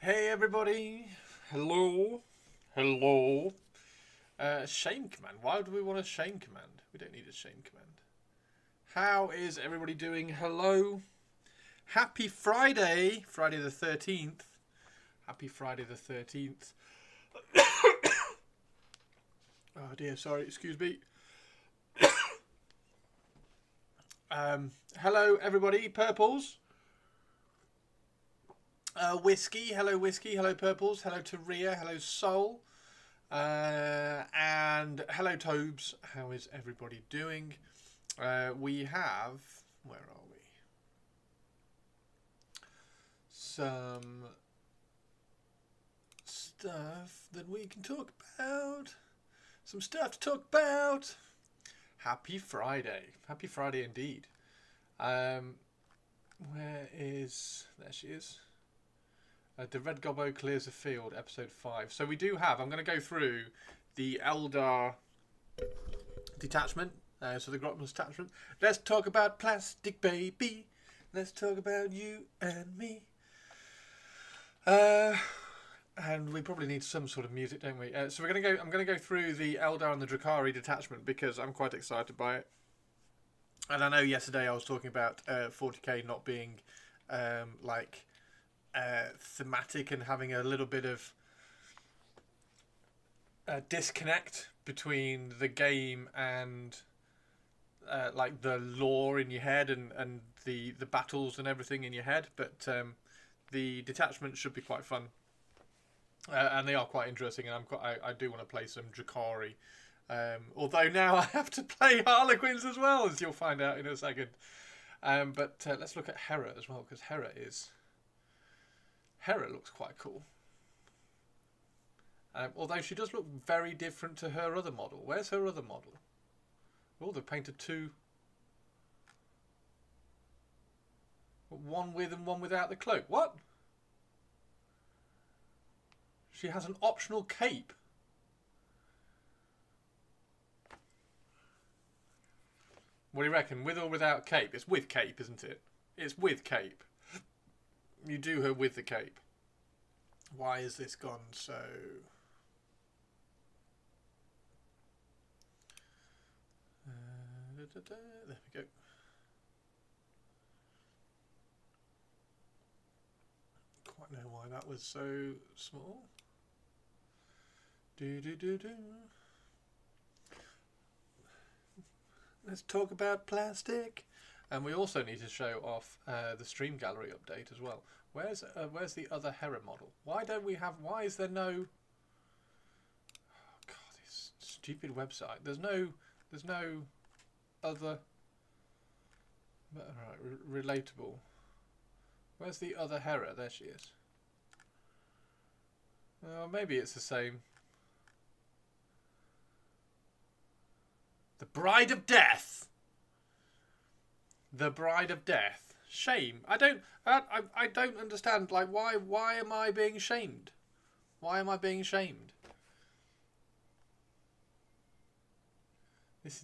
Hey everybody! Hello! Hello! Shame command. Why would we want a shame command? We don't need a shame command. How is everybody doing? Hello! Happy Friday! Friday the 13th. Happy Friday the 13th. Oh dear, sorry, excuse me. Hello everybody, Purples. Whiskey, hello Purples, hello to Ria, hello Soul, and hello Tobes. How is everybody doing? We have, where are we? Some stuff that we can talk about. Some stuff to talk about. Happy Friday indeed. Where is, there she is. The Red Gobbo Clears the Field, episode 5. So we do have, I'm going to go through the Eldar Detachment, so the Grotman's Detachment. Let's talk about plastic, baby. Let's talk about you and me. And we probably need some sort of music, don't we? So we're going to go. I'm going to go through the Eldar and the Drukhari Detachment because I'm quite excited by it. And I know yesterday I was talking about 40k not being thematic and having a little bit of disconnect between the game and like the lore in your head and the battles and everything in your head. But the detachment should be quite fun, and they are quite interesting. And I do want to play some Drukhari. Although now I have to play Harlequins as well, as you'll find out in a second. But let's look at Hera as well, because Hera looks quite cool. Although she does look very different to her other model. Where's her other model? Oh, they've painted two. One with and one without the cloak. What? She has an optional cape. What do you reckon? With or without cape? It's with cape, isn't it? It's with cape. You do her with the cape. Why is this gone so... there we go. Quite know why that was so small. Let's talk about plastic. And we also need to show off the stream gallery update as well. Where's the other Hera model? Why don't we have? Why is there no? Oh God, this stupid website. There's no other. Right, relatable. Where's the other Hera? There she is. Maybe it's the same. The Bride of Death. The Bride of Death. Shame. I don't understand. Like, why am I being shamed? Why am I being shamed? This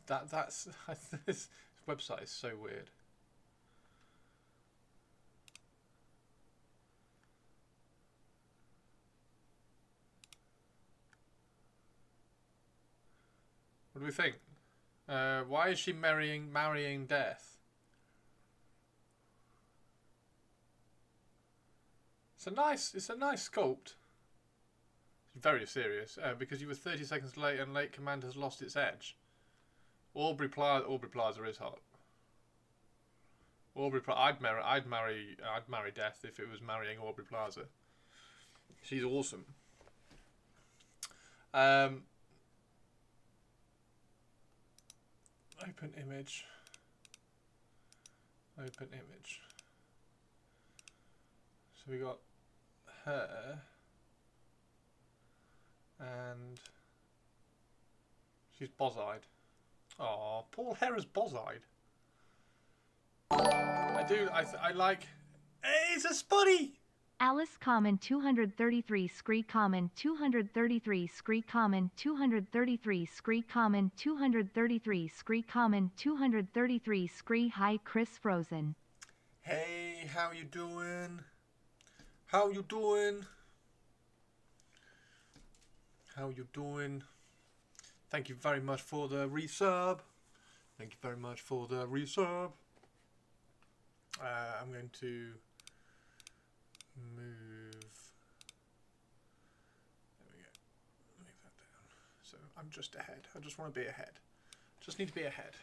website is so weird. What do we think? Why is she marrying death? It's a nice sculpt. It's very serious because you were 30 seconds late and late command has lost its edge. Aubrey Plaza is hot. I'd marry Death if it was marrying Aubrey Plaza. She's awesome. Open image. So we got her and she's boz-eyed. Oh, Paul Hera's boz-eyed. I like... It's a spotty! Alice Common 233 Scree Common 233 Scree Common 233 Scree Common 233 Scree Common 233 Scree Hi Chris Frozen. Hey, how you doing? How you doing? How you doing? Thank you very much for the resub. Thank you very much for the resub. I'm going to move. There we go. Move that down. So I'm just ahead. I just want to be ahead. Just need to be ahead.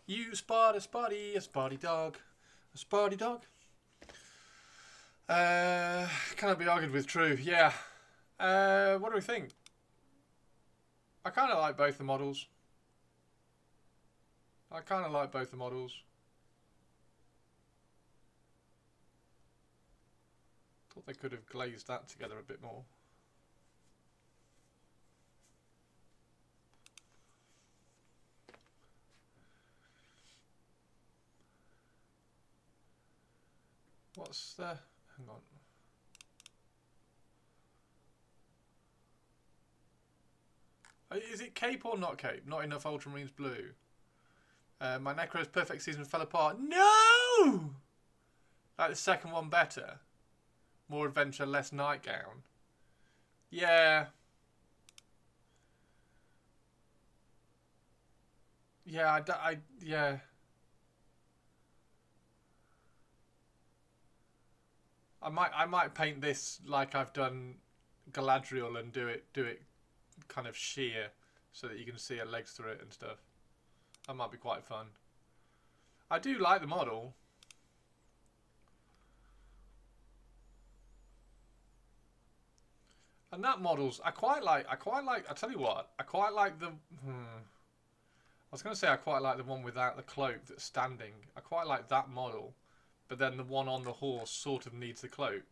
You spot a spotty dog. A spotty dog. Cannot be argued with, true. Yeah. What do we think? I kind of like both the models. Thought they could have glazed that together a bit more. What's the... Hang on. Is it cape or not cape? Not enough Ultramarines blue. My Necro's perfect season fell apart. No! Like the second one better. More adventure, less nightgown. Yeah. Yeah, yeah. I might paint this like I've done Galadriel and do it kind of sheer so that you can see her legs through it and stuff. That might be quite fun. I do like the model. And that model's I tell you what, I quite like the I was going to say I quite like the one without the cloak that's standing. I quite like that model. But then the one on the horse sort of needs the cloak.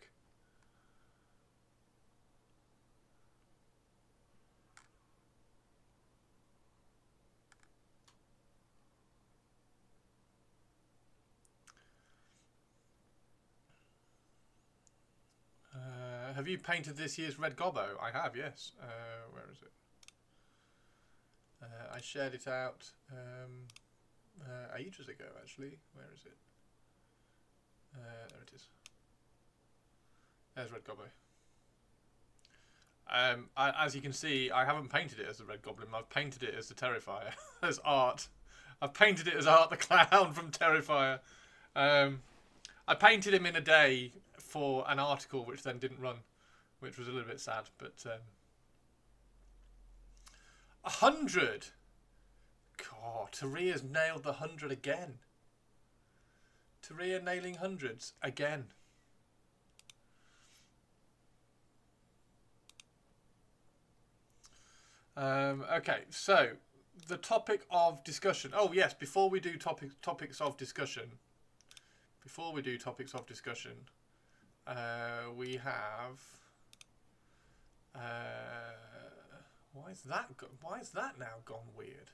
Have you painted this year's Red Gobbo? I have, yes. Where is it? I shared it out ages ago, actually. Where is it? There it is. There's Red Gobbo. As you can see, I haven't painted it as the Red Goblin. I've painted it as the Terrifier, as art. I've painted it as Art the Clown from Terrifier. I painted him in a day for an article which then didn't run, which was a little bit sad. But 100. God, Taria's nailed the 100 again. Taria nailing hundreds again. Okay, so the topic of discussion. Oh yes, before we do topics of discussion. We have. Why is that now gone weird?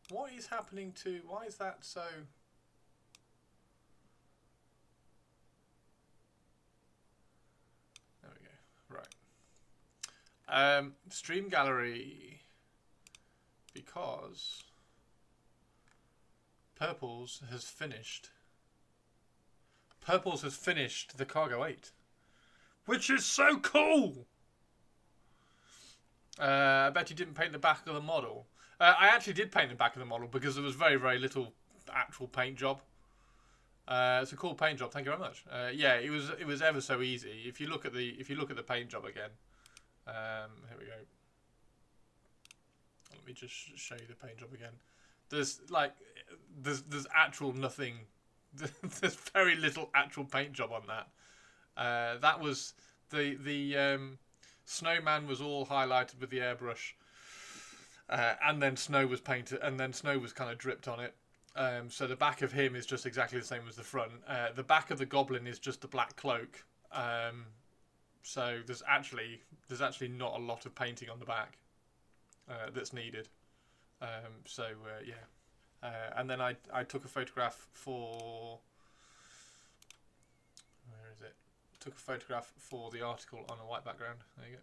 What is happening to? Why is that so? There we go. Right. Stream gallery. Because Purples has finished. Purples has finished the Cargo 8. Which is so cool! I bet you didn't paint the back of the model. I actually did paint the back of the model because there was very, very little actual paint job. It's a cool paint job. Thank you very much. Yeah, it was ever so easy. If you look at the paint job again, here we go. Let me just show you the paint job again. There's actual nothing. There's very little actual paint job on that. That was the snowman was all highlighted with the airbrush, and then snow was painted, and then snow was kind of dripped on it. So the back of him is just exactly the same as the front. The back of the goblin is just the black cloak. So there's actually not a lot of painting on the back that's needed. Yeah. And then I took a photograph for. Where is it? Took a photograph for the article on a white background. There you go.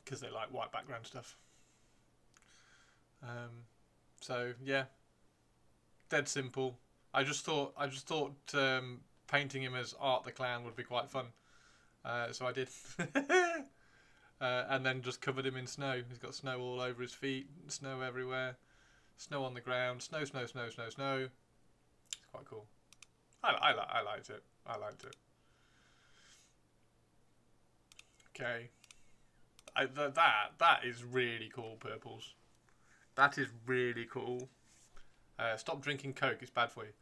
Because they like white background stuff. So yeah, dead simple. I just thought painting him as Art the Clown would be quite fun. So I did. And then just covered him in snow. He's got snow all over his feet, snow everywhere, snow on the ground, snow, snow, snow, snow, snow. It's quite cool. I liked it. I liked it. Okay. That is really cool, purples. That is really cool. Stop drinking Coke, it's bad for you.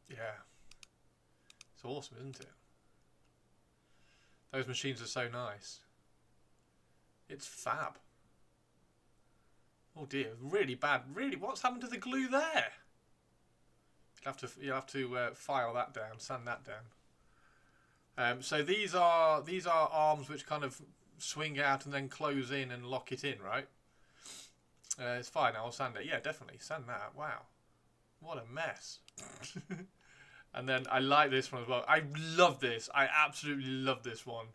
Yeah. It's awesome, isn't it? Those machines are so nice. It's fab. Oh dear, really bad. Really, what's happened to the glue there? You'll have to file that down, sand that down. So these are arms which kind of swing out and then close in and lock it in, right? It's fine. I'll sand it. Yeah, definitely sand that. Wow, what a mess. And then I like this one as well. I love this. I absolutely love this one.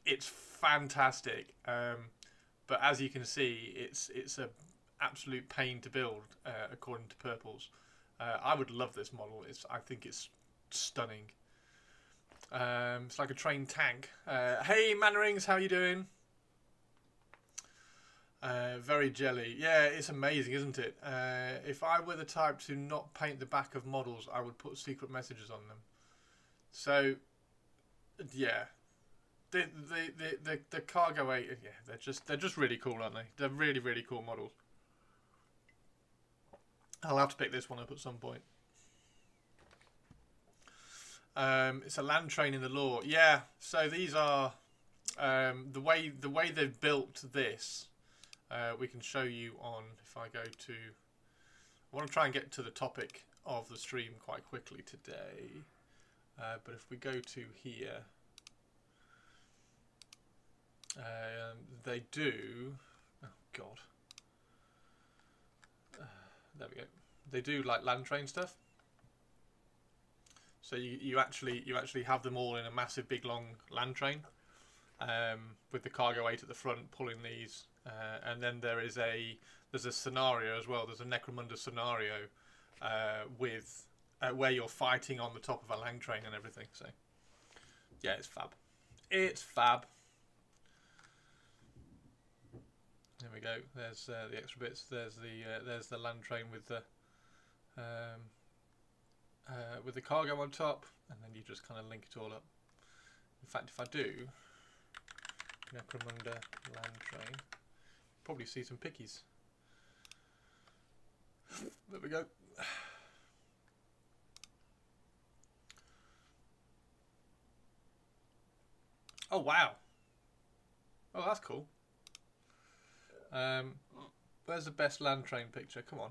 It's fantastic. But as you can see, it's a absolute pain to build, according to Purples. I would love this model. I think it's stunning. It's like a train tank. Hey Mannerings, how you doing? Very jelly. Yeah, it's amazing, isn't it? If I were the type to not paint the back of models, I would put secret messages on them. So, yeah, the Cargo 8, yeah, they're just really cool, aren't they? They're really, really cool models. I'll have to pick this one up at some point. It's a land train in the lore. Yeah, so these are the way they've built this. We can show you on, if I go to, I want to try and get to the topic of the stream quite quickly today, but if we go to here, they do, oh god, there we go, they do like land train stuff. So you actually have them all in a massive big long land train, with the Cargo 8 at the front pulling these. And then there's a scenario as well. There's a Necromunda scenario with where you're fighting on the top of a lang train and everything. So yeah, it's fab. It's fab. There we go. There's the extra bits. There's the land train with the cargo on top, and then you just kind of link it all up. In fact, if I do Necromunda land train, probably see some pickies. There we go. Oh wow. Oh, that's cool. Where's the best land train picture? Come on.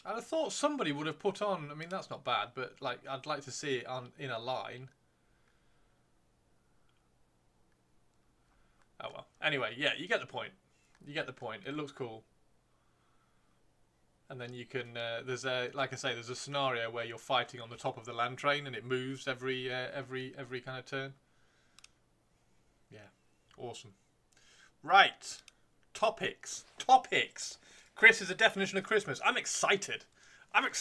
And I thought somebody would have put on, I mean that's not bad, but like I'd like to see it in a line. Oh well. Anyway, yeah, you get the point. You get the point. It looks cool. And then you can there's like I say, there's a scenario where you're fighting on the top of the land train and it moves every kind of turn. Yeah, awesome. Right, topics. Chris is a definition of Christmas. I'm excited. You've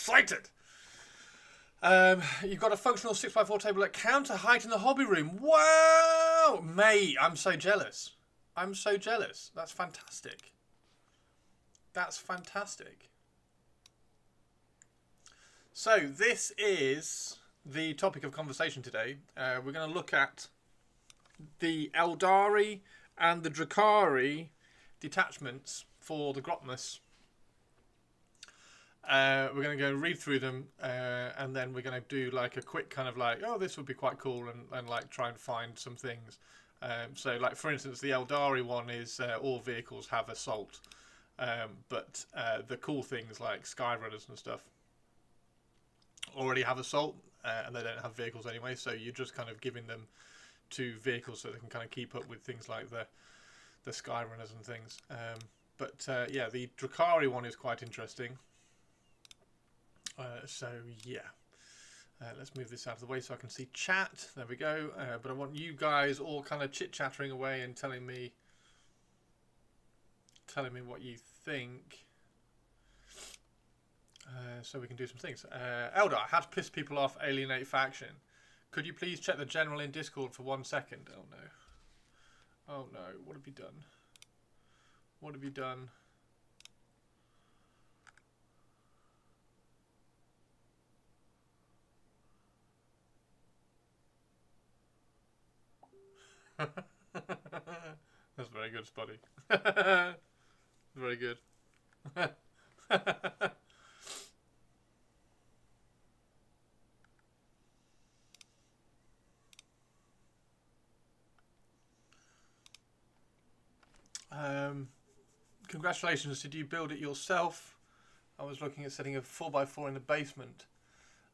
got a functional 6x4 table at counter height in the hobby room. Wow, mate, I'm so jealous. That's fantastic. So this is the topic of conversation today. We're going to look at the Aeldari and the Drukhari detachments for the Grotmas. We're going to go read through them, and then we're going to do like a quick kind of like, oh, this would be quite cool, and like try and find some things. So like for instance, the Aeldari one is all vehicles have assault, but the cool things like Skyrunners and stuff already have assault, and they don't have vehicles anyway, so you're just kind of giving them two vehicles so they can kind of keep up with things like the Skyrunners and things. But yeah, the Drukhari one is quite interesting. So yeah, let's move this out of the way so I can see chat. There we go. But I want you guys all kind of chit-chattering away and telling me what you think. so we can do some things. Eldar, how to piss people off, alienate faction. Could you please check the general in Discord for 1 second? Oh no. Oh no, what have you done? What have you done? That's very good, Spotty. Very good. Congratulations, did you build it yourself? I was looking at setting a 4x4 in the basement.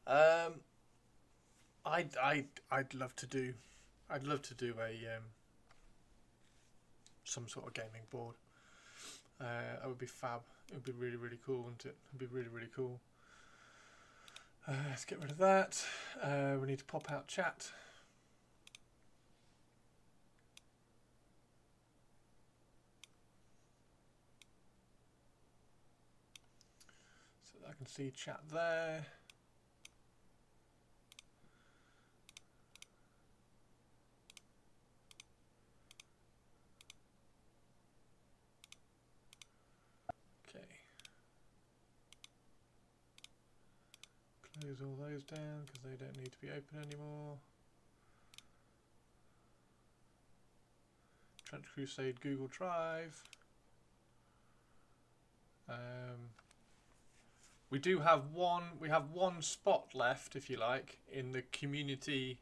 I'd love to do a some sort of gaming board. That would be fab. It would be really, really cool, wouldn't it? It'd be really, really cool. Let's get rid of that. We need to pop out chat. So I can see chat there. Close all those down because they don't need to be open anymore. Trench Crusade Google Drive. We do have one spot left, if you like, in the community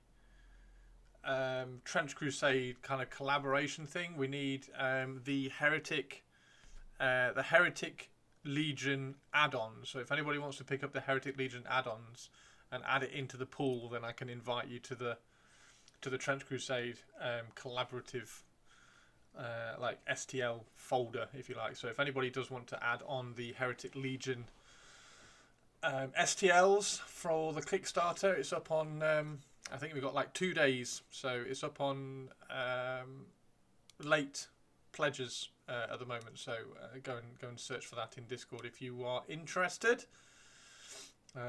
Trench Crusade kind of collaboration thing. We need the Heretic Legion add-ons. So if anybody wants to pick up the Heretic Legion add-ons and add it into the pool, then I can invite you to the Trench Crusade collaborative like STL folder, if you like. So if anybody does want to add on the Heretic Legion STLs for the Kickstarter, it's up on I think we've got like 2 days, so it's up on late pledges at the moment, so go and search for that in Discord if you are interested.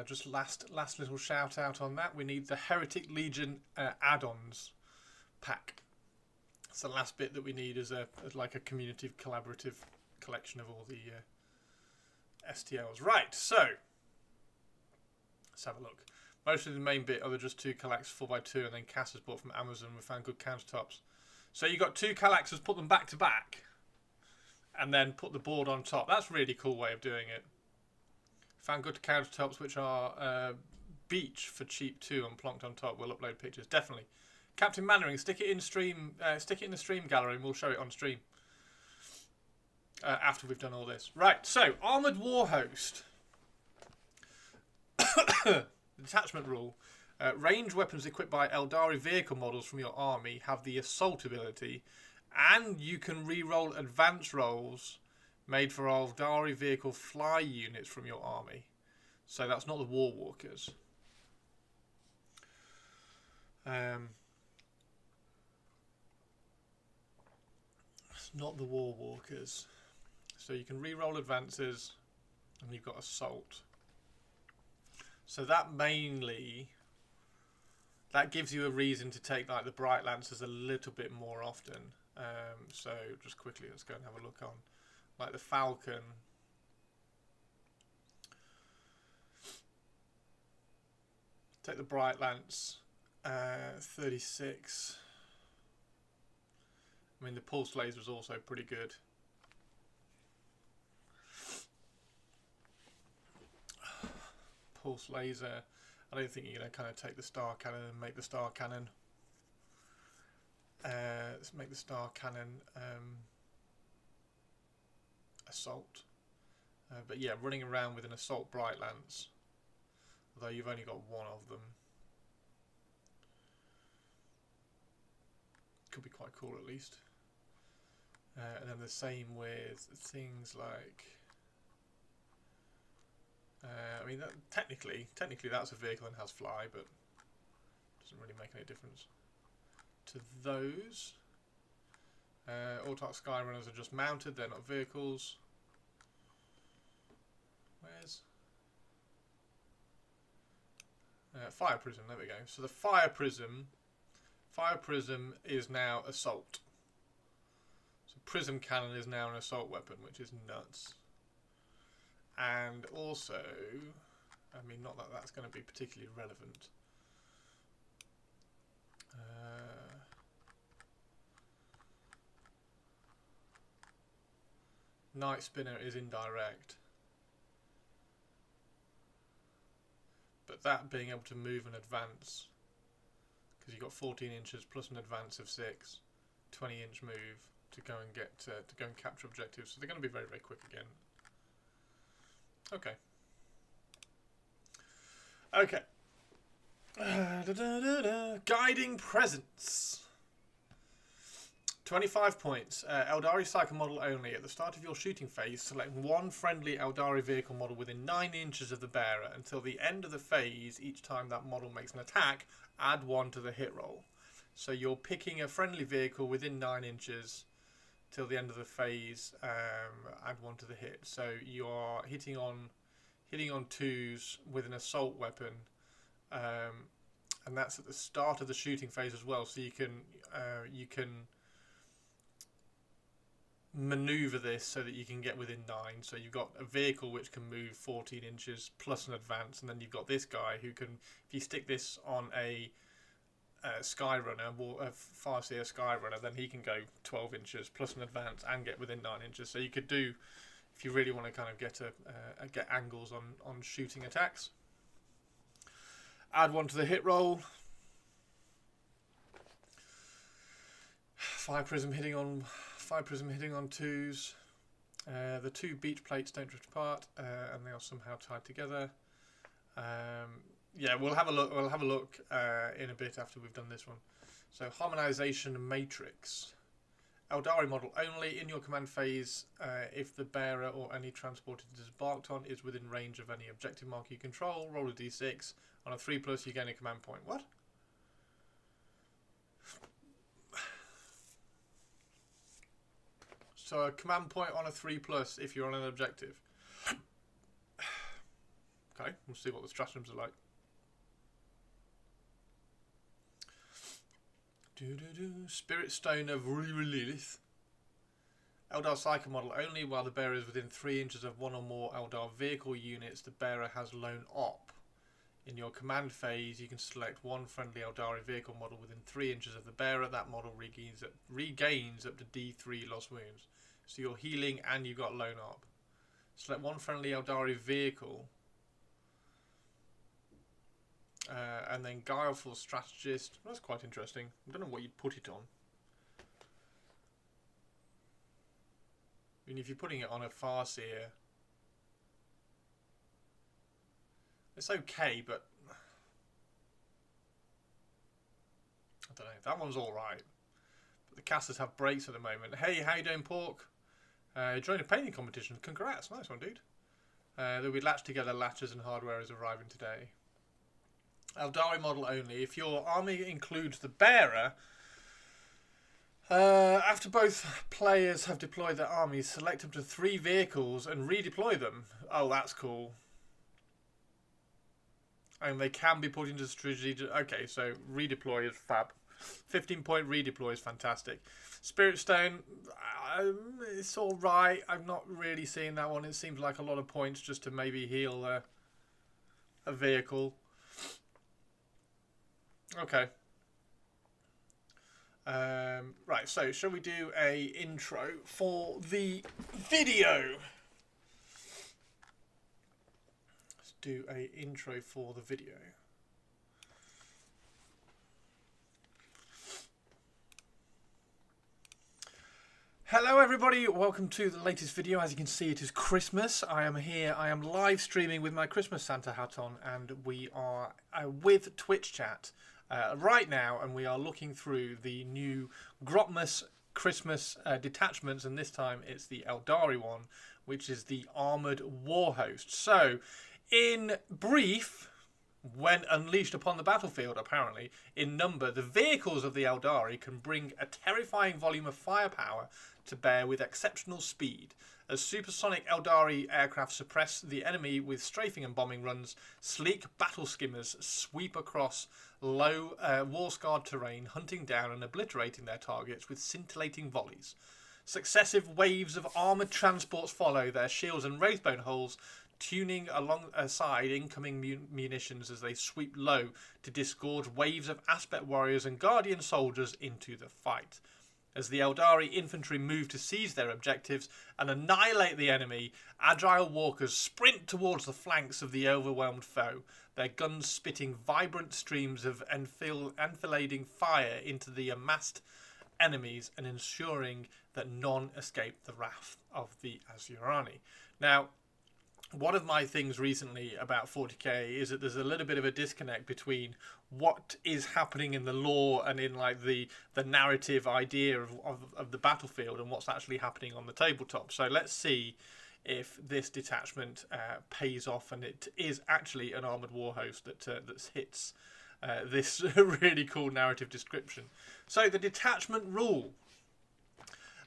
Just last little shout out on that. We need the Heretic Legion add-ons pack. It's the last bit that we need as like a community collaborative collection of all the STLs. Right, so let's have a look. Most of the main bit are just 2 Kallaxes 4x2 and then Cass's bought from Amazon. We found good countertops. So you got 2 Kallaxes, put them back to back, and then put the board on top. That's a really cool way of doing it. Found good countertops which are beach for cheap too and plonked on top. We'll upload pictures, definitely. Captain Mannering, stick it in stream. Stick it in the stream gallery, and we'll show it on stream after we've done all this. Right. So Armored Warhost. Detachment rule. Range weapons equipped by Aeldari vehicle models from your army have the assault ability, and you can re-roll advance rolls made for Aeldari vehicle fly units from your army. So that's not the War Walkers. It's not the War Walkers. So you can re-roll advances, and you've got assault. So that mainly, that gives you a reason to take like the Bright Lancers a little bit more often. So just quickly, let's go and have a look on like the Falcon. Take the Bright Lance, 36. I mean, the Pulse Laser is also pretty good. Pulse Laser. I don't think you're going to kind of take the Star Cannon and make the Star Cannon. Let's make the Star Cannon Assault. But yeah, running around with an Assault Bright Lance. Although you've only got one of them. Could be quite cool at least. And then the same with things like... I mean, that, technically that's a vehicle and has fly, but doesn't really make any difference to those. Autarch Skyrunners are just mounted; they're not vehicles. Where's Fire Prism, there we go. So the Fire Prism is now Assault. So Prism Cannon is now an assault weapon, which is nuts. And also, I mean, not that that's going to be particularly relevant. Night Spinner is indirect. But that being able to move and advance, because you've got 14 inches plus an advance of 6, 20-inch move to go and get to go and capture objectives. So they're going to be very, very quick again. Okay. Okay. Guiding Presence. 25 points. Aeldari Cycle model only. At the start of your shooting phase, select one friendly Aeldari vehicle model within 9 inches of the bearer. Until the end of the phase, each time that model makes an attack, add 1 to the hit roll. So you're picking a friendly vehicle within 9 inches till the end of the phase, add 1 to the hit. So you're hitting on 2s with an assault weapon, and that's at the start of the shooting phase as well. So you can maneuver this so that you can get within 9. So you've got a vehicle which can move 14 inches plus an advance, and then you've got this guy who can, if you stick this on a Skyrunner, a Farseer Skyrunner, then he can go 12 inches plus an advance and get within 9 inches. So you could do, if you really want to kind of get angles on shooting attacks. Add 1 to the hit roll. Fire Prism hitting on 2s. The 2 beach plates don't drift apart, and they are somehow tied together. Yeah, we'll have a look. We'll have a look in a bit after we've done this one. So Harmonization Matrix. Aeldari model only. In your command phase, if the bearer or any transport it is embarked on is within range of any objective mark you control, roll a d6. On a 3+, you gain a command point. What? So a command point on a 3+ if you're on an objective. Okay, we'll see what the stratagems are like. Spirit Stone of Lilith. Eldar Cycle model only. While the bearer is within 3 inches of one or more Eldar vehicle units, the bearer has lone op. In your command phase, you can select one friendly Eldari vehicle model within 3 inches of the bearer. That model regains up to D3 lost wounds. So you're healing and you've got lone op. Select one friendly Eldari vehicle. And then Guileful Strategist. That's quite interesting. I don't know what you'd put it on. I mean, if you're putting it on a Farseer, it's okay, but I don't know. That one's all right. But the casters have breaks at the moment. Hey, how you doing, Pork? Joined a painting competition. Congrats, nice one, dude. There'll be latched together latches and hardware is arriving today. Aeldari model only. If your army includes the bearer, after both players have deployed their armies, select up to 3 vehicles and redeploy them. Oh, that's cool. And they can be put into strategic. Okay, so redeploy is fab. 15-point redeploy is fantastic. Spirit Stone, it's all right. I'm not really seeing that one. It seems like a lot of points just to maybe heal a vehicle. Okay. Right, so shall we do a intro for the video? Let's do a intro for the video. Hello everybody, welcome to the latest video. As you can see, it is Christmas. I am here, I am live streaming with my Christmas Santa hat on, and we are with Twitch chat right now, and we are looking through the new Grotmus Christmas detachments, and this time it's the Aeldari one, which is the Armoured War Host. So, in brief, When unleashed upon the battlefield, apparently, in number, the vehicles of the Aeldari can bring a terrifying volume of firepower to bear with exceptional speed. As supersonic Aeldari aircraft suppress the enemy with strafing and bombing runs, sleek battle skimmers sweep across low, war-scarred terrain, hunting down and obliterating their targets with scintillating volleys. Successive waves of armoured transports follow, their shields and wraithbone hulls tuning alongside incoming munitions as they sweep low to disgorge waves of aspect warriors and guardian soldiers into the fight. As the Aeldari infantry move to seize their objectives and annihilate the enemy, agile walkers sprint towards the flanks of the overwhelmed foe, their guns spitting vibrant streams of enfilading fire into the amassed enemies and ensuring that none escape the wrath of the Asuryani. Now, one of my things recently about 40k is that there's a little bit of a disconnect between what is happening in the lore and in like the narrative idea of the battlefield and what's actually happening on the tabletop. So let's see if this detachment pays off and it is actually an armoured war host that hits this really cool narrative description. So the detachment rule.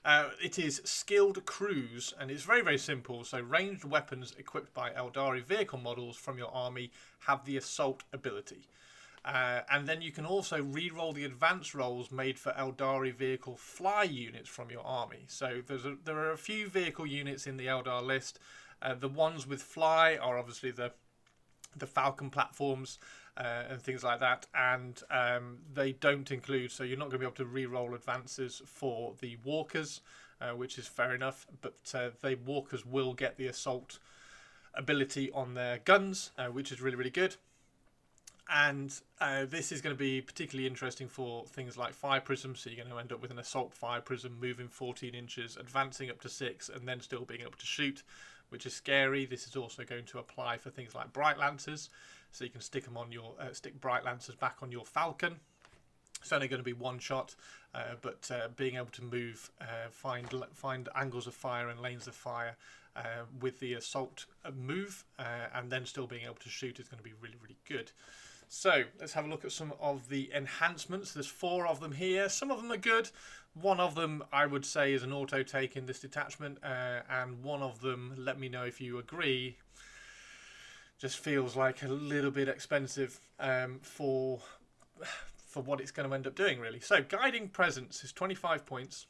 It is skilled crews, and it's very, very simple. So ranged weapons equipped by Aeldari vehicle models from your army have the assault ability. And then you can also re-roll the advance rolls made for Aeldari vehicle fly units from your army. So there are a few vehicle units in the Eldar list. The ones with fly are obviously the Falcon platforms and things like that, and they don't include, so you're not going to be able to re-roll advances for the walkers, which is fair enough, but the walkers will get the assault ability on their guns, which is really, really good. And this is going to be particularly interesting for things like fire prisms, so you're going to end up with an assault fire prism moving 14 inches, advancing up to 6, and then still being able to shoot, which is scary. This is also going to apply for things like bright lancers, so you can stick them on your stick bright lancers back on your Falcon. It's only going to be one shot, but being able to move, find angles of fire and lanes of fire with the assault move, and then still being able to shoot is going to be really, really good. So let's have a look at some of the enhancements. There's 4 of them here. Some of them are good. One of them I would say is an auto take in this detachment, and one of them, let me know if you agree, just feels like a little bit expensive for what it's going to end up doing, really. So guiding presence is 25 points.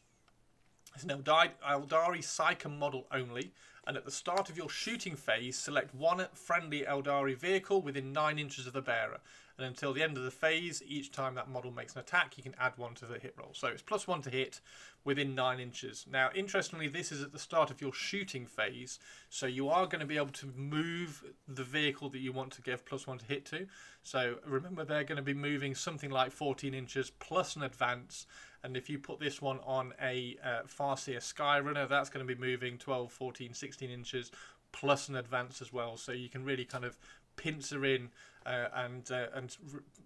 It's an Aeldari Psyche model only, and at the start of your shooting phase, select one friendly Aeldari vehicle within 9 inches of the bearer. And until the end of the phase, each time that model makes an attack, you can add 1 to the hit roll. So it's +1 to hit within 9 inches. Now, interestingly, this is at the start of your shooting phase, so you are going to be able to move the vehicle that you want to give +1 to hit to. So remember, they're going to be moving something like 14 inches plus an advance. And if you put this one on a Farseer Skyrunner, that's going to be moving 12, 14, 16 inches plus an advance as well. So you can really kind of pincer in and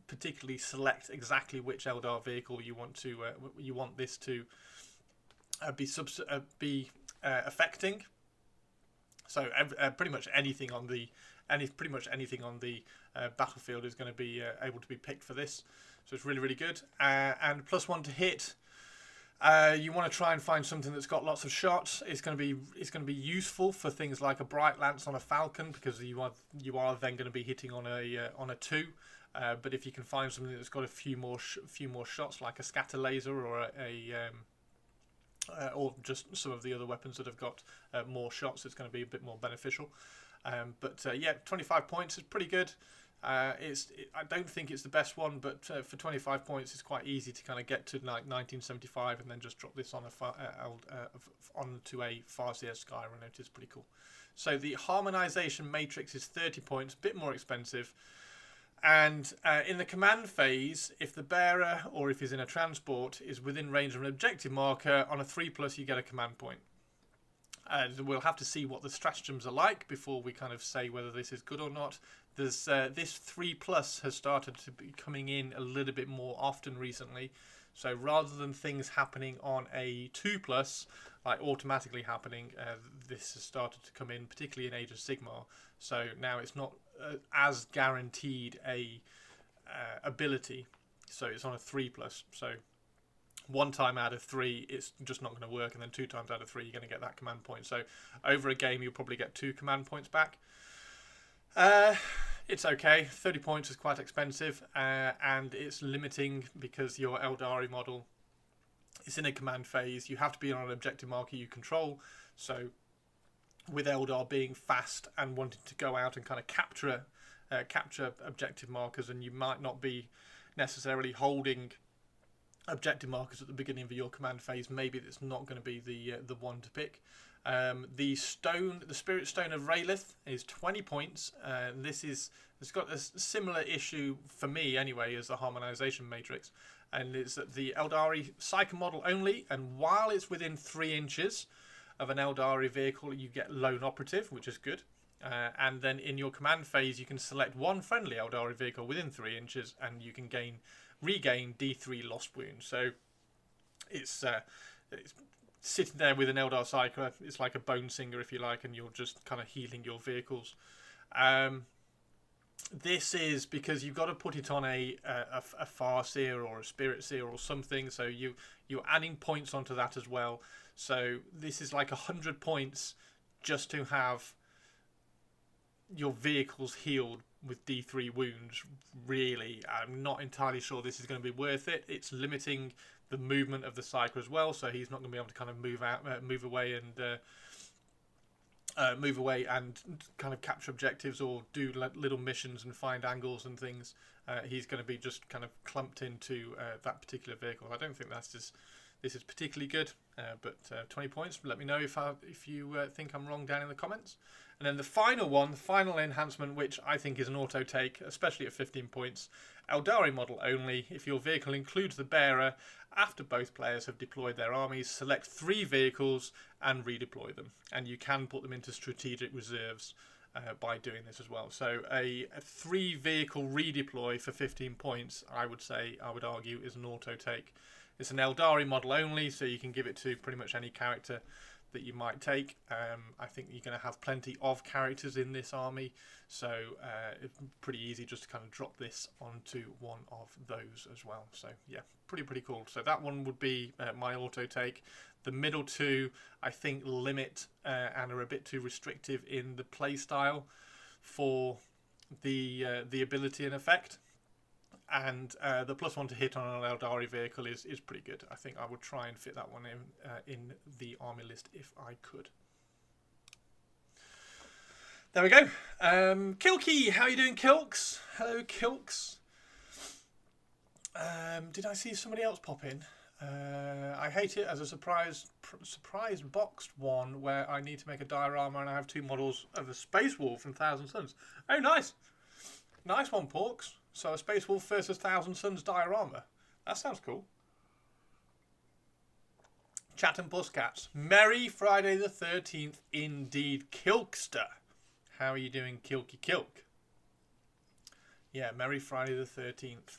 particularly select exactly which Eldar vehicle you want this to be affecting. So pretty much anything on the battlefield is going to be able to be picked for this. So it's really, really good. And +1 to hit. You want to try and find something that's got lots of shots. It's going to be useful for things like a bright lance on a Falcon, because you are then going to be hitting on a 2. But if you can find something that's got a few more shots, like a scatter laser or just some of the other weapons that have got more shots, it's going to be a bit more beneficial. But yeah, 25 points is pretty good. I don't think it's the best one, but for 25 points, it's quite easy to kind of get to like 1975 and then just drop this on onto a Farseer Skyrunner. It is pretty cool. So the harmonization matrix is 30 points, a bit more expensive. And in the command phase, if the bearer or if he's in a transport is within range of an objective marker, on a 3+, you get a command point. We'll have to see what the stratagems are like before we kind of say whether this is good or not. There's this 3+ has started to be coming in a little bit more often recently, So rather than things happening on a 2+, like automatically happening, this has started to come in, particularly in Age of Sigmar. So now it's not as guaranteed a ability. So it's on a 3+. So one time out of 3, it's just not going to work, and then 2 times out of 3, you're going to get that command point. So over a game, you'll probably get 2 command points back. It's okay. 30 points is quite expensive, and it's limiting because your Aeldari model is in a command phase. You have to be on an objective marker you control. So with Eldar being fast and wanting to go out and kind of capture objective markers, and you might not be necessarily holding objective markers at the beginning of your command phase, maybe it's not going to be the one to pick. The Spirit Stone of Raelith is 20 points. It's got a similar issue for me anyway as the Harmonization Matrix, and it's that the Aeldari Psycho model only, and while it's within 3 inches of an Aeldari vehicle, you get Lone Operative, which is good. And then in your command phase, you can select one friendly Aeldari vehicle within 3 inches, and you can regain D3 lost wounds. So it's sitting there with an Eldar Psycho. It's like a Bone Singer, if you like, and you're just kind of healing your vehicles. This is because you've got to put it on a Farseer or a Spirit Seer or something. So you're adding points onto that as well. So this is like 100 points just to have your vehicles healed with D3 wounds. Really, I'm not entirely sure this is going to be worth it. It's limiting the movement of the Psycho as well, so he's not going to be able to kind of move away and kind of capture objectives or do little missions and find angles and things. He's going to be just kind of clumped into that particular vehicle. I don't think this is particularly good, but 20 points. Let me know if you think I'm wrong down in the comments. And then the final enhancement, which I think is an auto take, especially at 15 points. Aeldari model only. If your vehicle includes the bearer, after both players have deployed their armies, select 3 vehicles and redeploy them. And you can put them into strategic reserves by doing this as well. So a 3 vehicle redeploy for 15 points, I would argue, is an auto take. It's an Aeldari model only, so you can give it to pretty much any character that you might take. I think you're going to have plenty of characters in this army, so it's pretty easy just to kind of drop this onto one of those as well. So yeah, pretty cool. So that one would be my auto take. The middle 2, I think, limit and are a bit too restrictive in the play style for the ability and effect. And the +1 to hit on an Aeldari vehicle is pretty good. I think I would try and fit that one in the army list if I could. There we go. Kilky, how are you doing, Kilks? Hello, Kilks. Did I see somebody else pop in? I hate it as a surprise boxed one where I need to make a diorama and I have 2 models of a Space Wolf and Thousand Suns. Oh, nice. Nice one, Porks. So a Space Wolf versus Thousand Suns diorama. That sounds cool. Chatham Puscats. Merry Friday the 13th indeed, Kilkster. How are you doing, Kilky Kilk? Yeah, Merry Friday the 13th.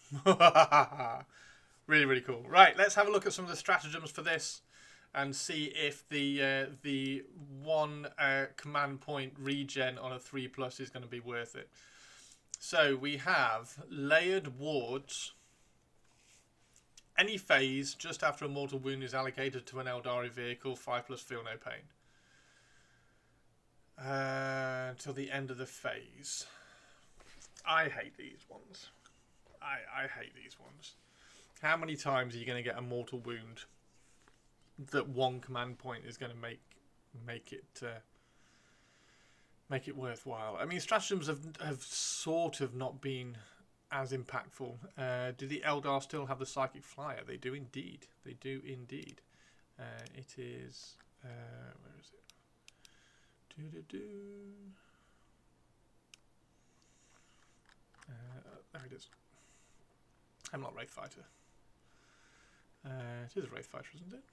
Really cool. Right, let's have a look at some of the stratagems for this and see if the 1 command point regen on a 3+ is going to be worth it. So we have layered wards. Any phase just after a mortal wound is allocated to an Aeldari vehicle, 5+ feel no pain. Till the end of the phase. I hate these ones. I hate these ones. How many times are you going to get a mortal wound that 1 command point is going to make it worthwhile? I mean, stratagems have sort of not been as impactful. Do the Eldar still have the Psychic Flyer? They do indeed. They do indeed. It is... where is it? There it is. Hemlock Wraith Fighter. It is a Wraith Fighter, isn't it?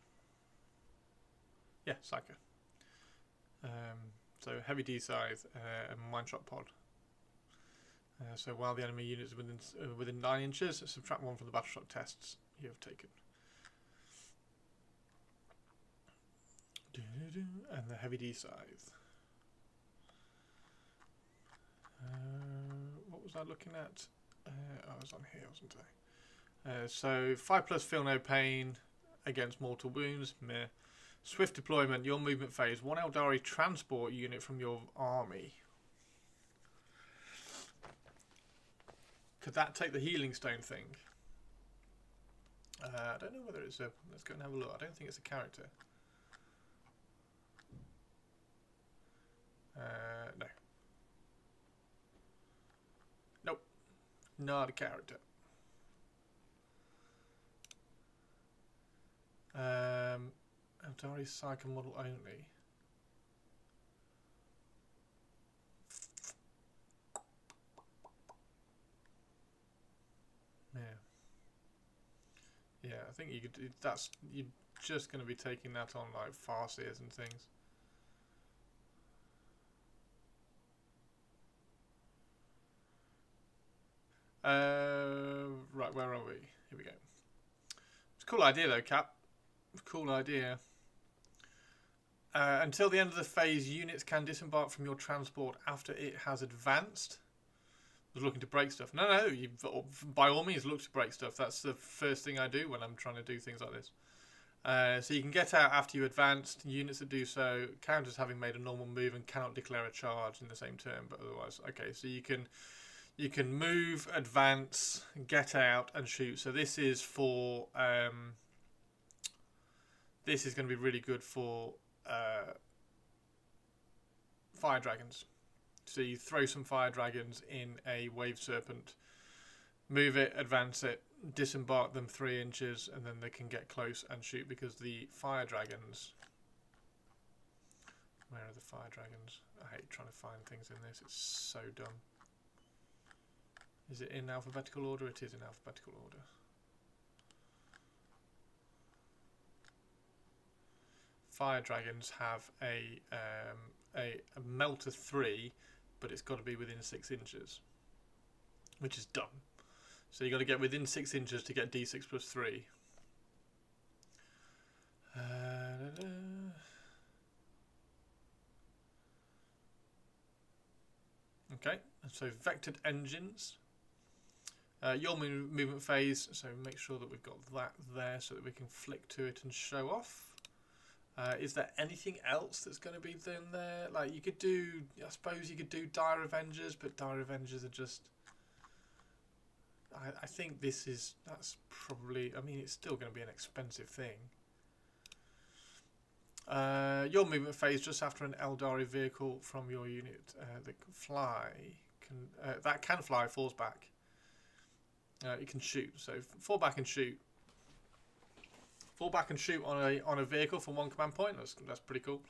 Yeah, Psycho. So heavy D scythe and mine shot pod. So while the enemy unit is within 9 inches, subtract 1 from the battle shock tests you have taken. And the heavy D scythe. What was I looking at? I was on here, wasn't I? So 5+ feel no pain against mortal wounds. Meh. Swift deployment. Your movement phase. 1 Aeldari transport unit from your army. Could that take the healing stone thing? I don't know whether it's a... Let's go and have a look. I don't think it's a character. No. Nope. Not a character. Aeldari Psycho model only. Yeah. Yeah, I think you could. That's you're just going to be taking that on like farseers and things. Right, where are we? Here we go. It's a cool idea though, Cap. Cool idea. Until the end of the phase, units can disembark from your transport after it has advanced. I was looking to break stuff. No, you, by all means look to break stuff. That's the first thing I do when I'm trying to do things like this. So you can get out after you advanced. Units that do so count as having made a normal move and cannot declare a charge in the same turn, but otherwise, okay. So you can move, advance, get out, and shoot. So this is for this is going to be really good for fire dragons. So you throw some fire dragons in a wave serpent, move it, advance it, disembark them 3 inches, and then they can get close and shoot because the fire dragons... Where are the fire dragons? I hate trying to find things in this. It's so dumb. Is it in alphabetical order? It is in alphabetical order. Fire dragons have a melter 3, but it's got to be within 6 inches, which is dumb. So you've got to get within 6 inches to get D6 plus 3. Okay, so vectored engines. Your movement phase, so make sure that we've got that there so that we can flick to it and show off. Is there anything else that's going to be in there? Like you could do, I suppose you could do Dire Avengers, but Dire Avengers are just... I think that's probably, I mean, it's still going to be an expensive thing. Your movement phase just after an Aeldari vehicle from your unit that can fly, that can fly, falls back. It can shoot, so fall back and shoot. Fall back and shoot on a vehicle from 1 command point. That's pretty cool.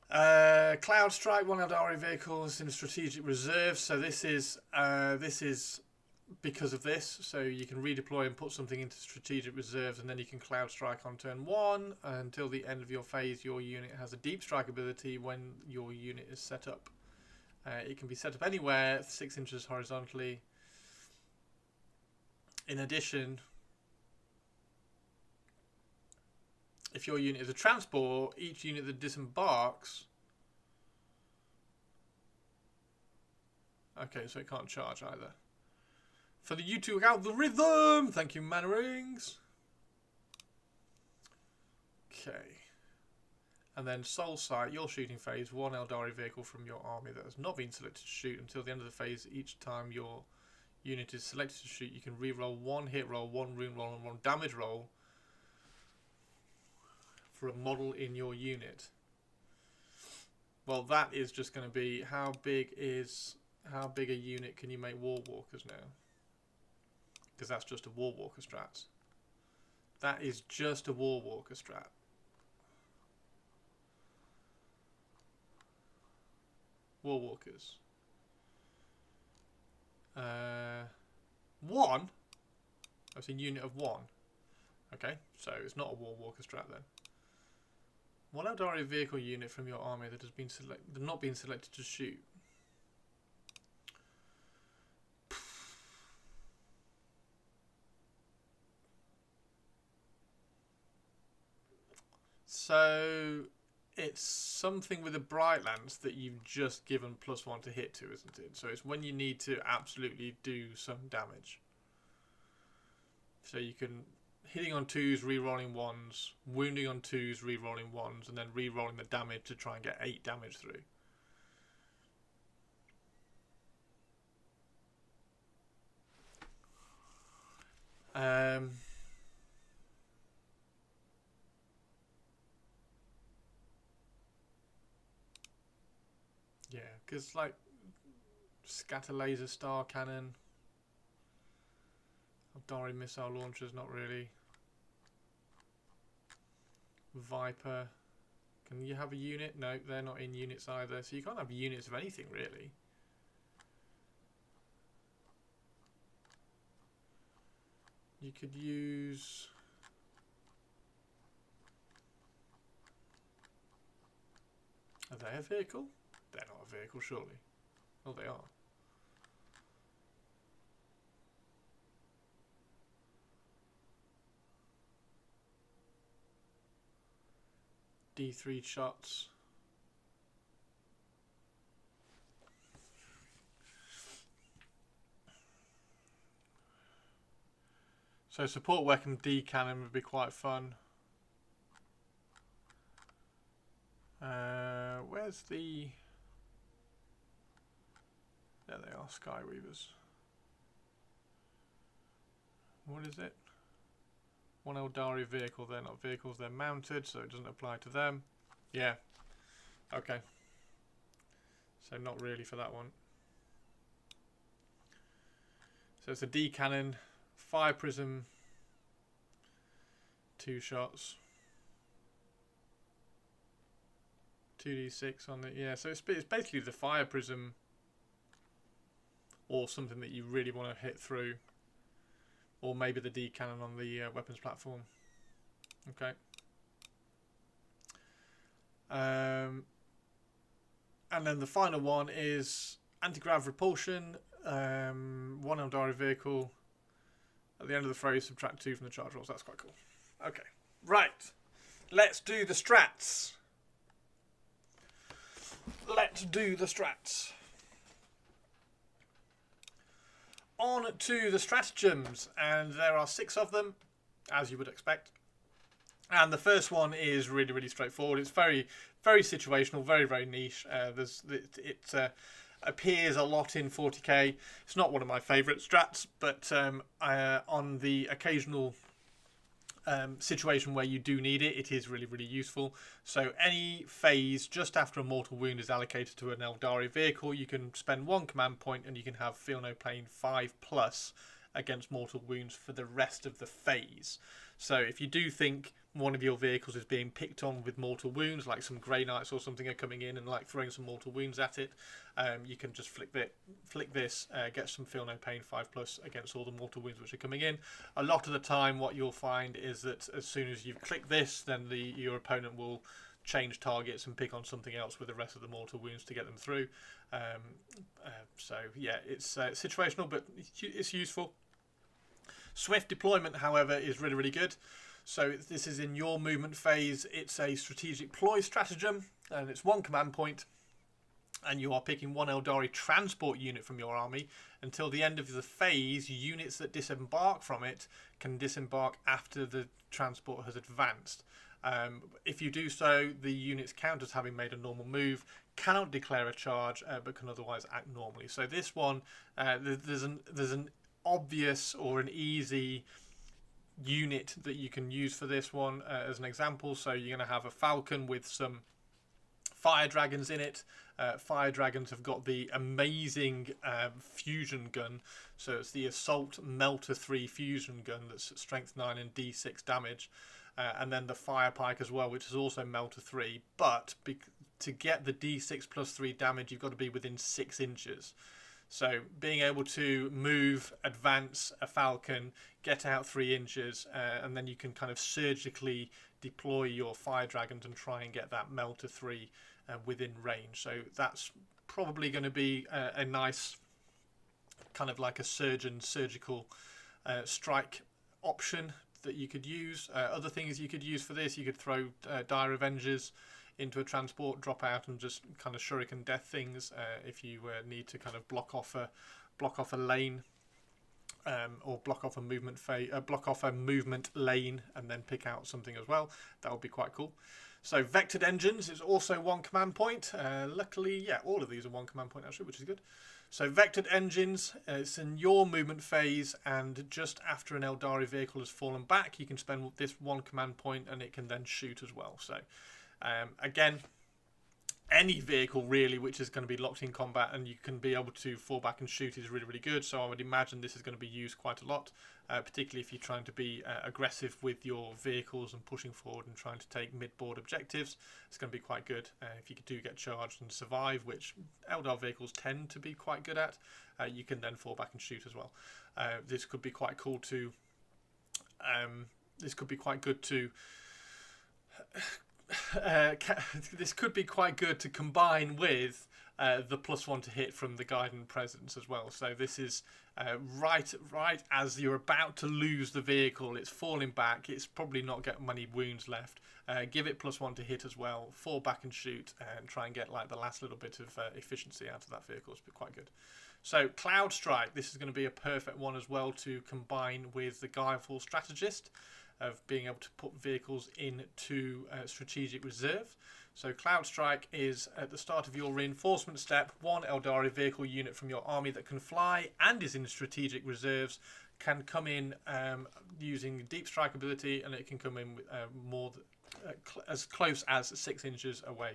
Cloud Strike, 1 Aeldari vehicle is in strategic reserve. So this is because of this. So you can redeploy and put something into strategic reserves, and then you can Cloud Strike on turn 1 until the end of your phase. Your unit has a Deep Strike ability when your unit is set up. It can be set up anywhere 6 inches horizontally. In addition, if your unit is a transport, each unit that disembarks... Okay, so it can't charge either. For the YouTube algorithm! Thank you, Mannerings. Okay. And then Soul Sight, your shooting phase, 1 Aeldari vehicle from your army that has not been selected to shoot until the end of the phase. Each time your unit is selected to shoot, you can reroll 1 hit roll, 1 wound roll, and 1 damage roll for a model in your unit. Well, that is just going to be how big a unit can you make War Walkers now? Because that's just a War Walker strat. That is just a War Walker strat. War Walkers. 1? That's a unit of 1. Okay, so it's not a War Walker strat then. 1 Aeldari vehicle unit from your army that has been not been selected to shoot. So it's something with the Bright Lance that you've just given +1 to hit to, isn't it? So it's when you need to absolutely do some damage. So you can hitting on 2s, re-rolling 1s, wounding on 2s, re-rolling 1s, and then re-rolling the damage to try and get 8 damage through. Yeah, because like scatter laser, star cannon, Aeldari missile launchers, not really. Viper. Can you have a unit? No, they're not in units either. So you can't have units of anything really. You could use... Are they a vehicle? They're not a vehicle, surely. Oh, they are. D3 shots. So support weapon D cannon would be quite fun. Where's the... There they are, Skyweavers. What is it? One Aeldari vehicle. They're not vehicles, they're mounted, so it doesn't apply to them. Yeah. Okay. So not really for that one. So it's a D cannon, fire prism, 2 shots. 2d6 on it. Yeah, so it's basically the fire prism or something that you really want to hit through. Or maybe the D cannon on the weapons platform. Okay. And then the final one is anti-grav repulsion. 1 Aeldari vehicle. At the end of the phrase, subtract 2 from the charge rolls. That's quite cool. Okay. Right. Let's do the strats. Let's do the strats. On to the stratagems, and there are 6 of them, as you would expect. And the first one is really, really straightforward. It's very, very situational, very, very niche. It appears a lot in 40k. It's not one of my favourite strats, but on the occasional situation where you do need it, it is really, really useful. So any phase just after a mortal wound is allocated to an Aeldari vehicle, you can spend 1 command point and you can have Feel No Pain 5+ against mortal wounds for the rest of the phase. So if you do think one of your vehicles is being picked on with mortal wounds, like some Grey Knights or something are coming in and like throwing some mortal wounds at it, you can just flick this, get some Feel No Pain 5+ against all the mortal wounds which are coming in. A lot of the time what you'll find is that as soon as you click this, then your opponent will change targets and pick on something else with the rest of the mortal wounds to get them through. So yeah, it's situational, but it's useful. Swift deployment, however, is really, really good. So this is in your movement phase. It's a strategic ploy stratagem, and it's 1 command point, and you are picking 1 Aeldari transport unit from your army. Until the end of the phase, units that disembark from it can disembark after the transport has advanced. If you do so, the units count as having made a normal move, cannot declare a charge, but can otherwise act normally. So this one, there's an obvious or an easy unit that you can use for this one as an example. So you're going to have a falcon with some fire dragons in it. Fire dragons have got the amazing fusion gun, so it's the assault melter 3 fusion gun that's strength 9 and d6 damage, and then the fire pike as well, which is also melter 3, but to get the d6 plus 3 damage you've got to be within 6 inches. So being able to move, advance a falcon, get out 3 inches, and then you can kind of surgically deploy your fire dragons and try and get that melter 3 within range. So that's probably going to be a nice kind of like a surgical strike option that you could use. Other things you could use for this, you could throw Dire Avengers into a transport, drop out, and just kind of shuriken death things if you need to kind of block off a lane. Or block off a movement lane and then pick out something as well. That would be quite cool. So vectored engines is also one command point. Luckily, yeah, all of these are one command point actually, which is good. So vectored engines, it's in your movement phase, and just after an Aeldari vehicle has fallen back, you can spend this one command point and it can then shoot as well. So again, any vehicle really which is going to be locked in combat and you can be able to fall back and shoot is really, really good. So I would imagine this is going to be used quite a lot, particularly if you're trying to be aggressive with your vehicles and pushing forward and trying to take mid-board objectives. It's going to be quite good if you do get charged and survive, which Eldar vehicles tend to be quite good at. You can then fall back and shoot as well. This could be quite cool to. This could be quite good to. This could be quite good to combine with the +1 to hit from the Guiding Presence as well. So this is right as you're about to lose the vehicle, it's falling back, it's probably not got many wounds left. Give it +1 to hit as well, fall back and shoot, and try and get like the last little bit of efficiency out of that vehicle. It's quite good. So Cloud Strike, this is going to be a perfect one as well to combine with the Guileful Strategist, of being able to put vehicles into strategic reserve. So Cloud Strike is at the start of your reinforcement step, one Aeldari vehicle unit from your army that can fly and is in strategic reserves can come in using Deep Strike ability, and it can come in as close as 6 inches away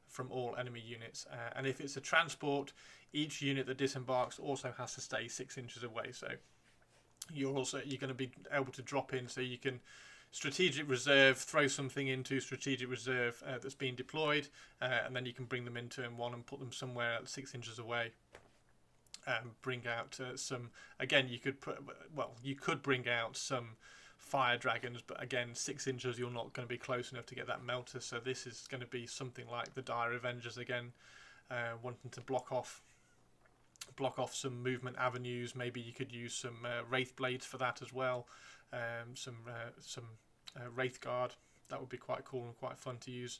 from all enemy units. And if it's a transport, each unit that disembarks also has to stay 6 inches away. So you're going to be able to drop in, so you can strategic reserve, throw something into strategic reserve that's being deployed, and then you can bring them in turn 1 and put them somewhere 6 inches away. Bring out some. Again, you could bring out some fire dragons, but again, 6 inches you're not going to be close enough to get that melter. So this is going to be something like the Dire Avengers again, wanting to block off some movement avenues. Maybe you could use some Wraith Blades for that as well, some Wraith Guard. That would be quite cool and quite fun to use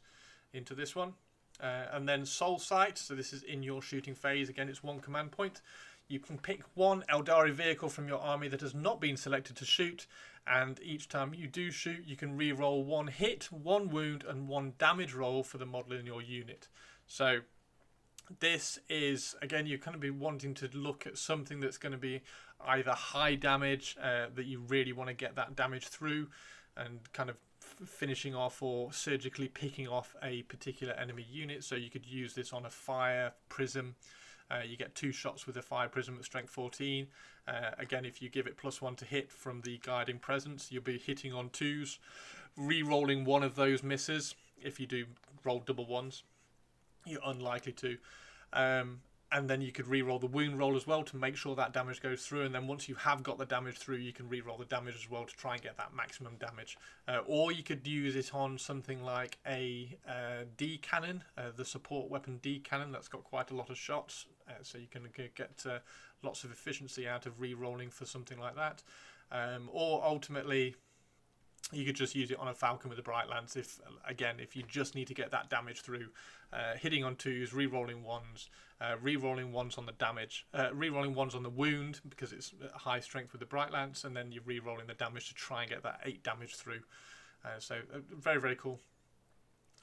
into this one. And then Soul Sight, so this is in your shooting phase. Again, it's one command point. You can pick one Aeldari vehicle from your army that has not been selected to shoot, and each time you do shoot, you can re-roll 1 hit, 1 wound, and 1 damage roll for the model in your unit. So this is, again, you're going to be wanting to look at something that's going to be either high damage, that you really want to get that damage through and kind of finishing off, or surgically picking off a particular enemy unit. So you could use this on a fire prism. You get 2 shots with a fire prism at strength 14. Again, if you give it +1 to hit from the Guiding Presence, you'll be hitting on 2s, re-rolling 1 of those misses. If you do roll double 1s, you're unlikely to. And then you could re-roll the wound roll as well to make sure that damage goes through, and then once you have got the damage through, you can re-roll the damage as well to try and get that maximum damage. Or you could use it on something like a D cannon, the support weapon D cannon. That's got quite a lot of shots, so you can get lots of efficiency out of re-rolling for something like that. Or ultimately, you could just use it on a Falcon with a Bright Lance if you just need to get that damage through. Hitting on 2s, re-rolling 1s, re-rolling 1s on the damage, re-rolling 1s on the wound because it's high strength with the Bright Lance, and then you're re-rolling the damage to try and get that 8 damage through. So very, very cool.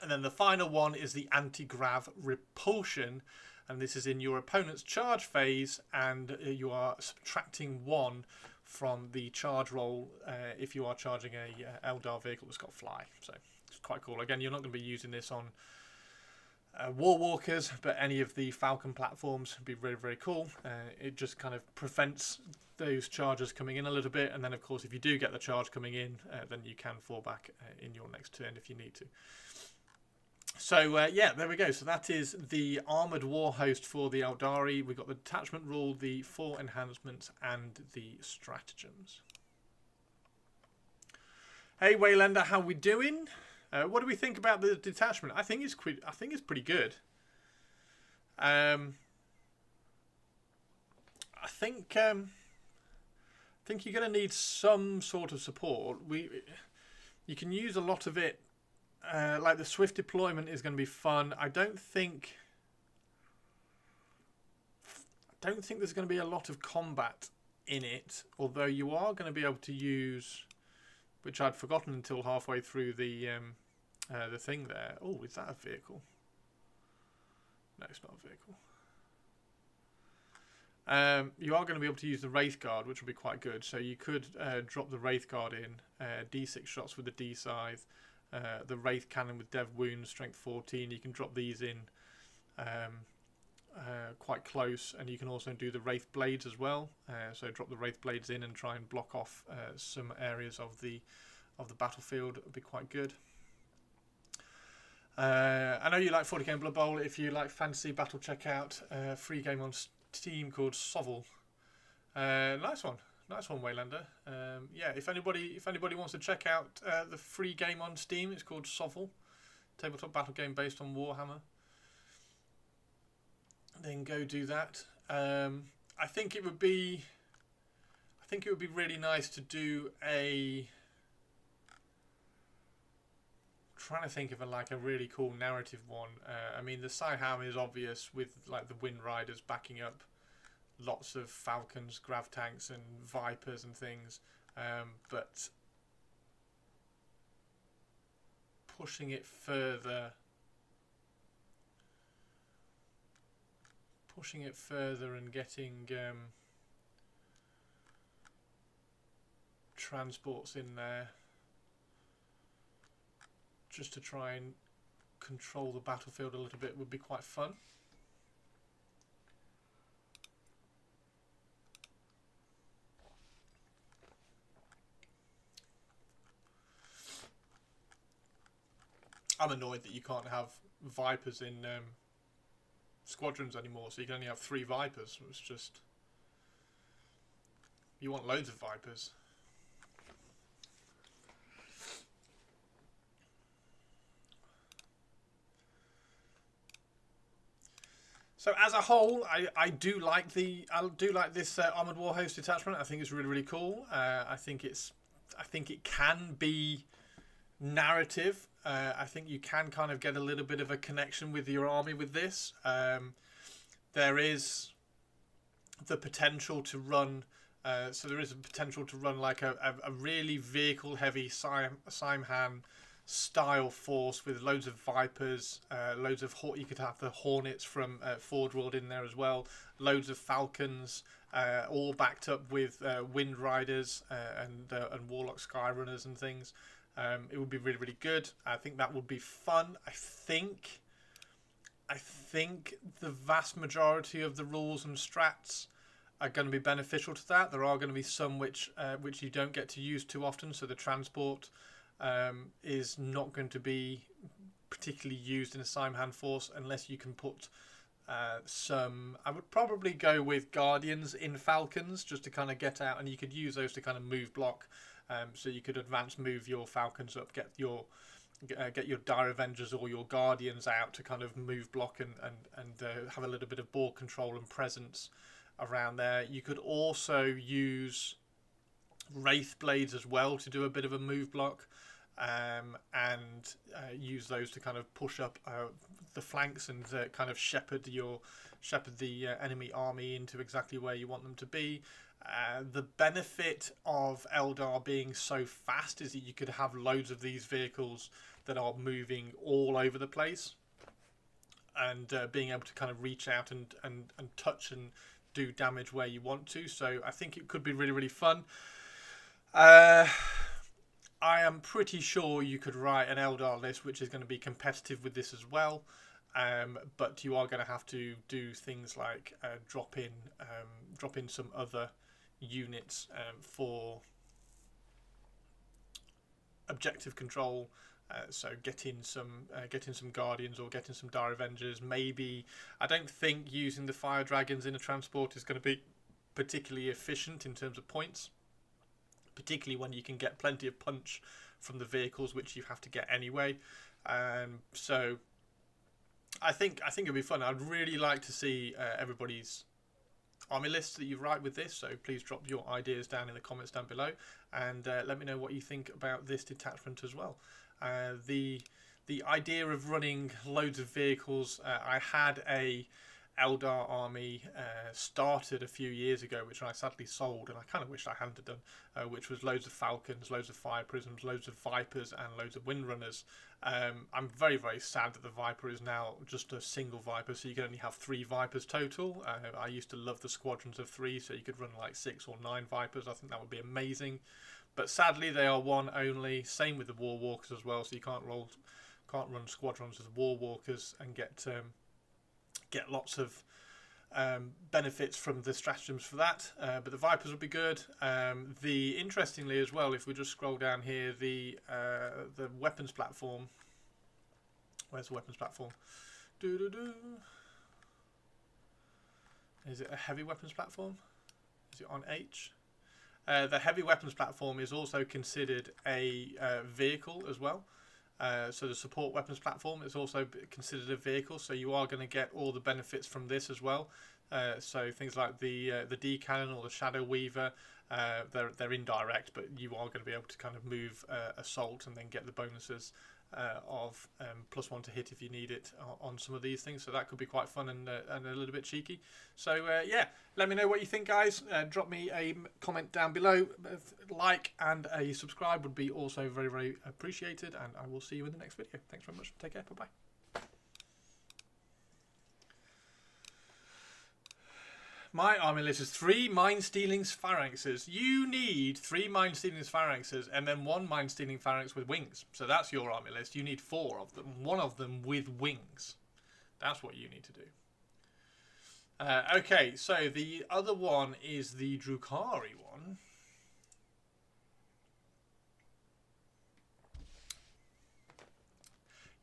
And then the final one is the Anti-Grav Repulsion, and this is in your opponent's charge phase, and you are subtracting 1 from the charge roll if you are charging a Eldar vehicle that's got fly. So it's quite cool. Again, you're not going to be using this on War Walkers, but any of the Falcon platforms would be very, very cool. It just kind of prevents those charges coming in a little bit, and then of course if you do get the charge coming in, then you can fall back in your next turn if you need to. So yeah, there we go. So that is the Armoured War Host for the Aeldari. We've got the detachment rule, the 4 enhancements, and the stratagems. Hey Waylander, how we doing? What do we think about the detachment? I think it's pretty good. I think think you're going to need some sort of support. You can use a lot of it. Like the swift deployment is going to be fun. I don't think there's going to be a lot of combat in it, although you are going to be able to use, which I'd forgotten until halfway through the thing there. Oh, is that a vehicle? No, it's not a vehicle. You are going to be able to use the Wraith Guard, which will be quite good. So you could drop the Wraith Guard in, D6 shots with the D scythe, the Wraith Cannon with Dev Wounds, Strength 14. You can drop these in quite close, and you can also do the Wraith Blades as well. So drop the Wraith Blades in and try and block off some areas of the battlefield. It would be quite good. I know you like 40k and Blood Bowl. If you like fantasy battle, check out a free game on Steam called Sovel. Nice one, Waylander. Yeah, if anybody wants to check out the free game on Steam, it's called Sovel, tabletop battle game based on Warhammer. Then go do that. I think it would be really nice to do a. Trying to think of a really cool narrative one. I mean, the Scyham is obvious with like the Wind Riders backing up lots of Falcons, Grav tanks, and Vipers and things, but pushing it further and getting transports in there, just to try and control the battlefield a little bit, would be quite fun. I'm annoyed that you can't have Vipers in squadrons anymore, so you can only have 3 Vipers. It's just, you want loads of Vipers. So as a whole, I do like this Armored Warhost detachment. I think it's really cool. I think it can be narrative. I think you can kind of get a little bit of a connection with your army with this. There is the potential to run. There is a potential to run like a really vehicle heavy Simhan style force with loads of Vipers, loads of you could have the Hornets from Forge World in there as well, loads of Falcons, all backed up with Wind Riders and Warlock Skyrunners and things. It would be really good. I think that would be fun. I think the vast majority of the rules and strats are going to be beneficial to that. There are going to be some which you don't get to use too often. So the transport is not going to be particularly used in a Simhan force unless you can put some. I would probably go with Guardians in Falcons just to kind of get out, and you could use those to kind of move block. So you could advance move your Falcons up, get your Dire Avengers or your Guardians out to kind of move block and have a little bit of ball control and presence around there. You could also use Wraith Blades as well to do a bit of a move block, and use those to kind of push up the flanks and kind of shepherd the enemy army into exactly where you want them to be. The benefit of Eldar being so fast is that you could have loads of these vehicles that are moving all over the place, and being able to kind of reach out and touch and do damage where you want to. So I think it could be really fun. I am pretty sure you could write an Eldar list which is going to be competitive with this as well. But you are going to have to do things like drop in some other units for objective control. So get in some Guardians or get in some Dire Avengers. Maybe, I don't think using the Fire Dragons in a transport is going to be particularly efficient in terms of points, particularly when you can get plenty of punch from the vehicles, which you have to get anyway. So I think it'd be fun. I'd really like to see everybody's army lists that you write with this, so please drop your ideas down in the comments down below, and let me know what you think about this detachment as well. The idea of running loads of vehicles, I had a Eldar army started a few years ago, which I sadly sold, and I kind of wished I hadn't done, which was loads of Falcons, loads of Fire Prisms, loads of Vipers, and loads of Windrunners. I'm very, very sad that the Viper is now just a single Viper, so you can only have 3 Vipers total. I used to love the squadrons of 3, so you could run like 6 or 9 Vipers. I think that would be amazing. But sadly, they are 1 only. Same with the War Walkers as well, so you can't run squadrons of War Walkers and get lots of benefits from the stratagems for that, but the Vipers would be good. Interestingly as well, if we just scroll down here, the weapons platform. Where's the weapons platform? Is it a heavy weapons platform? Is it on H? The heavy weapons platform is also considered a vehicle as well. So the support weapons platform is also considered a vehicle, so you are going to get all the benefits from this as well. So things like the D cannon or the Shadow Weaver, they're indirect, but you are going to be able to kind of move assault and then get the bonuses of +1 to hit if you need it on some of these things. So that could be quite fun and a little bit cheeky. So yeah, let me know what you think, guys. Drop me a comment down below. Like and a subscribe would be also very, very appreciated, and I will see you in the next video. Thanks very much. Take care. Bye bye. My army list is 3 Mind-Stealing Phalanxes. You need 3 Mind-Stealing Phalanxes and then 1 Mind-Stealing Phalanx with wings. So that's your army list. You need 4 of them. 1 of them with wings. That's what you need to do. Okay, so the other one is the Drukhari one.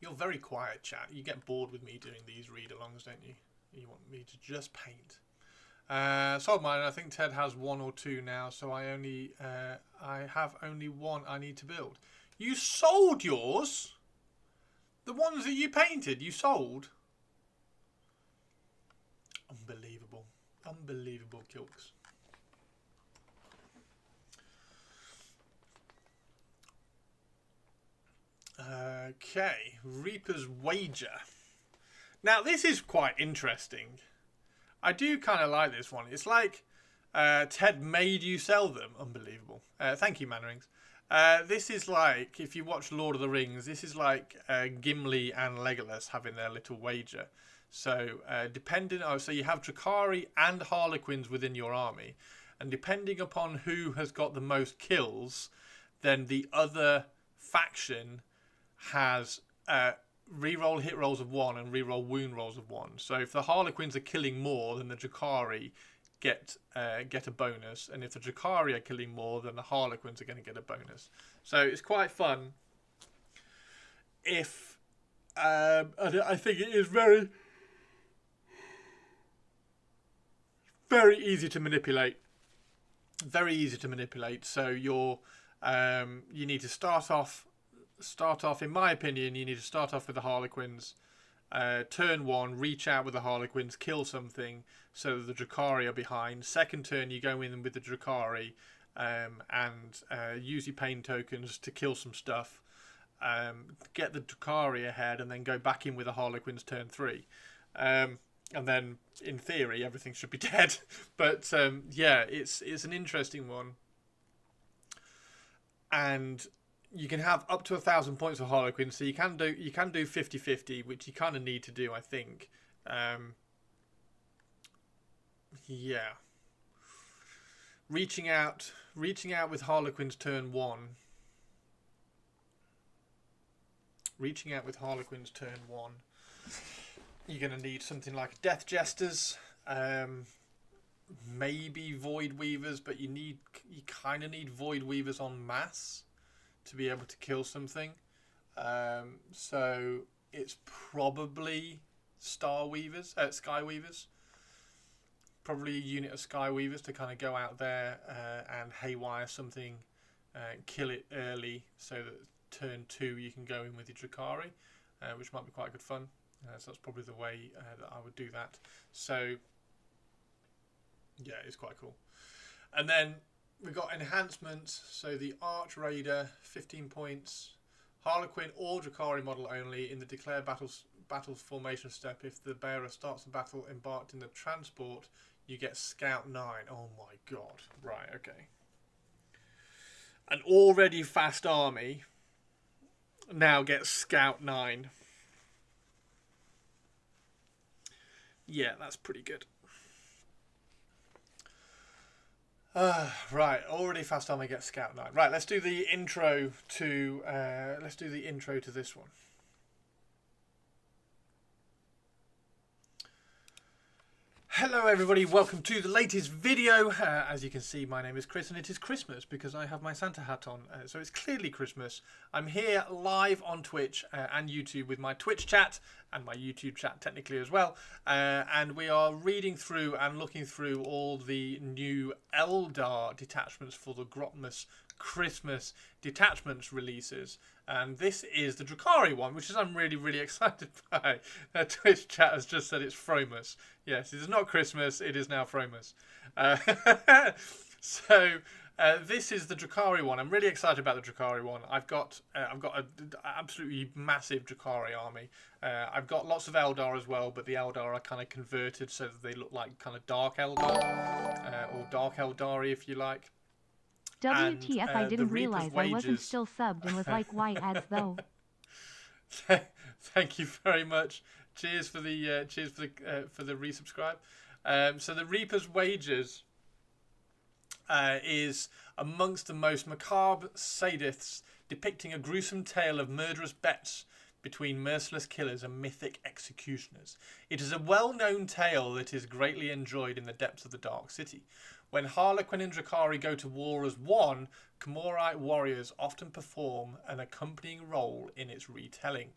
You're very quiet, chat. You get bored with me doing these read-alongs, don't you? You want me to just paint. Sold mine. I think Ted has 1 or 2 now, so I have only 1 I need to build. You sold yours? The ones that you painted, you sold? Unbelievable. Unbelievable, Kilks. Okay, Reaper's Wager. Now, this is quite interesting. I do kind of like this one. It's like Ted made you sell them. Unbelievable. Thank you, Mannerings. This is like, if you watch Lord of the Rings, this is like Gimli and Legolas having their little wager. So, so you have Drukhari and Harlequins within your army. And depending upon who has got the most kills, then the other faction has reroll hit rolls of 1 and reroll wound rolls of 1. So if the Harlequins are killing more, then the Drukhari get a bonus, and if the Drukhari are killing more, then the Harlequins are going to get a bonus. So it's quite fun. If I think it is very, very easy to manipulate. Very easy to manipulate. So you need to start off, in my opinion, you need to start off with the Harlequins. Turn 1, reach out with the Harlequins, kill something so that the Drukhari are behind. Second turn, you go in with the Drukhari and use your pain tokens to kill some stuff. Get the Drukhari ahead and then go back in with the Harlequins turn 3. And then, in theory, everything should be dead. But yeah, it's an interesting one. And you can have up to 1,000 points of Harlequin, so you can do 50-50, which you kind of need to do, I think. Yeah. Reaching out with Harlequins turn 1. Reaching out with Harlequins turn 1. You're going to need something like Death Jesters, maybe Void Weavers, but you kind of need Void Weavers en masse to be able to kill something. So it's probably Sky Weavers. Probably a unit of Sky Weavers to kind of go out there and haywire something, kill it early, so that turn 2 you can go in with your Drukhari, which might be quite good fun. So that's probably the way that I would do that. So Yeah, it's quite cool. And then we've got enhancements. So the Arch Raider, 15 points. Harlequin or Drukhari model only in the declare battle formation step. If the bearer starts the battle embarked in the transport, you get Scout 9. Oh my god. Right, okay. An already fast army now gets Scout 9. Yeah, that's pretty good. Right, already fast army gets Scout 9. Right, let's do the intro to this one. Hello everybody, welcome to the latest video. As you can see, my name is Chris and it is Christmas because I have my Santa hat on, so it's clearly Christmas. I'm here live on Twitch and YouTube with my Twitch chat and my YouTube chat technically as well, and we are reading through and looking through all the new Eldar detachments for the Grotmas Christmas detachments releases, and this is the Drukhari one, which is I'm really excited by. Twitch chat has just said it's Fromus. Yes, it is not Christmas, it is now Fromus. So this is the Drukhari one. I'm really excited about the Drukhari one. I've got an absolutely massive Drukhari army. I've got lots of Eldar as well, but the Eldar are kind of converted so that they look like kind of Dark Eldar, or Dark Eldari if you like. WTF, I didn't realize I wasn't still subbed and was like, why ads though? Thank you very much. Cheers for the resubscribe. So the Reaper's Wages is amongst the most macabre sadists, depicting a gruesome tale of murderous bets between merciless killers and mythic executioners. It is a well-known tale that is greatly enjoyed in the depths of the Dark City. When Harlequin and Drukhari go to war as one, Khmorite warriors often perform an accompanying role in its retelling.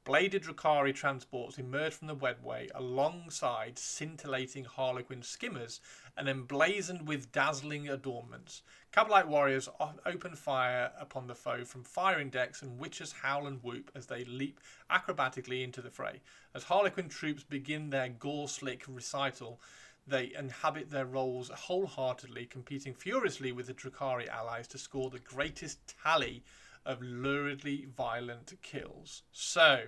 Bladed Drukhari transports emerge from the Wedway alongside scintillating Harlequin skimmers and emblazoned with dazzling adornments. Cabalite warriors open fire upon the foe from firing decks, and witches howl and whoop as they leap acrobatically into the fray. As Harlequin troops begin their gore-slick recital, they inhabit their roles wholeheartedly, competing furiously with the Drukhari allies to score the greatest tally of luridly violent kills. So,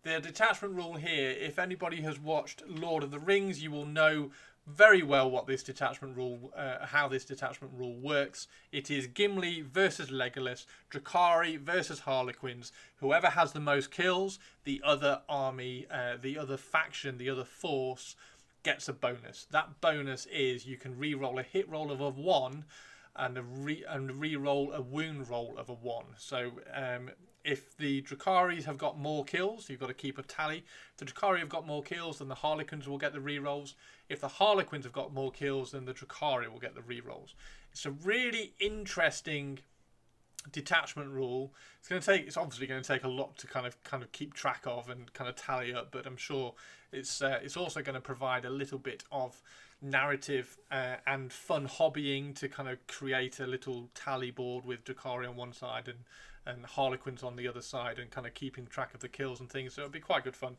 the detachment rule here, if anybody has watched Lord of the Rings, you will know very well what this detachment rule, how this detachment rule works. It is Gimli versus Legolas, Drukhari versus Harlequins. Whoever has the most kills, the other army, the other faction, the other force gets a bonus. That bonus is you can re-roll a hit roll of a 1 and re-roll a wound roll of a 1. So if the Drukharis have got more kills, you've got to keep a tally. If the Drukhari have got more kills, then the Harlequins will get the re-rolls. If the Harlequins have got more kills, then the Drukhari will get the re-rolls. It's a really interesting detachment rule. It's obviously going to take a lot to kind of keep track of and kind of tally up, but I'm sure it's also going to provide a little bit of narrative and fun hobbying to kind of create a little tally board with Drukhari on one side and Harlequins on the other side, and kind of keeping track of the kills and things. So it'll be quite good fun.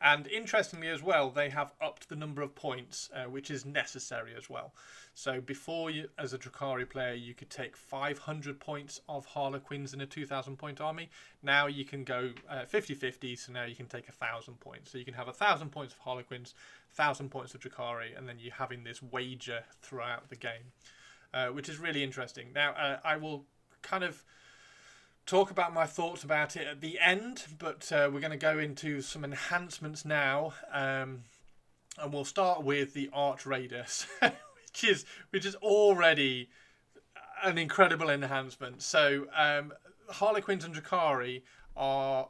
And interestingly as well, they have upped the number of points, which is necessary as well. So before, you, as a Drukhari player, you could take 500 points of Harlequins in a 2,000 point army. Now you can go 50-50, so now you can take 1,000 points. So you can have 1,000 points of Harlequins, 1,000 points of Drukhari, and then you're having this wager throughout the game, which is really interesting. Now, I will kind of talk about my thoughts about it at the end, but we're going to go into some enhancements now, and we'll start with the Arch Raider, which is already an incredible enhancement. So Harlequins and Drukhari are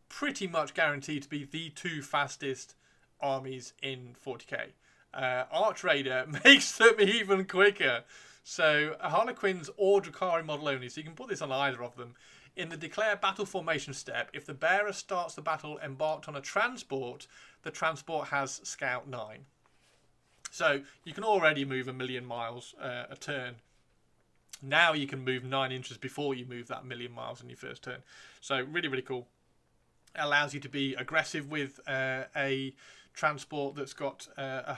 pretty much guaranteed to be the two fastest armies in 40k. Arch Raider makes them even quicker. So Harlequins or Drukhari model only, so you can put this on either of them. In the declare battle formation step, if the bearer starts the battle embarked on a transport, the transport has Scout 9. So you can already move 1,000,000 miles a turn. Now you can move 9 inches before you move that 1,000,000 miles in your first turn. So really cool. It allows you to be aggressive with a transport that's got a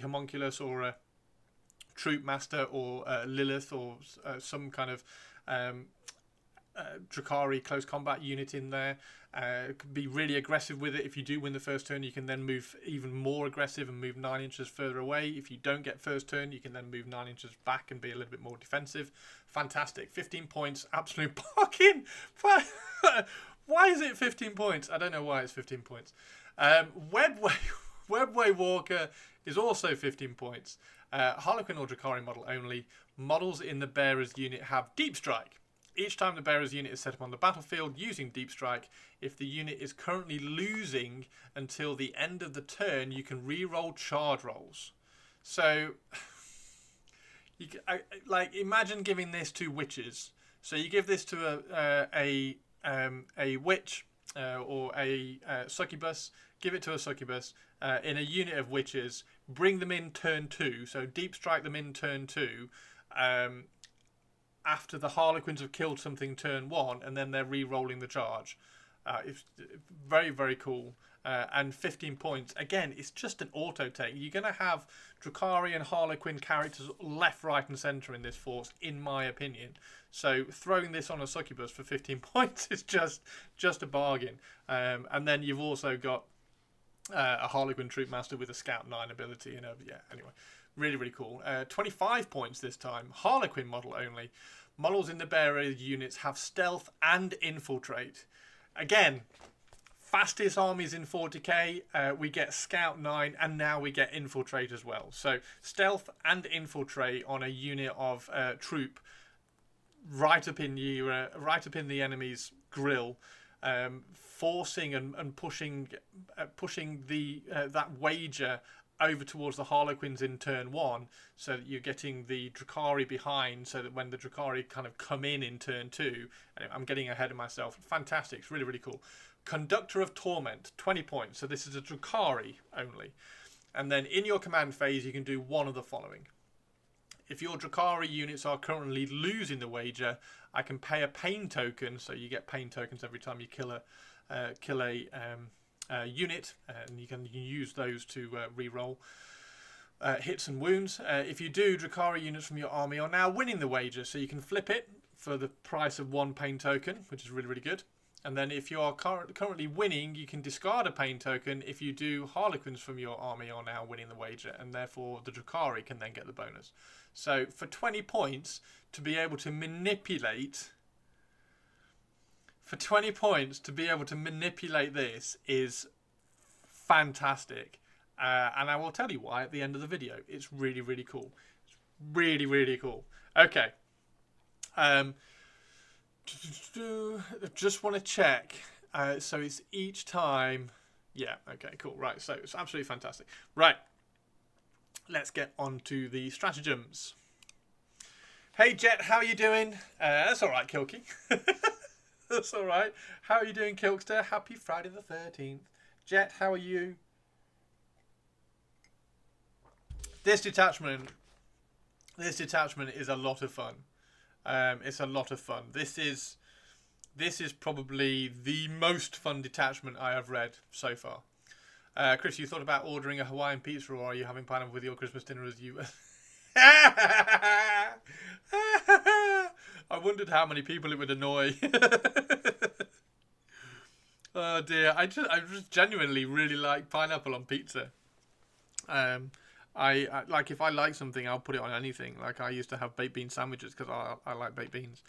homunculus or a troop master or Lilith or some kind of Drukhari close combat unit in there. Could be really aggressive with it. If you do win the first turn, you can then move even more aggressive and move 9 inches further away. If you don't get first turn, you can then move 9 inches back and be a little bit more defensive. Fantastic. 15 points. Absolute bargain. Why is it 15 points? I don't know why it's 15 points. Webway Walker is also 15 points. Harlequin or Drukhari model only. Models in the bearer's unit have Deep Strike. Each time the bearer's unit is set up on the battlefield using Deep Strike, if the unit is currently losing until the end of the turn, you can re-roll charge rolls. So, imagine giving this to witches. So you give this to a witch or a succubus. Give it to a succubus in a unit of witches. Bring them in turn 2. So Deep Strike them in turn 2. After the Harlequins have killed something turn 1, and then they're re-rolling the charge. It's very, very cool. And 15 points. Again, it's just an auto take. You're going to have Drukhari and Harlequin characters left, right, and centre in this force, in my opinion. So throwing this on a succubus for 15 points is just a bargain. And then you've also got a Harlequin troop master with a Scout 9 ability. Anyway. Really, really cool. 25 points this time. Harlequin model only. Models in the bearer units have stealth and infiltrate. Again, fastest armies in 40k. We get Scout 9 and now we get infiltrate as well. So stealth and infiltrate on a unit of troop right up in the enemy's grill. Forcing and pushing that wager over towards the Harlequins in turn 1, so that you're getting the Drukhari behind, so that when the Drukhari kind of come in turn 2, anyway, I'm getting ahead of myself. Fantastic. It's really, really cool. Conductor of Torment, 20 points. So this is a Drukhari only. And then in your command phase, you can do one of the following. If your Drukhari units are currently losing the wager, I can pay a pain token, so you get pain tokens every time you kill a unit, and you can use those to re-roll hits and wounds. If you do, Drukhari units from your army are now winning the wager, so you can flip it for the price of 1 pain token, which is really, really good. And then if you are currently winning, you can discard a pain token. If you do, Harlequins from your army are now winning the wager, and therefore the Drukhari can then get the bonus. So for 20 points, to be able to manipulate... For 20 points, to be able to manipulate this is fantastic. And I will tell you why at the end of the video. It's really, really cool. It's really, really cool. Okay. Just want to check. So it's each time... Yeah, okay, cool. Right, so it's absolutely fantastic. Right. Let's get on to the stratagems. Hey, Jet, how are you doing? That's all right, Kilky. That's all right. How are you doing, Kilkster? Happy Friday the 13th. Jet, how are you? This detachment is a lot of fun. It's a lot of fun. This is probably the most fun detachment I have read so far. Chris, you thought about ordering a Hawaiian pizza, or are you having pineapple with your Christmas dinner as you... I wondered how many people it would annoy. Oh dear, I just genuinely really like pineapple on pizza. I like, if I like something, I'll put it on anything. Like, I used to have baked bean sandwiches because I like baked beans.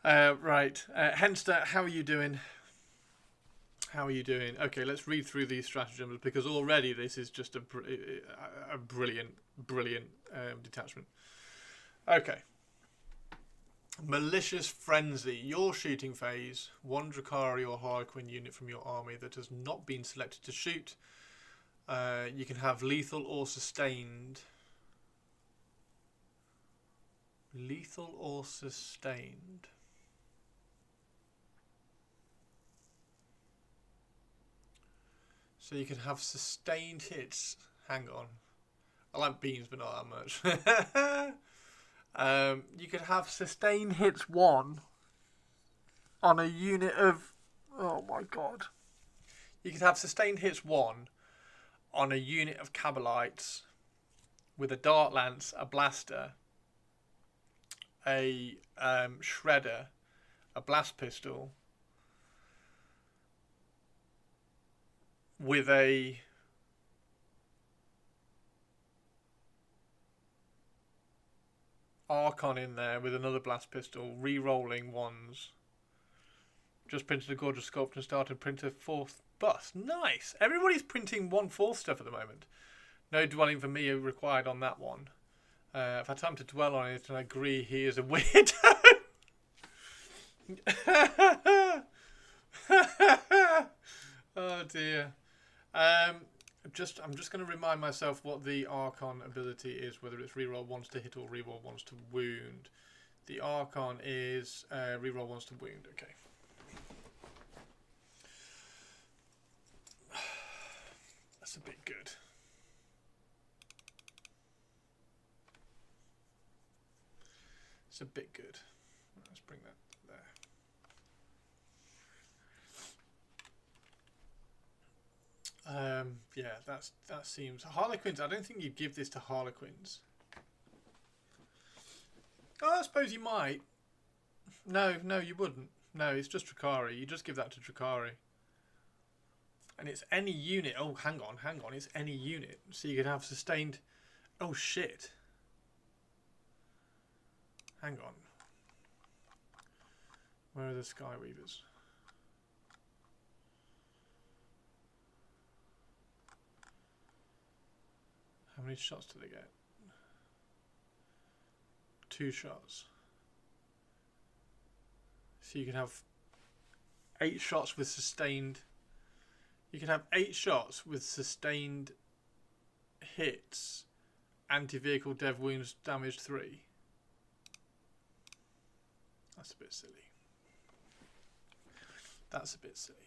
Right, Henster, how are you doing? How are you doing? Okay, let's read through these stratagems, because already this is just a brilliant detachment. Okay. Malicious Frenzy. Your shooting phase. 1 Drukhari or Harlequin unit from your army that has not been selected to shoot. You can have lethal or sustained. Lethal or sustained. So you can have sustained hits. Hang on. I like beans, but not that much. You could have sustained hits 1 on a unit of... Oh my god. You could have sustained hits 1 on a unit of Cabalites with a dart lance, a blaster, a shredder, a blast pistol, with a Archon in there with another blast pistol, re-rolling ones. Just printed a gorgeous sculpture and started print a 4th bust. Nice! Everybody's printing 1/4 stuff at the moment. No dwelling for me required on that one. I've had time to dwell on it and I agree he is a weirdo. Oh dear. I'm just going to remind myself what the Archon ability is, whether it's reroll ones to hit or reroll ones to wound. The Archon is reroll ones to wound. Okay. That's a bit good. It's a bit good. Let's bring that there. Yeah, that seems Harlequins. I don't think you'd give this to Harlequins. Oh, I suppose you might. No, you wouldn't. No, it's just Drukhari. You just give that to Drukhari. And it's any unit. Oh, hang on. It's any unit. So you could have sustained. Oh, shit. Hang on. Where are the Skyweavers? How many shots do they get? 2 shots. So you can have 8 shots with sustained. You can have 8 shots with sustained hits, anti-vehicle dev wounds damage 3. That's a bit silly. That's a bit silly.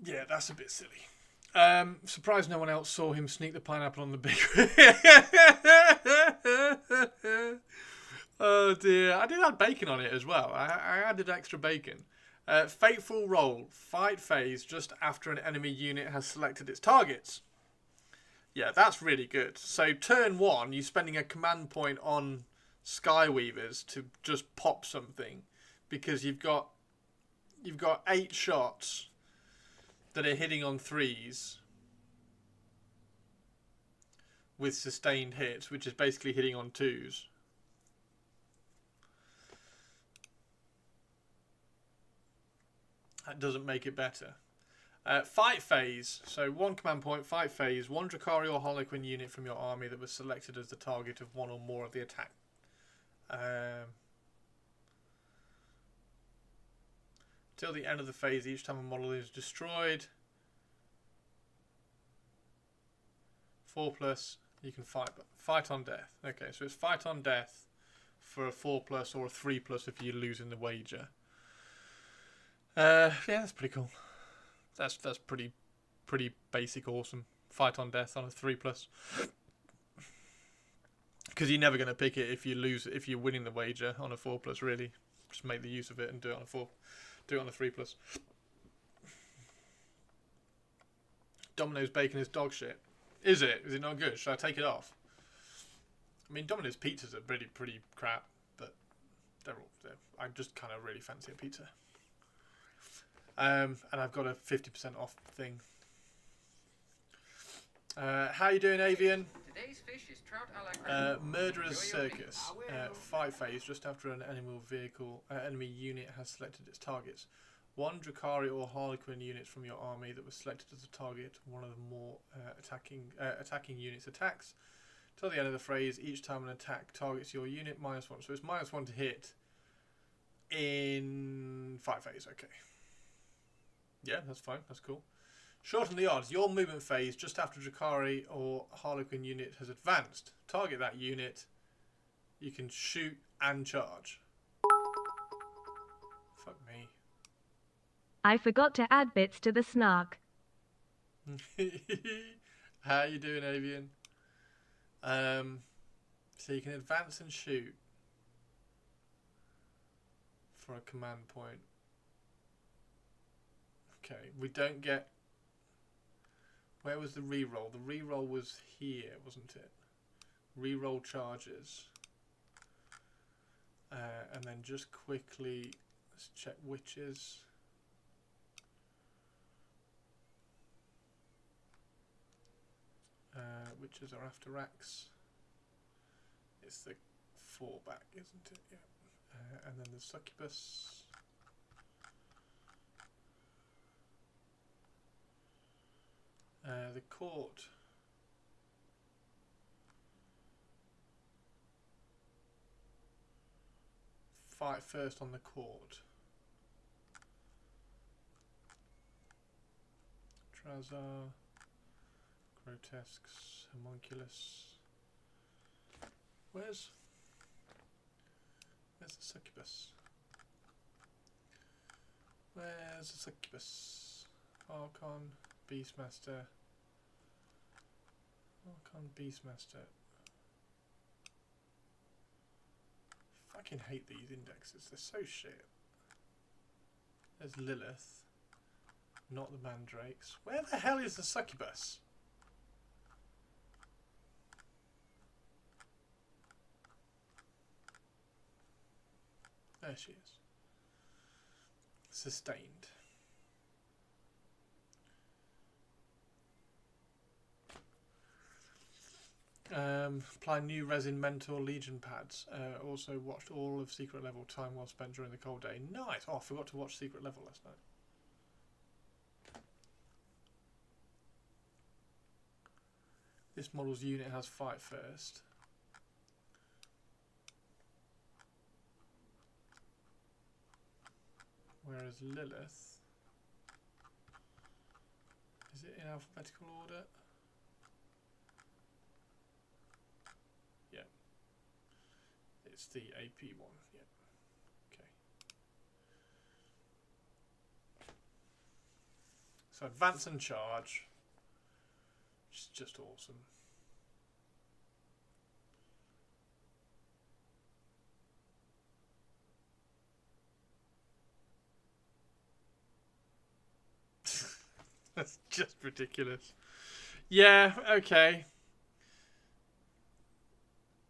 Yeah, that's a bit silly. Surprised no one else saw him sneak the pineapple on the big. Oh dear. I did add bacon on it as well. I added extra bacon. Fateful roll. Fight phase just after an enemy unit has selected its targets. Yeah, that's really good. So turn 1, you're spending a command point on Skyweavers to just pop something, because you've got 8 shots that are hitting on 3s with sustained hits, which is basically hitting on 2s. That doesn't make it better. Fight phase. So 1 command point, fight phase. 1 Drukhari or Harlequin unit from your army that was selected as the target of 1 or more of the attack. Till the end of the phase, each time a model is destroyed, 4+, you can fight on death. Okay, so it's fight on death for a 4+ or a 3+ if you lose in the wager. Yeah, that's pretty cool. That's pretty basic, awesome. Fight on death on a 3+. Because you're never going to pick it if you're winning the wager on a 4+. Really, just make the use of it and do it on a 4. Do it on a 3+. Domino's bacon is dog shit. Is it? Is it not good? Should I take it off? I mean, Domino's pizzas are pretty crap, but they're I just kind of really fancy a pizza. And I've got a 50% off thing. How you doing, Avian? Today's fish is trout a la Murderer's Circus. Fight phase just after an enemy unit has selected its targets. 1 Drukhari or Harlequin units from your army that was selected as a target. 1 of the more attacking units attacks. Till the end of the phrase, each time an attack targets your unit, -1. So it's -1 to hit in fight phase. Okay. Yeah, that's fine. That's cool. Shorten the odds. Your movement phase just after Drukhari or Harlequin unit has advanced. Target that unit. You can shoot and charge. Fuck me. I forgot to add bits to the snark. How you doing, Avian? So you can advance and shoot for a command point. Okay, we don't get... Where was the reroll? The reroll was here, wasn't it? Reroll charges. And then just quickly, let's check witches. Witches are after Axe. It's the 4 back, isn't it? Yeah. And then the succubus. The court. Fight first on the court. Trazar. Grotesques. Homunculus. Where's the succubus? Where's the succubus? Archon, Beastmaster. Archon, Beastmaster. Fucking hate these indexes, they're so shit. There's Lilith. Not the mandrakes. Where the hell is the succubus? There she is. Sustained. Apply new resin mentor legion pads. Also watched all of secret level, time well spent during the cold day. Nice. Oh, I forgot to watch secret level last night. This model's unit has fight first. Whereas Lilith, is it in alphabetical order? Yeah. It's the AP one, yeah. Okay. So advance and charge, which is just awesome. That's just ridiculous. Yeah, okay.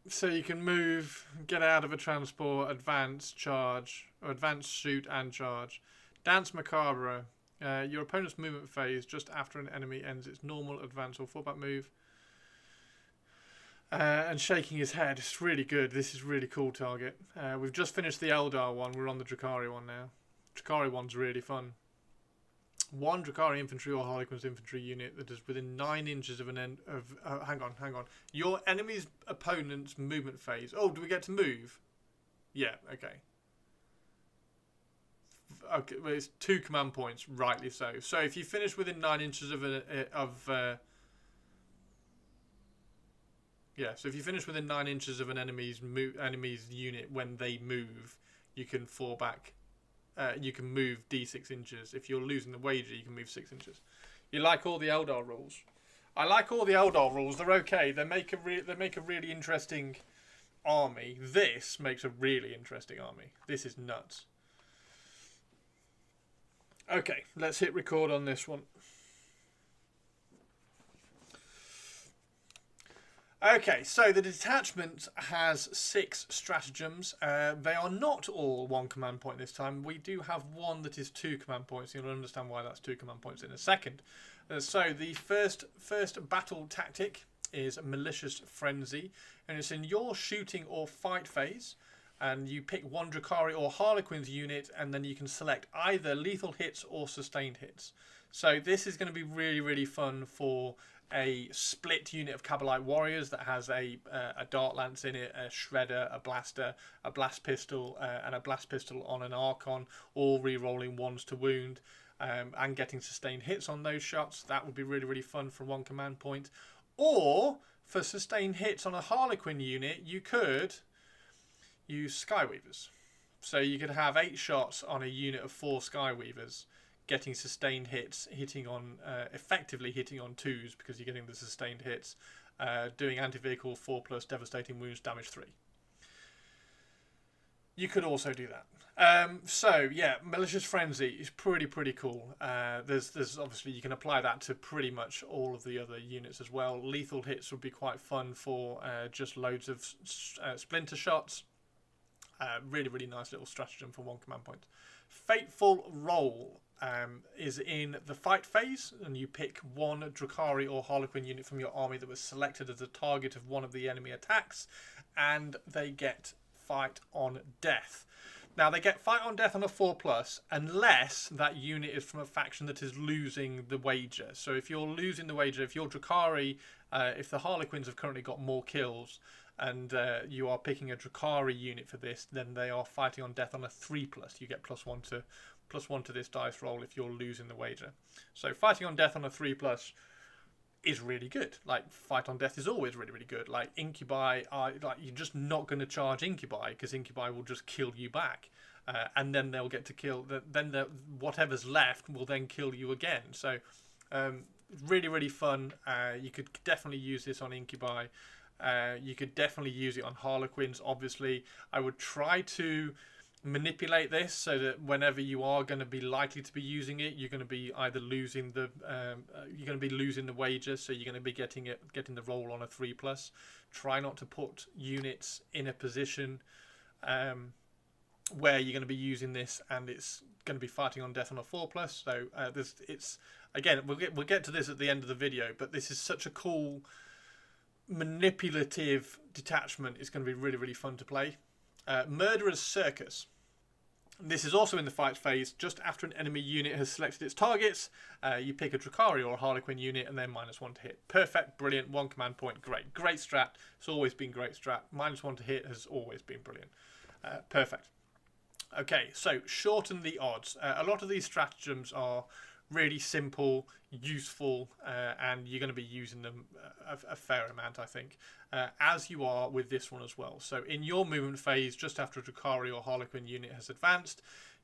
So you can move, get out of a transport, advance, charge, or advance, shoot, and charge. Dance Macabre. Your opponent's movement phase just after an enemy ends its normal advance or fallback move. And shaking his head. It's really good. This is really cool target. We've just finished the Eldar one. We're on the Drukhari one now. Drukhari one's really fun. One Drukhari infantry or Harlequin's infantry unit that is within 9 inches of an end of. Hang on. Your enemy's opponent's movement phase. Oh, do we get to move? Yeah. Okay. Okay. Well, it's 2 command points, rightly so. So if you finish within 9 inches of yeah. So if you finish within 9 inches of an enemy's unit when they move, you can fall back. You can move D6 inches. If you're losing the wager, you can move 6 inches. You like all the Eldar rules? I like all the Eldar rules. They're okay. They make a really interesting army. This makes a really interesting army. This is nuts. Okay, let's hit record on this one. Okay, so the detachment has 6 stratagems. They are not all 1 command point this time. We do have one that is 2 command points. You'll understand why that's 2 command points in a second. So the first battle tactic is Malicious Frenzy, and it's in your shooting or fight phase. And you pick 1 Drukhari or Harlequin's unit, and then you can select either lethal hits or sustained hits. So this is going to be really, really fun for a split unit of Kabbalite warriors that has a dart lance in it, a shredder, a blaster, a blast pistol, and a blast pistol on an Archon, all re-rolling 1s to wound, and getting sustained hits on those shots. That would be really, really fun for 1 command point. Or for sustained hits on a Harlequin unit, you could use Skyweavers. So you could have 8 shots on a unit of 4 Skyweavers, getting sustained hits, effectively hitting on 2s because you're getting the sustained hits, doing anti-vehicle 4+ devastating wounds, damage 3. You could also do that. So yeah, malicious frenzy is pretty cool. There's obviously you can apply that to pretty much all of the other units as well. Lethal hits would be quite fun for just loads of splinter shots. Really nice little stratagem for 1 command point. Fateful Roll is in the fight phase, and you pick 1 Drukhari or Harlequin unit from your army that was selected as a target of one of the enemy attacks, and they get fight on death. Now they get fight on death on a 4+, unless that unit is from a faction that is losing the wager. So if you're losing the wager, if you're Drukhari, if the Harlequins have currently got more kills, and you are picking a Drukhari unit for this, then they are fighting on death on a 3+. You get +1 to this dice roll if you're losing the wager. So fighting on death on a 3+ is really good. Like, fight on death is always really good. Like, incubi are like, you're just not going to charge incubi because incubi will just kill you back, and then they'll get to kill. Then whatever's left will then kill you again. So really fun. You could definitely use this on incubi. You could definitely use it on Harlequins. Obviously, I would try to manipulate this so that whenever you are going to be likely to be using it, you're going to be either losing the wager, so you're going to be getting the roll on a 3+. Try not to put units in a position where you're going to be using this and it's going to be fighting on death on a 4+. So it's again, we'll get to this at the end of the video, but this is such a cool manipulative detachment. It's going to be really fun to play. Murderer's Circus. This is also in the fight phase. Just after an enemy unit has selected its targets, you pick a Drukhari or a Harlequin unit and then -1 to hit. Perfect, brilliant, 1 command point, great strat. It's always been great strat. -1 to hit has always been brilliant. Perfect. Okay, so shorten the odds. A lot of these stratagems are really simple, useful, and you're going to be using them a fair amount, I think, as you are with this one as well. So in your movement phase, just after a Drukhari or Harlequin unit has advanced,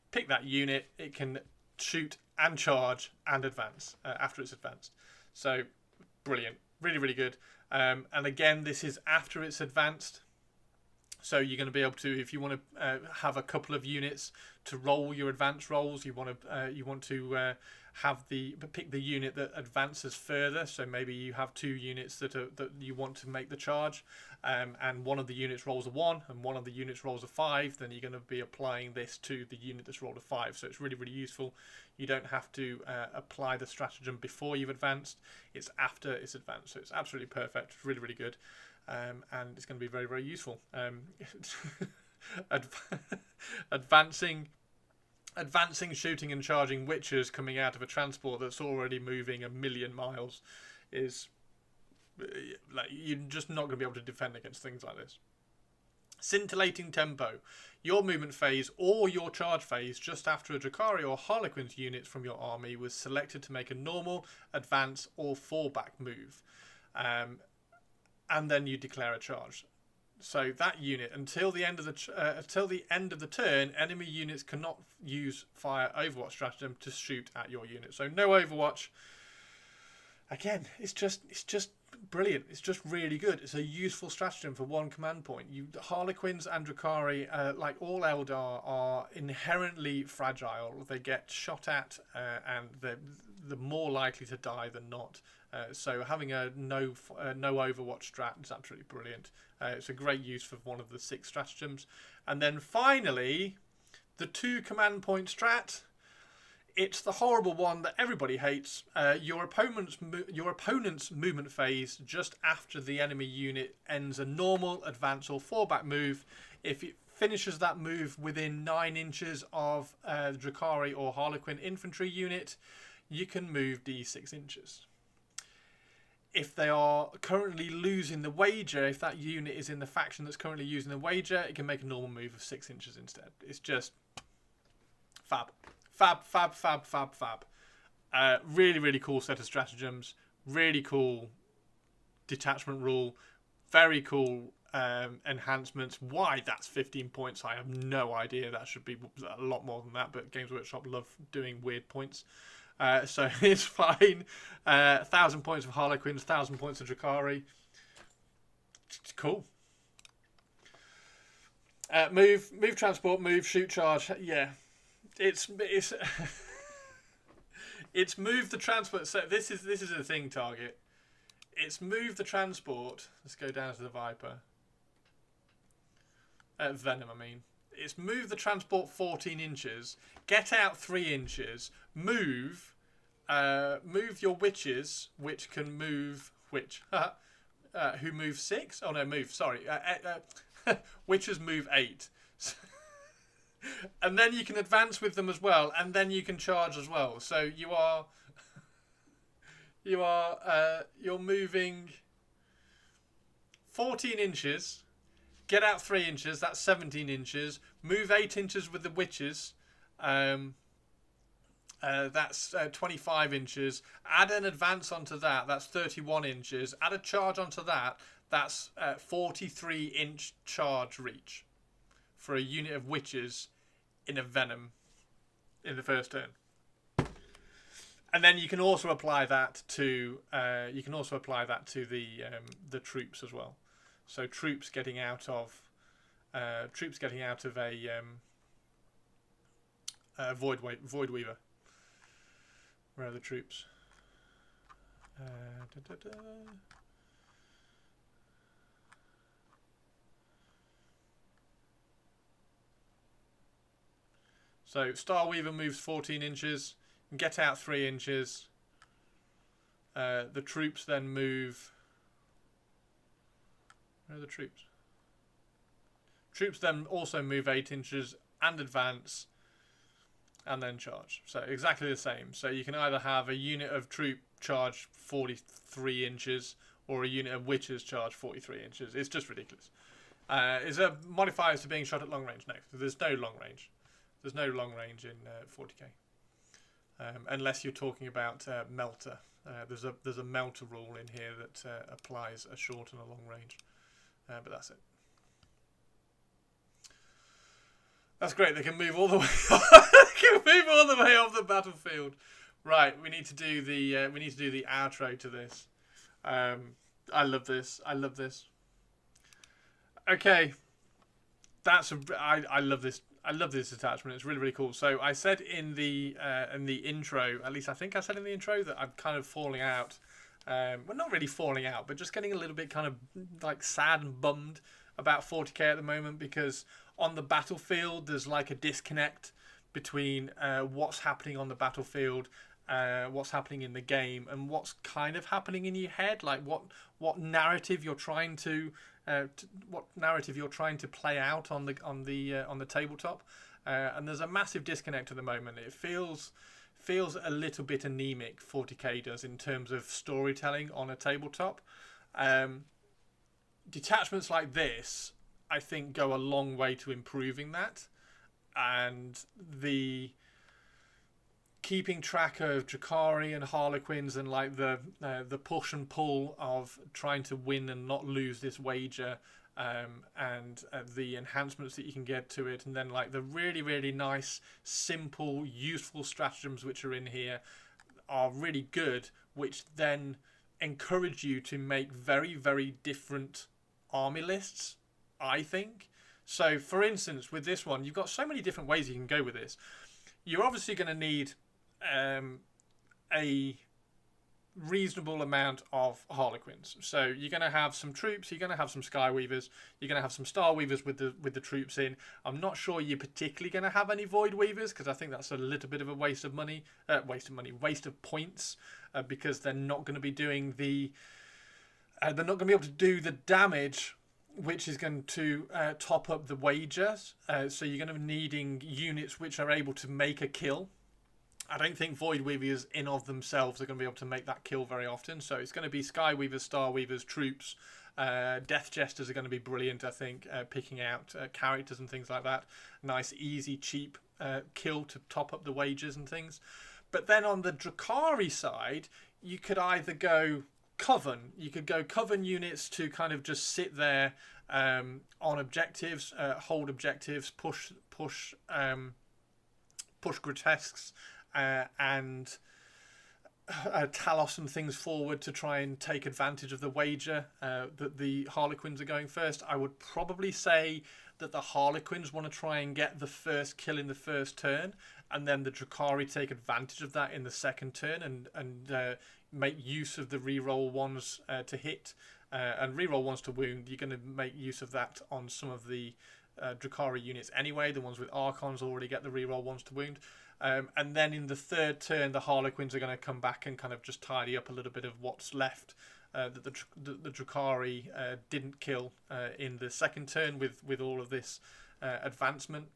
pick that unit. It can shoot and charge and advance after it's advanced. So brilliant, really good. And again, this is after it's advanced. So you're going to be able to, if you want to have a couple of units to roll your advance rolls, you want to pick the unit that advances further. So maybe you have 2 units that you want to make the charge, and one of the units rolls a 1 and one of the units rolls a 5. Then you're going to be applying this to the unit that's rolled a 5. So it's really useful. You don't have to apply the stratagem before you've advanced. It's after it's advanced. So it's absolutely perfect. Really good. And it's going to be very useful. Advancing, shooting and charging witches coming out of a transport that's already moving 1,000,000 miles is like, you're just not going to be able to defend against things like this. Scintillating tempo. Your movement phase or your charge phase just after a Drukhari or Harlequin's unit from your army was selected to make a normal, advance or fallback move. And then you declare a charge. So that unit, until the end of the turn, enemy units cannot use fire Overwatch stratagem to shoot at your unit. So no Overwatch. Again, it's just brilliant. It's just really good. It's a useful stratagem for 1 command point. Harlequins and Drukhari, like all Eldar, are inherently fragile. They get shot at, and they're more likely to die than not. So having a no Overwatch strat is absolutely brilliant. It's a great use for one of the 6 stratagems. And then finally, the 2 command point strat. It's the horrible one that everybody hates. Your opponent's movement phase just after the enemy unit ends a normal, advance or fallback move. If it finishes that move within 9 inches of the Drukhari or Harlequin infantry unit, you can move D6 inches. If they are currently losing the wager, if that unit is in the faction that's currently using the wager, it can make a normal move of 6 inches instead. It's just fab. Fab. Really cool set of stratagems. Really cool detachment rule. Very cool enhancements. Why that's 15 points, I have no idea. That should be a lot more than that, but Games Workshop love doing weird points. So it's fine. 1,000 points of Harlequins, 1,000 points of Drukhari. It's cool. Move, transport, move, shoot, charge. Yeah, it's it's move the transport. So this is a thing target. It's move the transport. Let's go down to the Viper. Venom, I mean. It's move the transport 14 inches. Get out 3 inches. Move. Move your witches, which can move. Who move 6? Oh no, move. Sorry. Witches move 8. And then you can advance with them as well, and then you can charge as well. So you're moving 14 inches, get out 3 inches, that's 17 inches, move 8 inches with the witches, that's 25 inches, add an advance onto that, that's 31 inches, add a charge onto that, that's 43-inch charge reach for a unit of witches in a Venom in the first turn. And then you can also apply that to the troops as well. So troops getting out of a Void Weaver. Where are the troops? So Star Weaver moves 14 inches, get out 3 inches. The troops then move. Where are the troops? Troops then also move 8 inches and advance, and then charge. So exactly the same. So you can either have a unit of troop charge 43 inches or a unit of witches charge 43 inches. It's just ridiculous. Is there modifiers to being shot at long range? No, there's no long range. There's no long range in 40k, unless you're talking about melter. There's a melter rule in here that applies a short and a long range, but that's it. That's great. They can move all the way. Off the battlefield. Right. We need to do the outro to this. I love this. Okay. I love this. I love this attachment. It's really, really cool. So I said in the intro, at least I think I said in the intro, that I'm kind of falling out. Well, not really falling out, but just getting a little bit kind of like sad and bummed about 40k at the moment, because on the battlefield there's like a disconnect between what's happening on the battlefield, what's happening in the game, and what's kind of happening in your head. Like what narrative you're trying to play out on the tabletop, and there's a massive disconnect at the moment. It feels a little bit anemic. 40k does in terms of storytelling on a tabletop. Detachments like this, I think, go a long way to improving that, and the keeping track of Drukhari and Harlequins and like the push and pull of trying to win and not lose this wager, and the enhancements that you can get to it, and then like the really, really nice, simple, useful stratagems which are in here are really good, which then encourage you to make very, very different army lists, I think. So for instance, with this one, you've got so many different ways you can go with this. You're obviously going to need a reasonable amount of Harlequins. So you're going to have some troops, you're going to have some Skyweavers, you're going to have some Star Weavers with the troops in. I'm not sure you're particularly going to have any Void Weavers, because I think that's a little bit of a waste of points, because they're not going to be doing they're not going to be able to do the damage which is going to top up the wagers. So you're going to be needing units which are able to make a kill. I don't think Void Weavers in of themselves are going to be able to make that kill very often. So it's going to be Sky Weavers, Star Weavers, troops. Death Jesters are going to be brilliant, I think, picking out characters and things like that. Nice, easy, cheap kill to top up the wagers and things. But then on the Drukhari side, you could either go Coven. You could go Coven units to kind of just sit there on objectives, hold objectives, push grotesques, and Talos and things forward to try and take advantage of the wager that the Harlequins are going first. I would probably say that the Harlequins want to try and get the first kill in the first turn, and then the Drukhari take advantage of that in the second turn and make use of the reroll ones to hit and reroll ones to wound. You're going to make use of that on some of the Drukhari units anyway. The ones with Archons already get the reroll ones to wound. And then in the third turn, the Harlequins are going to come back and kind of just tidy up a little bit of what's left that the Drukhari didn't kill in the second turn with all of this advancement.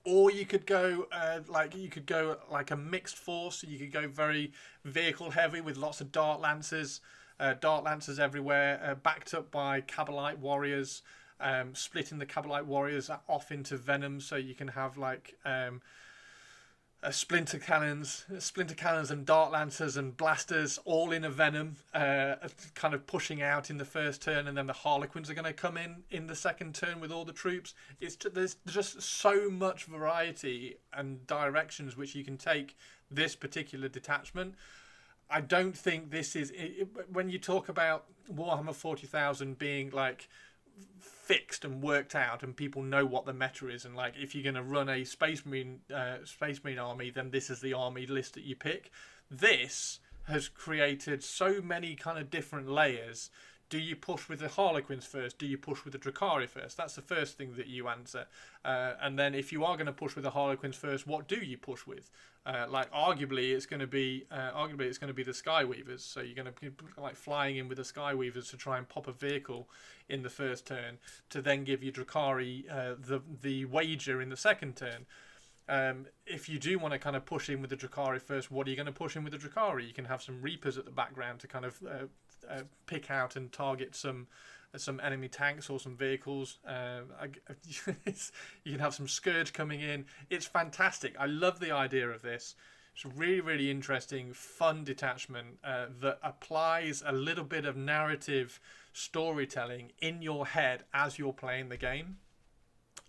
Or you could go like a mixed force. You could go very vehicle heavy with lots of dart lancers everywhere, backed up by Kabbalite warriors, splitting the Kabbalite warriors off into venom, so you can have like splinter cannons and dart lancers and blasters all in a venom, kind of pushing out in the first turn, and then the Harlequins are going to come in the second turn with all the troops. There's just so much variety and directions which you can take this particular detachment. I don't think this is, when you talk about Warhammer 40,000 being like fixed and worked out and people know what the meta is, and like if you're going to run a Space Marine army, then this is the army list that you pick. This has created so many kind of different layers. Do you push with the Harlequins first? Do you push with the Drukhari first? That's the first thing that you answer. And then if you are going to push with the Harlequins first, what do you push with? Like arguably it's going to be the Skyweavers. So you're going to be like flying in with the Skyweavers to try and pop a vehicle in the first turn to then give your Drukhari the wager in the second turn. If you do want to kind of push in with the Drukhari first, what are you going to push in with the Drukhari? You can have some Reapers at the background to kind of pick out and target some enemy tanks or some vehicles. You can have some Scourge coming in. It's fantastic. I love the idea of this. It's a really, really interesting, fun detachment that applies a little bit of narrative storytelling in your head as you're playing the game.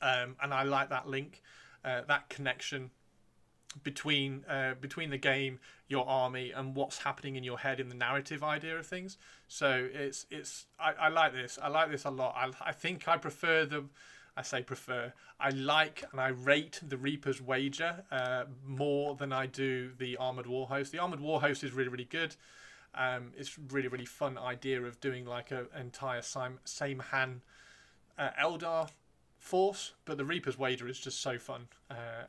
And I like that link, that connection between the game, your army, and what's happening in your head in the narrative idea of things. So I like this. I like this a lot. I think I prefer I like and I rate the Reaper's Wager more than I do the Armoured Warhost. The Armoured Warhost is really, really good. It's really, really fun idea of doing like an entire same hand Eldar force, but the Reaper's Wager is just so fun,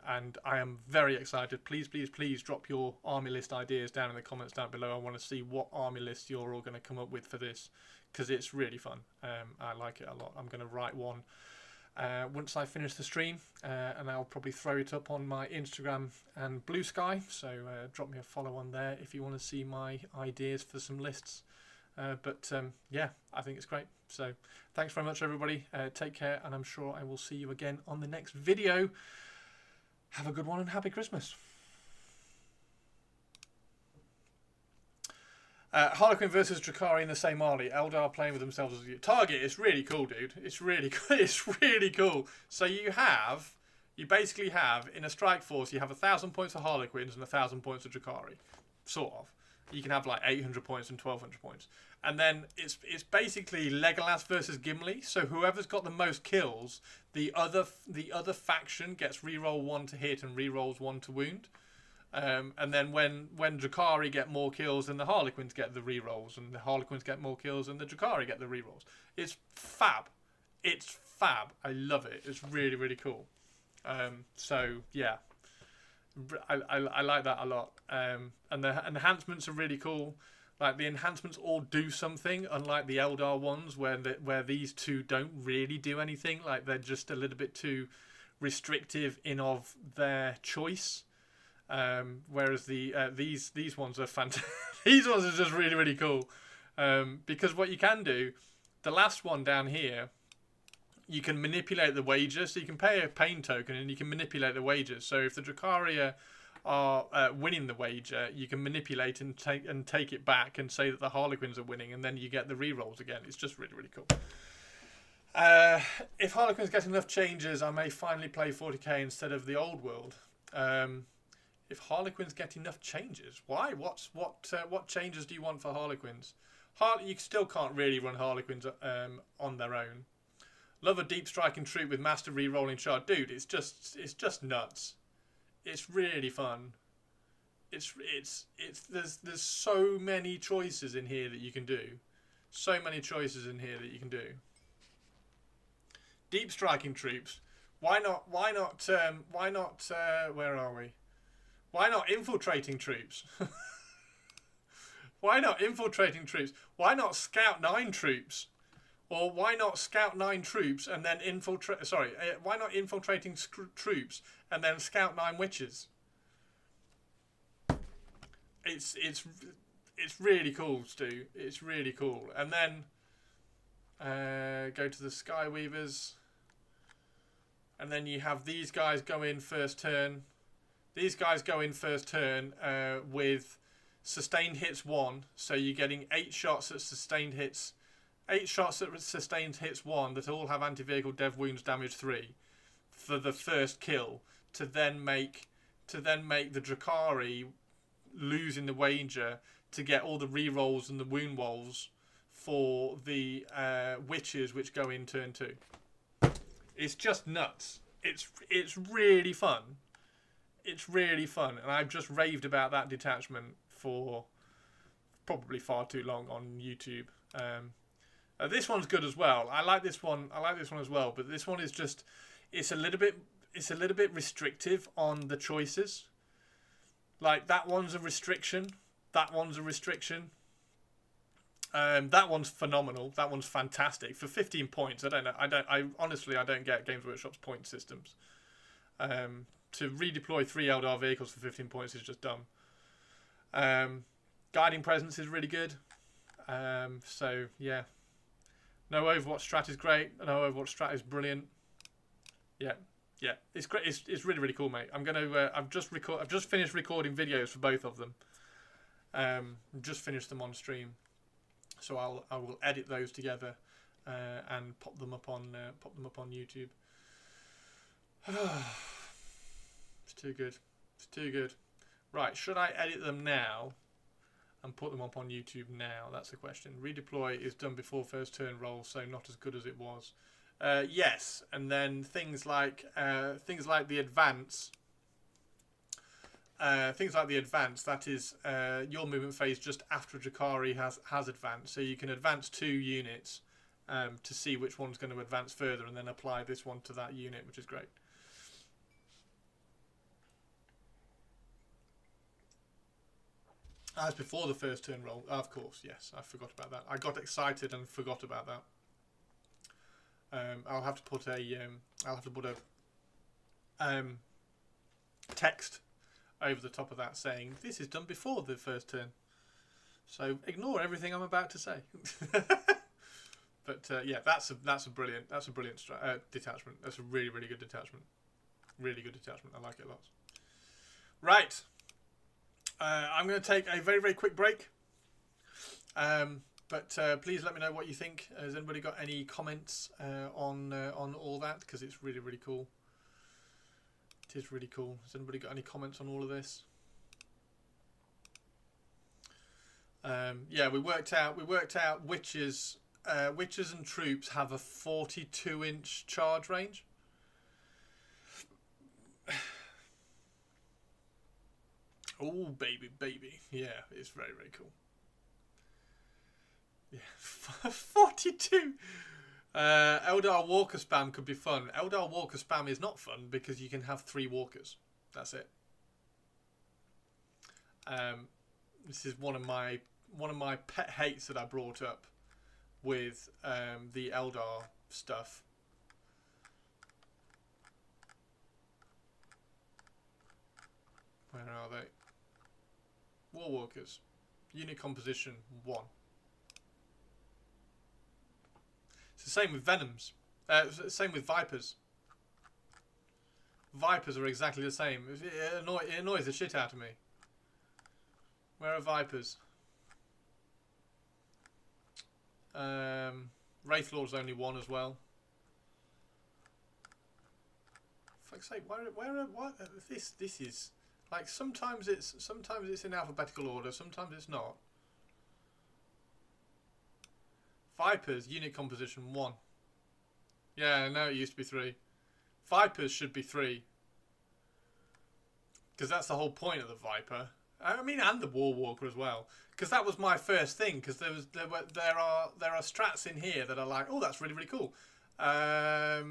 and I am very excited. Please drop your army list ideas down in the comments down below. I want to see what army list you're all going to come up with for this, because it's really fun. I like it a lot. I'm going to write one once I finish the stream, and I'll probably throw it up on my Instagram and Blue Sky, so drop me a follow on there if you want to see my ideas for some lists. Yeah, I think it's great. So thanks very much, everybody. Take care, and I'm sure I will see you again on the next video. Have a good one and happy Christmas. Harlequin versus Drukhari in the same army. Eldar playing with themselves as a target. It's really cool, dude. It's really cool. It's really cool. So you basically have in a strike force, you have 1,000 points of Harlequins and 1,000 points of Drukhari, sort of. You can have like 800 points and 1,200 points. And then it's basically Legolas versus Gimli. So whoever's got the most kills, the other faction gets reroll 1 to hit and rerolls 1 to wound. And then when Drukhari get more kills, then the Harlequins get the rerolls, and the Harlequins get more kills, and the Drukhari get the rerolls. It's fab. It's fab. I love it. It's really, really cool. So yeah. I like that a lot, and the enhancements are really cool. Like the enhancements all do something, unlike the Eldar ones, where these two don't really do anything. Like they're just a little bit too restrictive in of their choice. Whereas these ones are fantastic. These ones are just really, really cool, because what you can do, the last one down here, you can manipulate the wager. So you can pay a pain token and you can manipulate the wagers. So if the Drukhari are winning the wager, you can manipulate and take it back and say that the Harlequins are winning, and then you get the rerolls again. It's just really, really cool. If Harlequins get enough changes, I may finally play 40k instead of the old world. If Harlequins get enough changes, why? What changes do you want for Harlequins? You still can't really run Harlequins on their own. Love a deep striking troop with master re-rolling charge. Dude, it's just nuts. It's really fun. There's so many choices in here that you can do. So many choices in here that you can do. Deep striking troops. Why not where are we? Why not infiltrating troops? Why not infiltrating troops? Why not Scout 9 troops? Or why not Scout 9 troops and then infiltrate... Sorry, why not infiltrating troops and then Scout 9 witches? It's really cool, Stu. It's really cool. And then go to the Skyweavers. And then you have these guys go in first turn. These guys go in first turn with sustained hits 1. So you're getting 8 shots at sustained hits. 8 shots at sustained hits 1 that all have anti-vehicle dev wounds damage 3 for the first kill, to then make the Drukhari lose in the wager to get all the re-rolls and the wound walls for the witches which go in turn 2. It's just nuts. It's really fun. It's really fun, and I've just raved about that detachment for probably far too long on YouTube. This one's good as well. I like this one. I like this one as well. But this one is just, it's a little bit restrictive on the choices. Like that one's a restriction. That one's a restriction. That one's phenomenal. That one's fantastic for 15 points. I don't know. I honestly don't get Games Workshop's point systems. To redeploy 3 Eldar vehicles for 15 points is just dumb. Guiding Presence is really good. So yeah. No Overwatch strat is great. No Overwatch strat is brilliant. Yeah, it's great. It's really really cool, mate. I'm gonna. I've just finished recording videos for both of them. Just finished them on stream, so I will edit those together and pop them up on YouTube. It's too good. It's too good. Right, should I edit them now and put them up on YouTube now? That's the question. Redeploy is done before first turn roll, so not as good as it was. Yes, and then things like the advance. That is your movement phase just after Drukhari has advanced, so you can advance 2 units to see which one's going to advance further, and then apply this one to that unit, which is great. As before the first turn roll, of course, yes, I forgot about that. I got excited and forgot about that. I'll have to put a text over the top of that saying this is done before the first turn. So ignore everything I'm about to say. But yeah, that's a brilliant detachment. That's a really really good detachment. Really good detachment. I like it a lot. Right. I'm going to take a very, very quick break. But please let me know what you think. Has anybody got any comments on all that? Because it's really, really cool. It is really cool. Has anybody got any comments on all of this? Yeah, we worked out witches and troops have a 42-inch charge range. Oh, baby. Yeah, it's very, very cool. Yeah, 42. Eldar Walker spam could be fun. Eldar Walker spam is not fun because you can have 3 walkers. That's it. This is one of my pet hates that I brought up with the Eldar stuff. Where are they? War Walkers. Unit composition 1. It's the same with Venoms. Same with Vipers. Vipers are exactly the same. It annoys the shit out of me. Where are Vipers? Wraith Lord's only 1 as well. For fuck's sake, what? This is like sometimes it's in alphabetical order, sometimes it's not. Vipers unit composition 1. Yeah, no, it used to be 3. Vipers should be 3. Because that's the whole point of the Viper. I mean, and the War Walker as well. Because that was my first thing. Because there are strats in here that are like, oh, that's really, really cool. Yeah,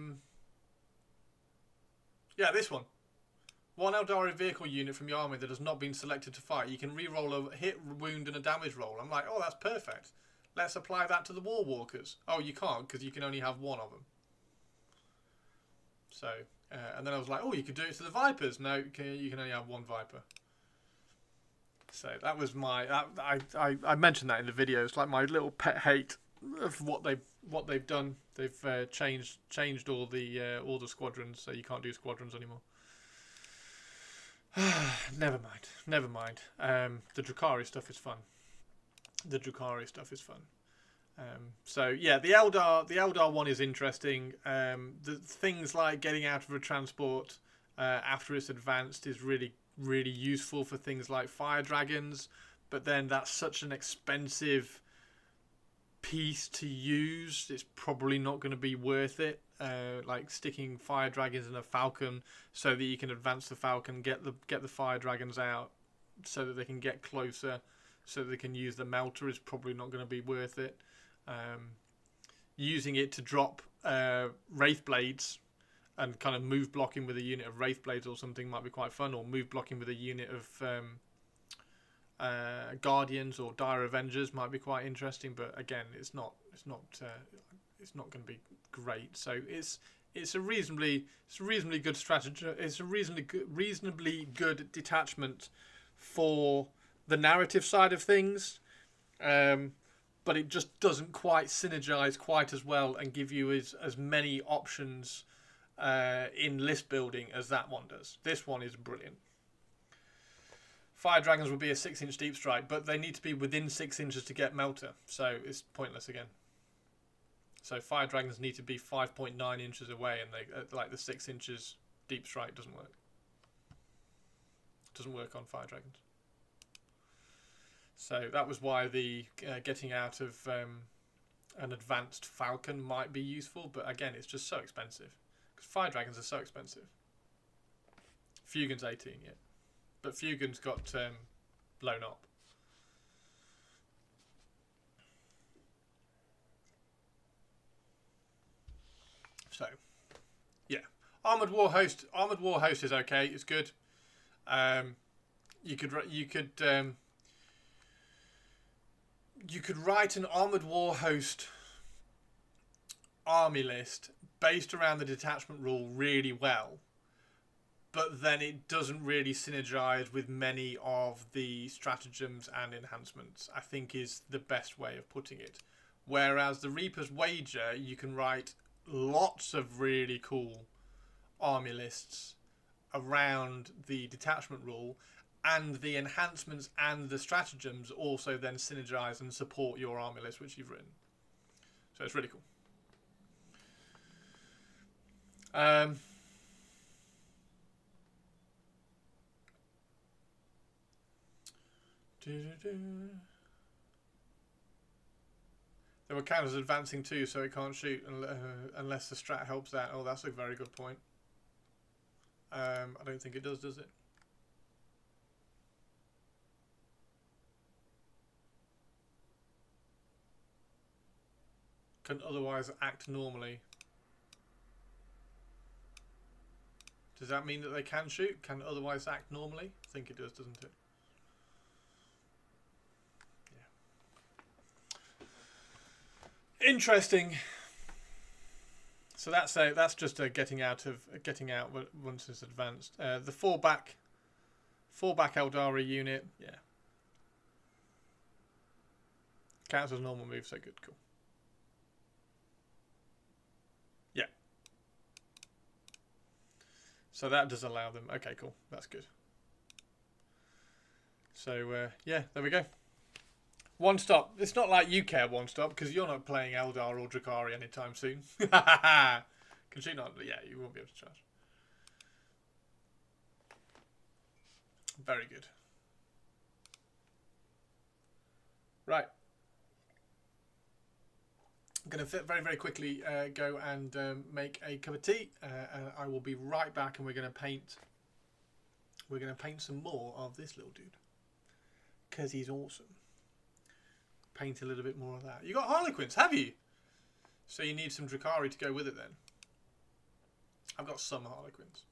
this one. 1 Aeldari vehicle unit from your army that has not been selected to fight. You can re-roll a hit, wound, and a damage roll. I'm like, oh, that's perfect. Let's apply that to the War Walkers. Oh, you can't, because you can only have 1 of them. So, and then I was like, oh, you could do it to the Vipers. No, you can only have 1 Viper. So that was my... I mentioned that in the video. It's like my little pet hate of what they've done. They've changed all the squadrons, so you can't do squadrons anymore. Never mind. The Drukhari stuff is fun. So yeah, the Eldar one is interesting. The things like getting out of a transport after it's advanced is really, really useful for things like fire dragons. But then that's such an expensive piece to use. It's probably not going to be worth it. Like sticking fire dragons in a falcon so that you can advance the falcon, get the fire dragons out so that they can get closer, so that they can use the melter is probably not going to be worth it. Using it to drop wraith blades and kind of move blocking with a unit of wraith blades or something might be quite fun, or move blocking with a unit of guardians or dire avengers might be quite interesting. But again, it's not going to be great. So it's a reasonably good strategy. It's a reasonably good detachment for the narrative side of things, but it just doesn't quite synergize quite as well and give you as many options in list building as that one does. This one is brilliant. Fire dragons would be a 6-inch deep strike, but they need to be within 6 inches to get melter, so it's pointless again. So fire dragons need to be 5.9 inches away, and they like the 6 inches deep strike doesn't work. Doesn't work on fire dragons. So that was why the getting out of an advanced falcon might be useful, but again, it's just so expensive because fire dragons are so expensive. Fugin's 18, yeah, but Fugin's got blown up. So, yeah, Armored War Host is okay. It's good. You could write an Armored War Host army list based around the detachment rule really well, but then it doesn't really synergize with many of the stratagems and enhancements, I think is the best way of putting it. Whereas the Reaper's Wager, you can write lots of really cool army lists around the detachment rule, and the enhancements and the stratagems also then synergize and support your army list which you've written. So it's really cool. There were counters advancing too, so it can't shoot unless the strat helps that. Oh, that's a very good point. I don't think it does it? Can otherwise act normally. Does that mean that they can shoot? Can otherwise act normally? I think it does, doesn't it? Yeah. Interesting. So that's just a getting out once it's advanced. The fallback Aeldari unit, yeah. Counts as normal move, so good, cool. Yeah. So that does allow them. Okay, cool. That's good. So yeah, there we go. One stop. It's not like you care one stop because you're not playing Eldar or Drukhari anytime soon. Can she not? Yeah, you won't be able to charge. Very good. Right. I'm going to very, very quickly go and make a cup of tea. And I will be right back, and we're going to paint. We're going to paint some more of this little dude because he's awesome. Paint a little bit more of that. You got Harlequins, have you? So you need some Drukhari to go with it then. I've got some Harlequins.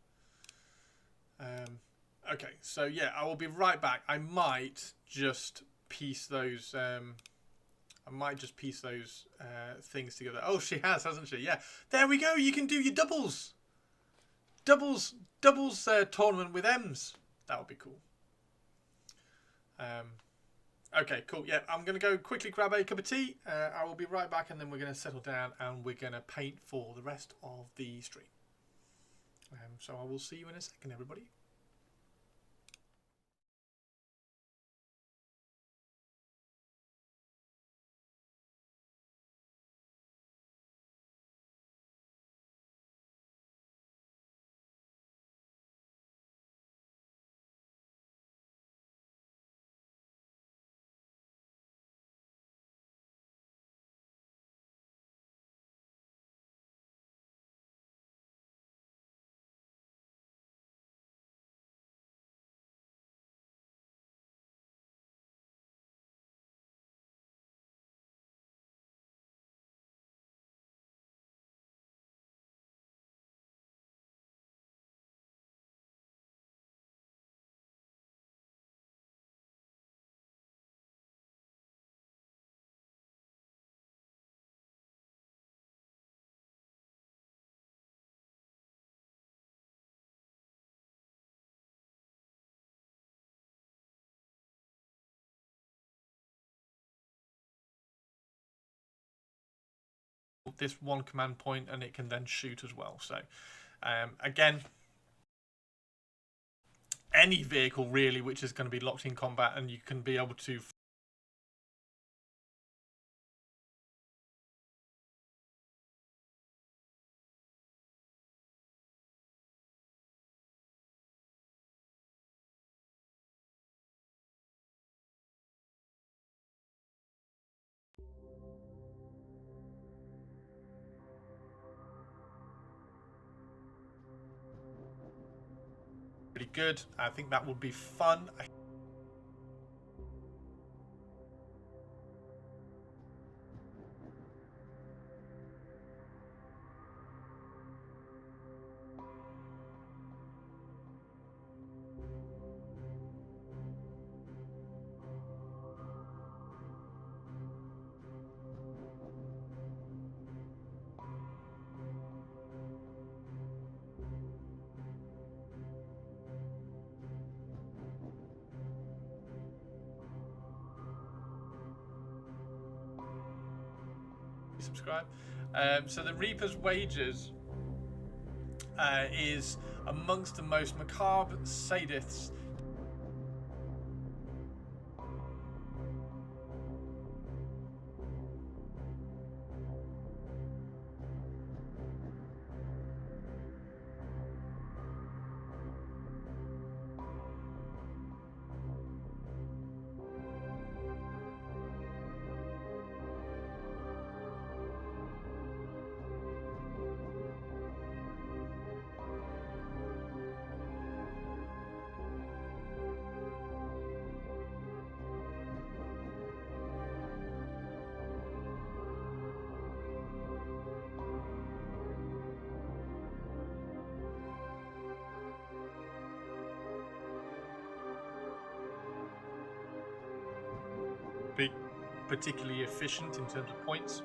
Okay, so yeah, I will be right back. I might just piece those. Things together. Oh, she has, hasn't she? Yeah. There we go. You can do your doubles. Doubles tournament with M's. That would be cool. Okay, cool. Yeah, I'm going to go quickly grab a cup of tea. I will be right back, and then we're going to settle down and we're going to paint for the rest of the stream. So I will see you in a second, everybody. This one command point, and it can then shoot as well. So again, any vehicle really which is going to be locked in combat, and you can be able to pretty good. I think that would be fun. Subscribe. So the Reaper's Wages is amongst the most macabre sadists. Be particularly efficient in terms of points.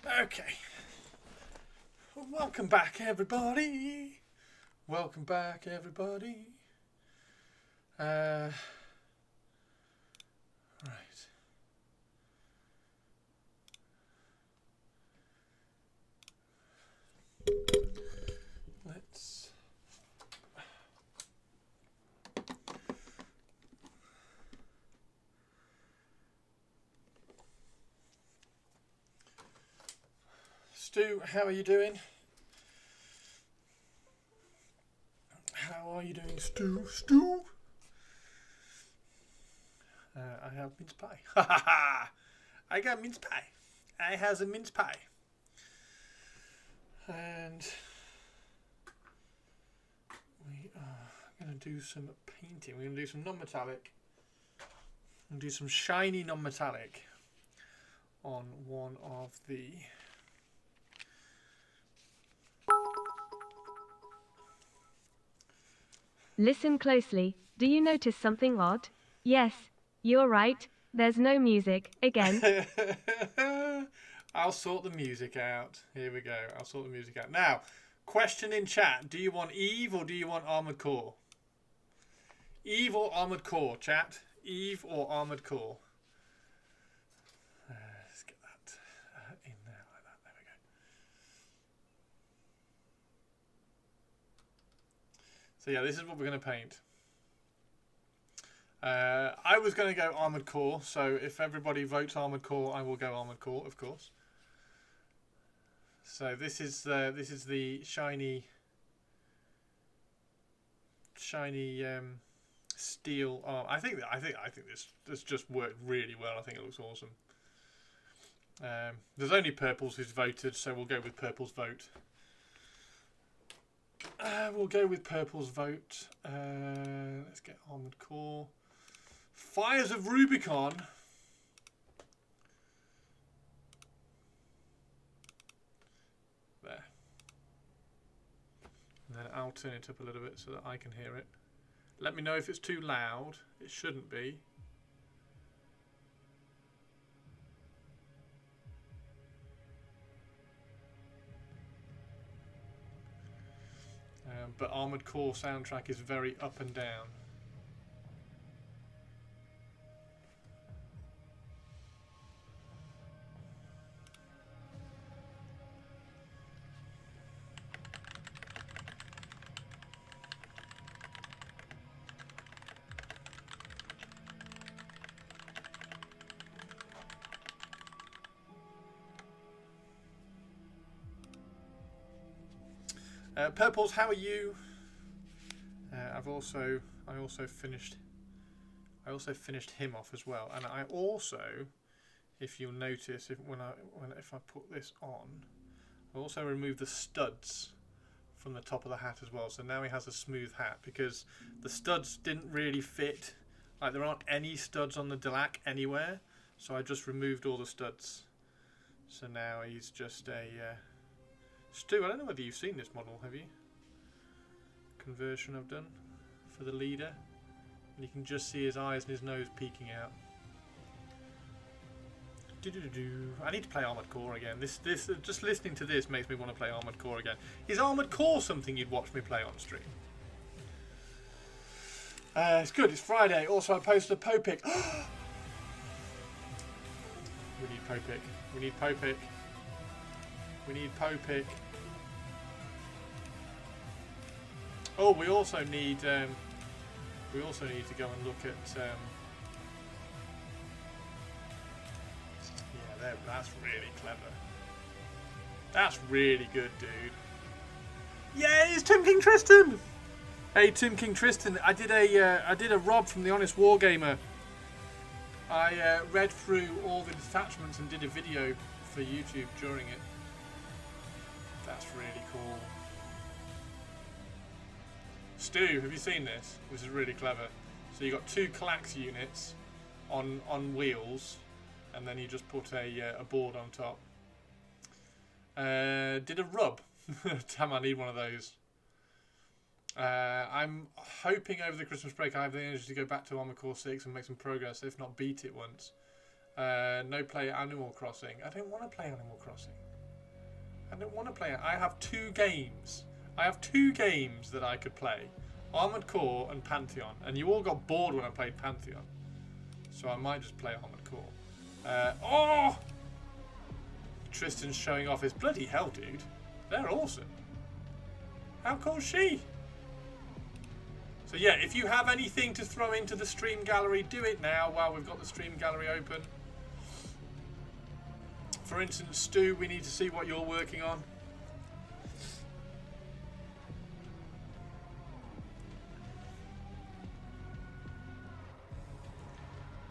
Okay. Welcome back, everybody. Welcome back, everybody. Right. Let's. Stu, how are you doing? How are you doing, Stu? Stu? I have mince pie. Ha ha ha! I got mince pie. I has a mince pie. And we are going to do some painting. We're going to do some non-metallic. And do some shiny non-metallic on one of the... Listen closely. Do you notice something odd? Yes, you're right. There's no music, again. I'll sort the music out. Here we go. I'll sort the music out. Now, question in chat. Do you want Eve or do you want Armored Core? Eve or Armored Core, chat? Eve or Armored Core? Let's get that in there like that. There we go. So yeah, this is what we're going to paint. I was going to go Armored Core, so if everybody votes Armored Core, I will go Armored Core, of course. So this is the shiny steel arm. I think this just worked really well. I think it looks awesome. There's only purples who's voted, so we'll go with purple's vote. We'll go with purple's vote. Let's get Armored Core. Fires of Rubicon. There. And then I'll turn it up a little bit so that I can hear it. Let me know if it's too loud. It shouldn't be. But Armored Core soundtrack is very up and down. Purples, how are you? I also finished him off as well, and I also, if you'll notice, if I put this on, I also removed the studs from the top of the hat as well. So now he has a smooth hat because the studs didn't really fit. Like there aren't any studs on the Delac anywhere, so I just removed all the studs. So now he's just a. Stu, I don't know whether you've seen this model, have you? Conversion I've done for the leader. And you can just see his eyes and his nose peeking out. I need to play Armored Core again. This just listening to this makes me want to play Armored Core again. Is Armored Core something you'd watch me play on stream? It's good, it's Friday. Also, I posted a Popic. We need Popic. We need Popic. We need Popic. Oh, we also need to go and look at. Yeah, that's really clever. That's really good, dude. Yeah, it's Tim King Tristan. Hey, Tim King Tristan. I did a Rob from the Honest Wargamer. I read through all the detachments and did a video for YouTube during it. That's really cool. Stu, have you seen this? This is really clever. So you got two Klax units on wheels, and then you just put a board on top. Did a rub. Damn, I need one of those. I'm hoping over the Christmas break I have the energy to go back to Armored Core 6 and make some progress, if not beat it once. No play Animal Crossing. I don't want to play Animal Crossing. I don't want to play it. I have 2 games. I have 2 games that I could play. Armored Core and Pantheon. And you all got bored when I played Pantheon. So I might just play Armored Core. Oh! Tristan's showing off his bloody hell, dude. They're awesome. How cool is she? So yeah, if you have anything to throw into the stream gallery, do it now while we've got the stream gallery open. For instance, Stu, we need to see what you're working on.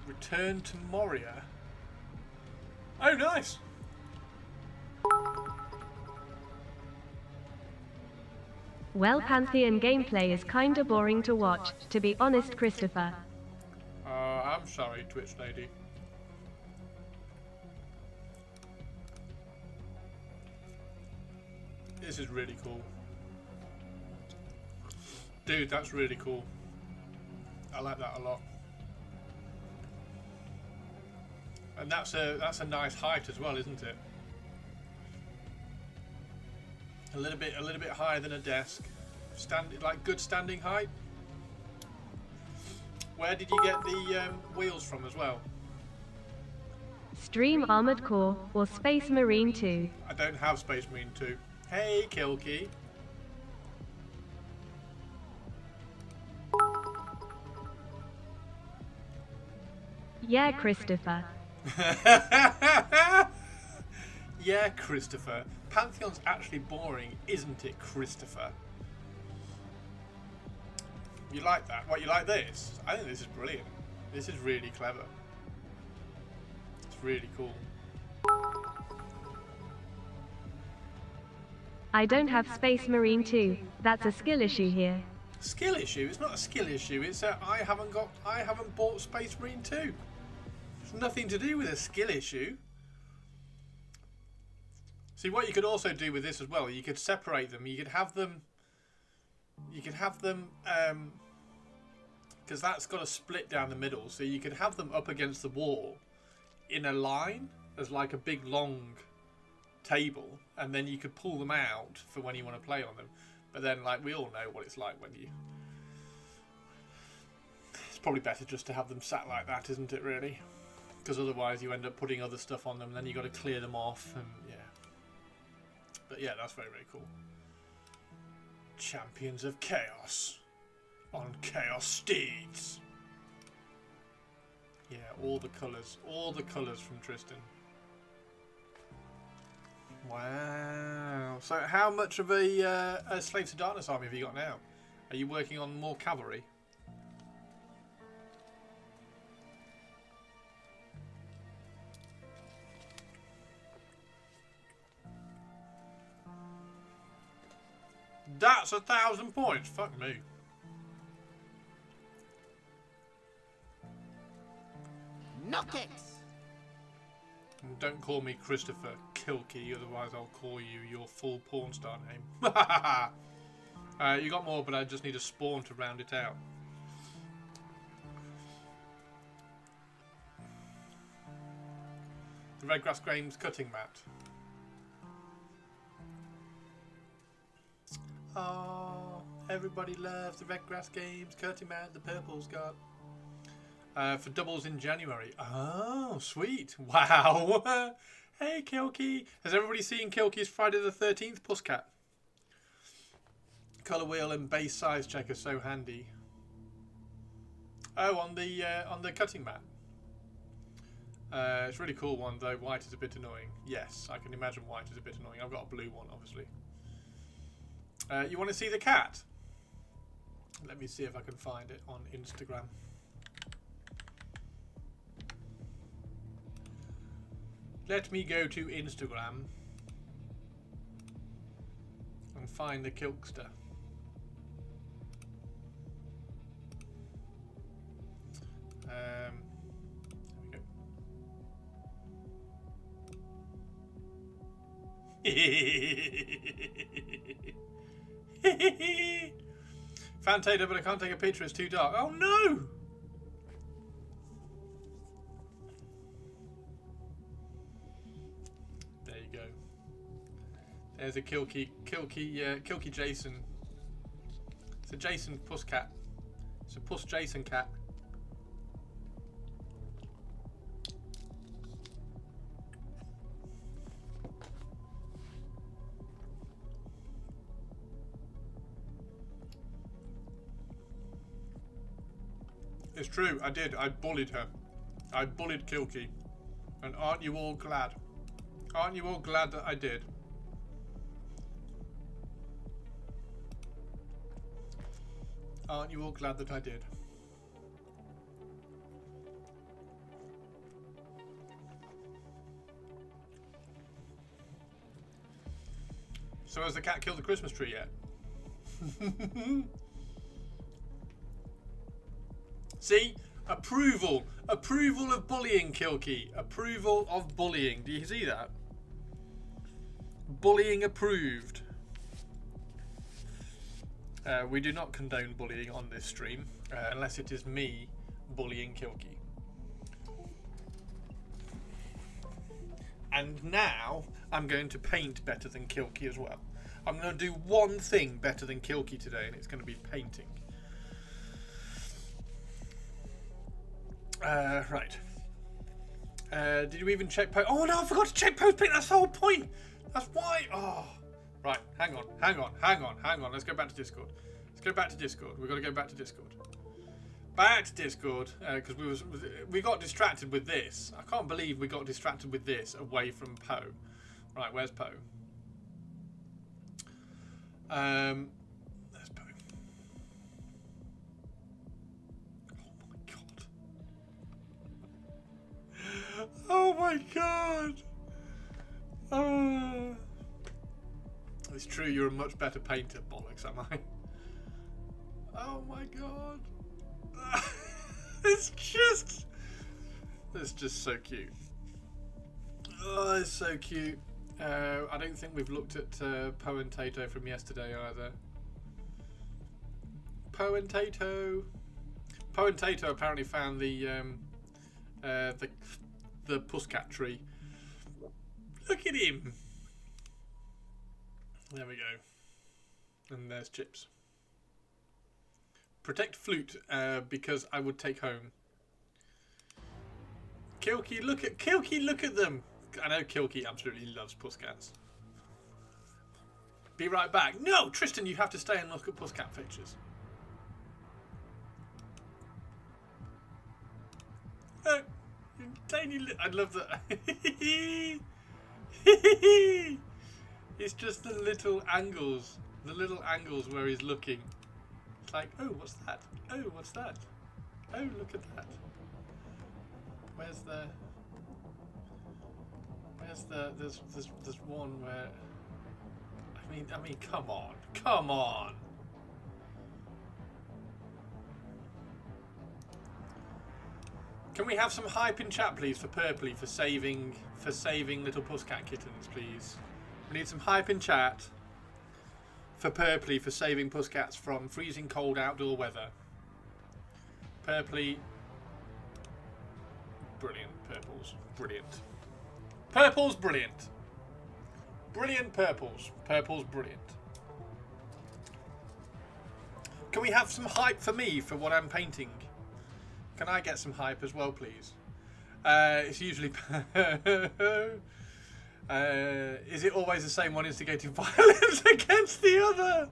Return to Moria. Oh, nice. Well, Pantheon gameplay is kinda boring to watch, to be honest, Christopher. I'm sorry, Twitch lady. This is really cool. Dude, that's really cool. I like that a lot. And that's a nice height as well, isn't it? A little bit higher than a desk. Like good standing height. Where did you get the wheels from as well? Stream Armored Core or Space Marine 2. I don't have Space Marine 2. Hey, Kilkey. Yeah, Christopher. Yeah, Christopher. Pantheon's actually boring, isn't it, Christopher? You like that? What, you like this? I think this is brilliant. This is really clever. It's really cool. I don't have Space Marine 2. That's a skill issue here. Skill issue? It's not a skill issue. It's a I haven't bought Space Marine 2. It's nothing to do with a skill issue. See, what you could also do with this as well, you could separate them. You could have them, because that's got a split down the middle. So you could have them up against the wall in a line as like a big long table, and then you could pull them out for when you want to play on them. But then, like, we all know what it's like when you... It's probably better just to have them sat like that, isn't it, really? Because otherwise you end up putting other stuff on them, and then you've got to clear them off, and yeah. But yeah, that's very, very cool. Champions of Chaos on Chaos Steeds. Yeah, all the colours from Tristan. Wow. So how much of a Slaves to Darkness army have you got now? Are you working on more cavalry? That's 1,000 points. Fuck me. Knock it! And don't call me Christopher Kilkey, otherwise I'll call you your full porn star name. You got more, but I just need a spawn to round it out. The Redgrass Games cutting mat. Oh, everybody loves the Redgrass Games cutting mat the purple's got. For doubles in January. Oh, sweet. Wow. Hey, Kilkey. Has everybody seen Kilkey's Friday the 13th Puscat? Colour wheel and base size checker, so handy. Oh, on the cutting mat. It's a really cool one, though white is a bit annoying. Yes, I can imagine white is a bit annoying. I've got a blue one, obviously. You want to see the cat? Let me see if I can find it on Instagram. Let me go to Instagram and find the Kilkster. There we go. Fantater, but I can't take a picture, it's too dark. Oh no! There's a Kilky Jason. It's a Jason puss cat. It's a puss Jason cat. It's true, I did. I bullied her. I bullied Kilky. And aren't you all glad? Aren't you all glad that I did? Aren't you all glad that I did? So has the cat killed the Christmas tree yet? See? Approval. Approval of bullying, Kilky. Approval of bullying. Do you see that? Bullying approved. We do not condone bullying on this stream, unless it is me bullying Kilky. And now I'm going to paint better than Kilky as well. I'm going to do one thing better than Kilky today, and it's going to be painting. Right. Did you even check post? Oh no, I forgot to check post paint. That's the whole point. That's why. Oh. Right. Hang on. Let's go back to Discord. Let's go back to Discord. We've got to go back to Discord. Back to Discord, because we got distracted with this. I can't believe we got distracted with this away from Poe. Right, where's Poe? There's Poe. Oh my god! Oh. It's true, you're a much better painter, bollocks, am I? Oh my god. It's just so cute. Oh, it's so cute. I don't think we've looked at Poe and Tato from yesterday either. Poe and Tato. Poe and Tato apparently found the pusscat tree. Look at him. There we go. And there's Chips. Protect flute, because I would take home. Kilky, look at them. I know Kilky absolutely loves pusscats. Be right back. No, Tristan, you have to stay and look at pusscat pictures. Tiny. I love that. It's just the little angles where he's looking. It's like, oh, what's that? Oh, what's that? Oh, look at that. Where's there's one where, I mean, come on. Can we have some hype in chat, please, for Purpley for saving little pusscat kittens, please? We need some hype in chat for Purpley for saving pusscats from freezing cold outdoor weather. Purpley, brilliant. Purples, brilliant. Purples, brilliant. Brilliant purples. Purples, brilliant. Can we have some hype for me for what I'm painting? Can I get some hype as well, please? It's usually... is it always the same one instigating violence against the other?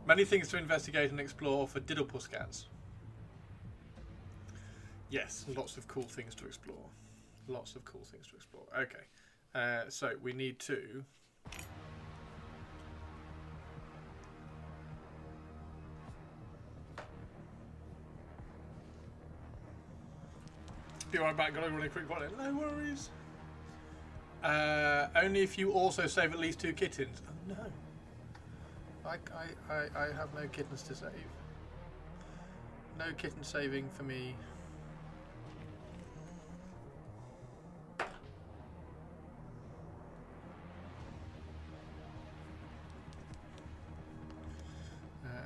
Many things to investigate and explore for diddle pusscats. Yes, lots of cool things to explore. Lots of cool things to explore. Okay, so we need to... Be right back, gotta run a quick one. No worries. Only if you also save at least 2 kittens. Oh no. I have no kittens to save. No kitten saving for me.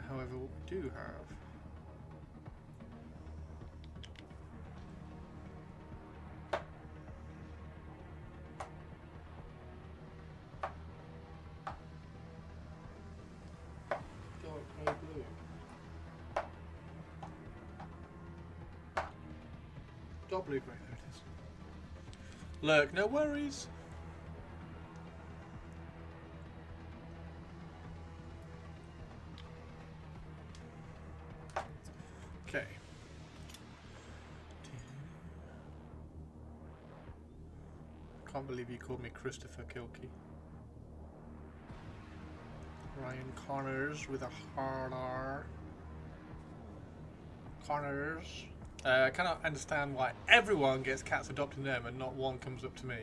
However, what we do have... Dark blue grey, there it is. Look, no worries. Okay. Can't believe you called me Christopher Kilkey. Ryan Connors with a hard R. Connors. I cannot understand why everyone gets cats adopting them and not one comes up to me.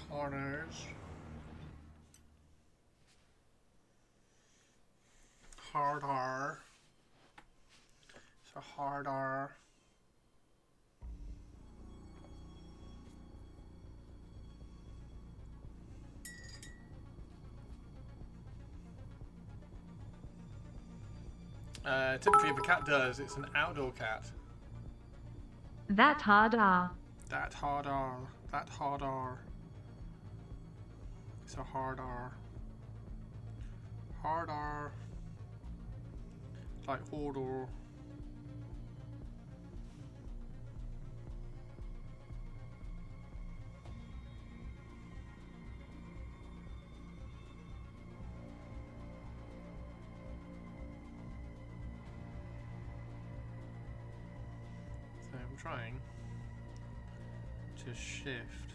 Connors. Hard R. It's a hard R. Typically, if a cat does, it's an outdoor cat. That hard R. That hard R. That hard R. It's a hard R. Hard R. Like Hodor. So I'm trying to shift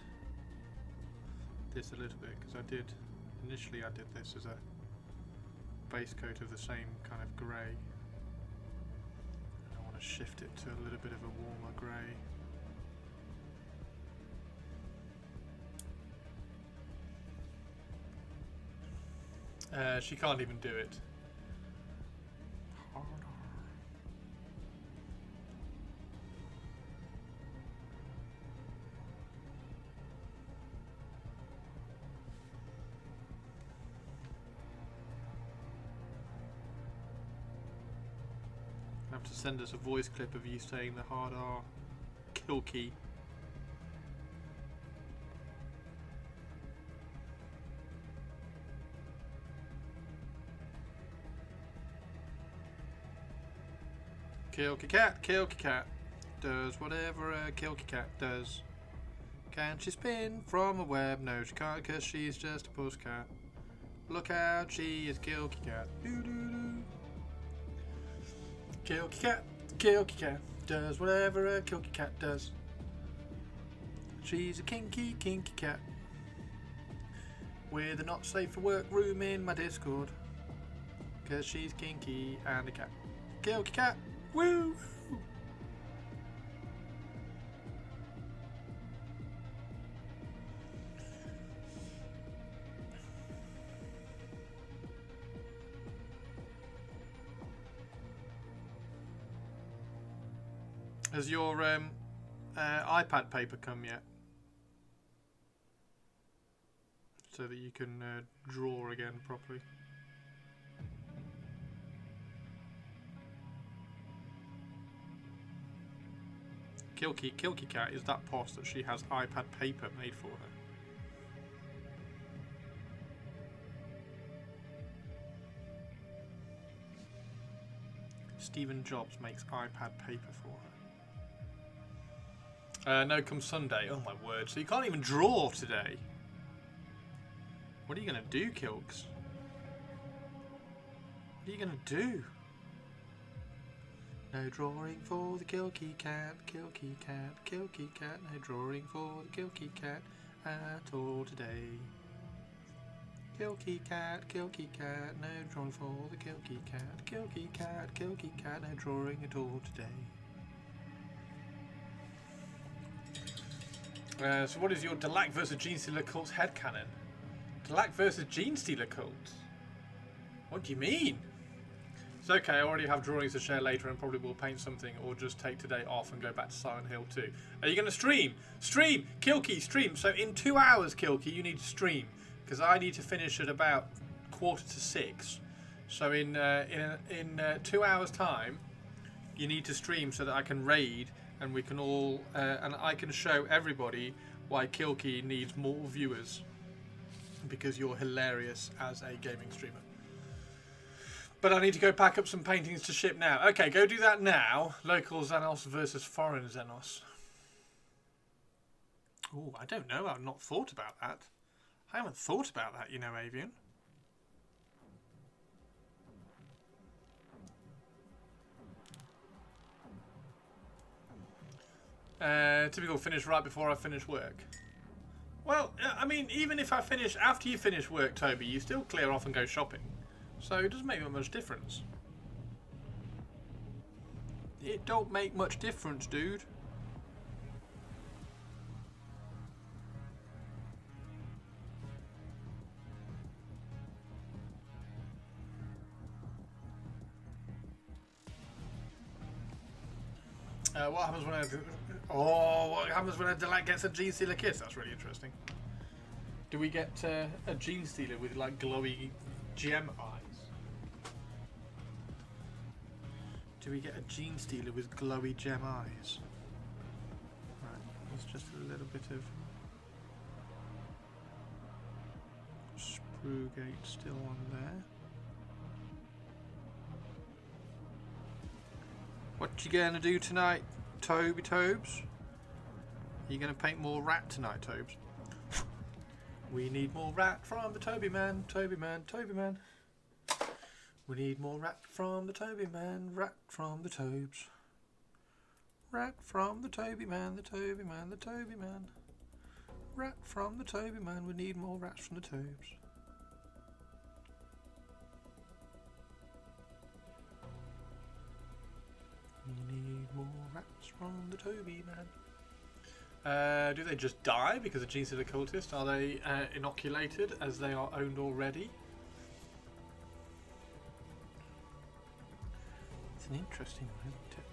this a little bit because initially I did this as a base coat of the same kind of grey. I want to shift it to a little bit of a warmer grey. She can't even do it. Harder. I have to send us a voice clip of you saying the hard R. Kilkey. Kilky cat, does whatever a kilky cat does. Can she spin from a web? No, she can't, because she's just a puss cat. Look out, she is kilky cat. Doo doo doo. Kilky cat, does whatever a kilky cat does. She's a kinky cat. With a not safe for work room in my Discord. Because she's kinky and a cat. Kilky cat. Woo! Has your iPad paper come yet? So that you can draw again properly. Kilky cat is that post that she has iPad paper made for her. Stephen Jobs makes iPad paper for her. No, come Sunday. Oh my word! So you can't even draw today. What are you gonna do, Kilks? What are you gonna do? No drawing for the Kilky cat, Kilky cat, Kilky cat. No drawing for the Kilky cat at all today. Kilky cat, no drawing for the Kilky cat, Kilky cat, no drawing at all today. So what is your Delac versus Gene Stealer Cult's headcanon? Delac versus Gene Stealer Cult? What do you mean? It's okay, I already have drawings to share later and probably will paint something or just take today off and go back to Silent Hill 2. Are you going to stream? Stream! Kilky, stream! So in 2 hours, Kilky, you need to stream. Because I need to finish at about 5:45. So in 2 hours time, you need to stream so that I can raid and we can all, and I can show everybody why Kilky needs more viewers. Because you're hilarious as a gaming streamer. But I need to go pack up some paintings to ship now. Okay, go do that now. Local Xenos versus foreign Xenos. Oh, I don't know. I've not thought about that. I haven't thought about that, you know, Avian. Typical finish right before I finish work. Well, I mean, even if I finish after you finish work, Toby, you still clear off and go shopping. So it doesn't make much difference. It don't make much difference, dude. What happens when I... Oh, what happens when a Delac gets a Gene Stealer kiss? That's really interesting. Do we get a Gene Stealer with, like, glowy gem eyes? Do we get a Gene Stealer with glowy gem eyes? Right, there's just a little bit of... Sprue gate still on there. What you gonna do tonight, Toby Tobes? Are you gonna paint more rat tonight, Tobes? We need more rat from the Toby man, Toby man, Toby man. We need more rat from the Toby man, rat from the Tobes. Rat from the Toby man, the Toby man, the Toby man. Rat from the Toby man, we need more rats from the Tobes. We need more rats from the Toby man. Do they just die because of Gene Stealer cultist? Are they inoculated as they are owned already? It's an interesting one, isn't it?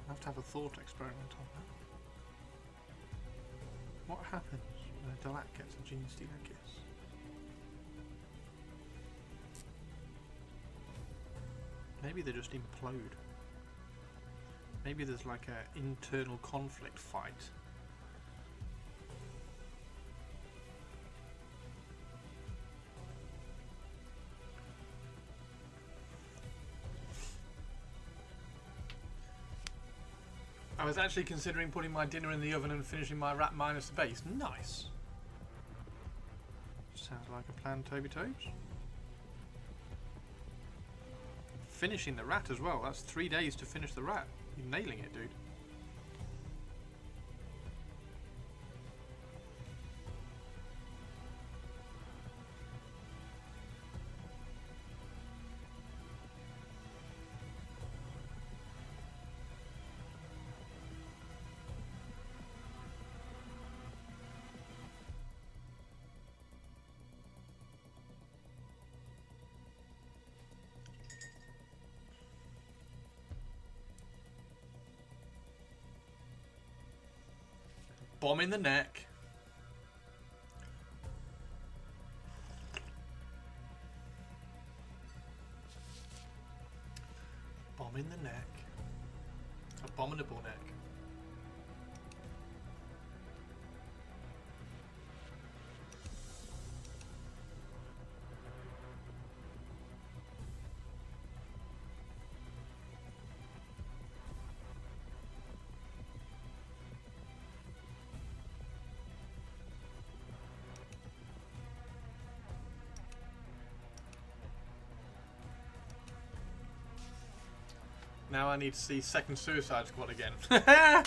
I'll have to have a thought experiment on that. What happens when a Delac gets a Gene Stealer kiss? Maybe they just implode. Maybe there's like an internal conflict fight. I was actually considering putting my dinner in the oven and finishing my rat minus the base. Nice. Sounds like a plan, Toby Tobes. Finishing the rat as well. That's 3 days to finish the rat. You're nailing it, dude. Bomb in the neck. Bomb in the neck. Abominable neck. Now I need to see Second Suicide Squad again. I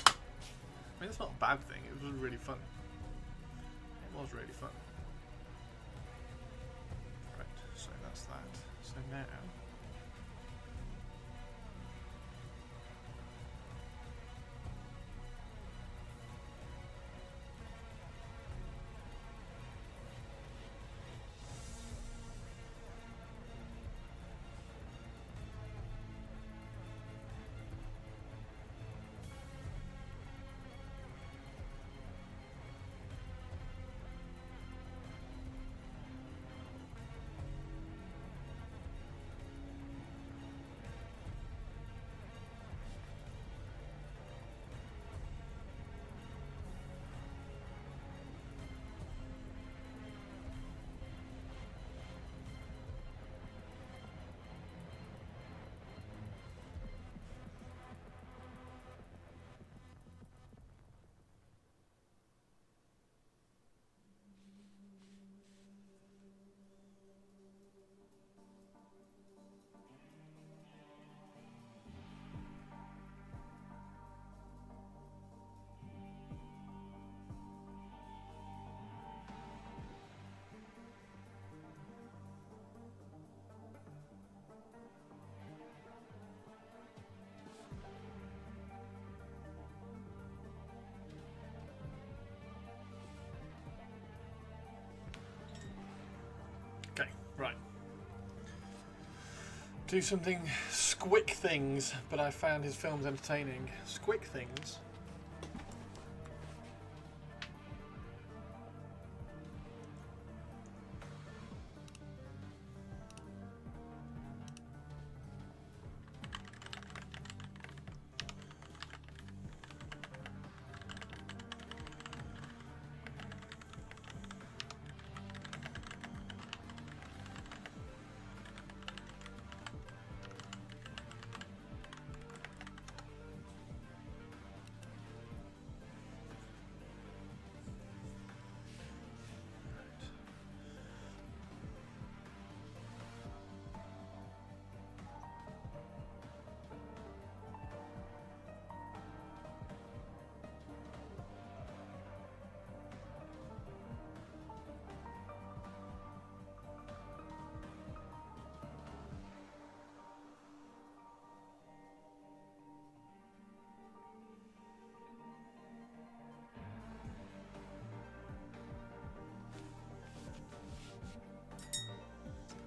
mean, it's not a bad thing. It was really fun. It was really fun. Right, so that's that. So now... do something squick things, but I found his films entertaining. Squick things.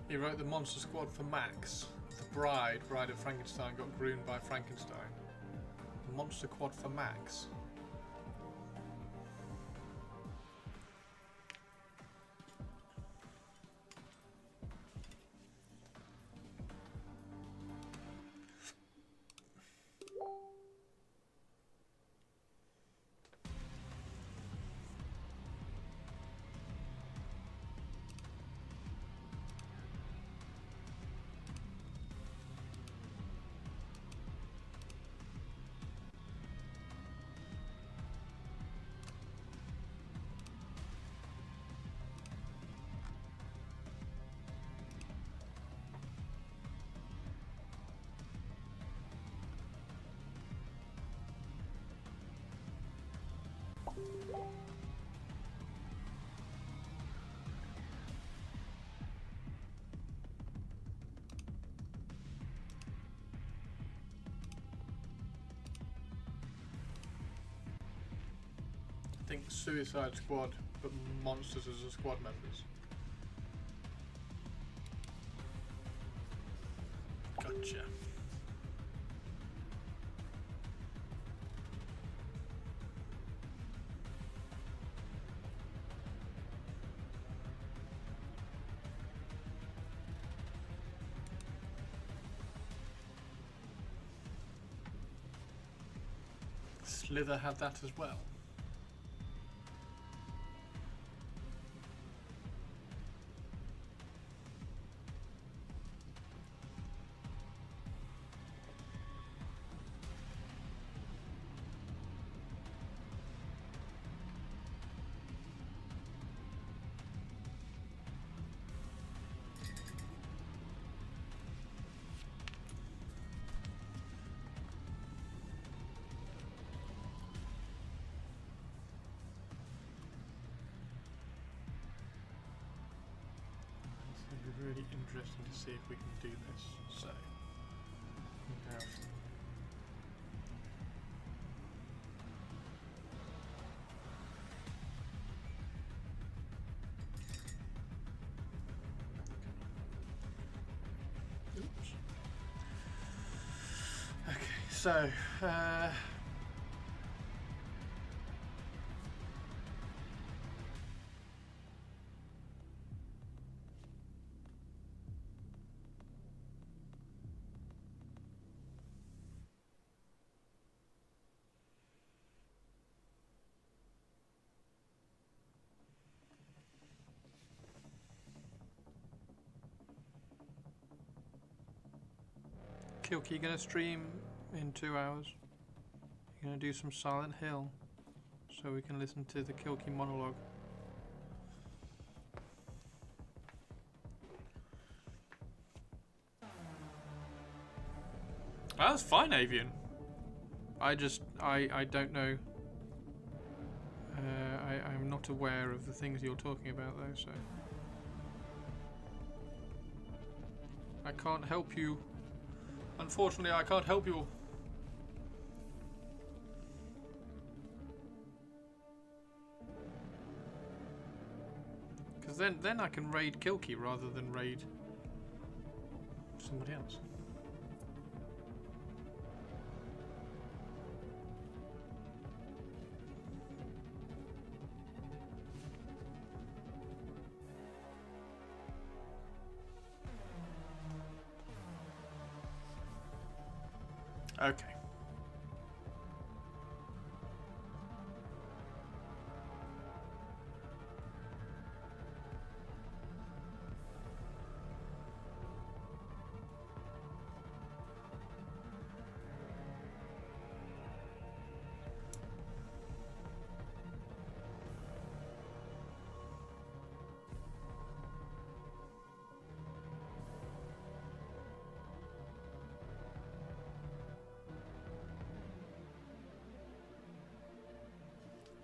He wrote the Monster Squad for Max. The Bride of Frankenstein, got groomed by Frankenstein. The Monster Squad for Max. I think Suicide Squad, but monsters as the squad members. Gotcha. Slither had that as well. Really interesting to see if we can do this. So we have oops. Okay, so Kilky, you gonna stream in 2 hours? You're gonna do some Silent Hill so we can listen to the Kilky monologue. That's fine, Avian. I don't know. I'm not aware of the things you're talking about though, so I can't help you. Unfortunately, I can't help you. Because then I can raid Kilky rather than raid somebody else. Okay.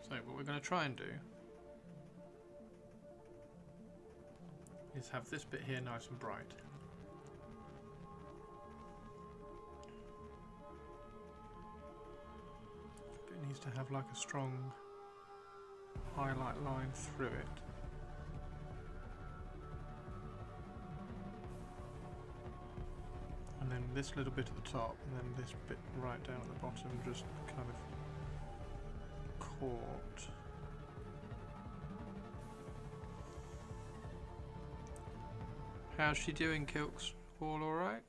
So what we're going to try and do is have this bit here nice and bright. It needs to have like a strong highlight line through it. And then this little bit at the top, and then this bit right down at the bottom, just kind of caught. How's she doing, Kilks? All alright?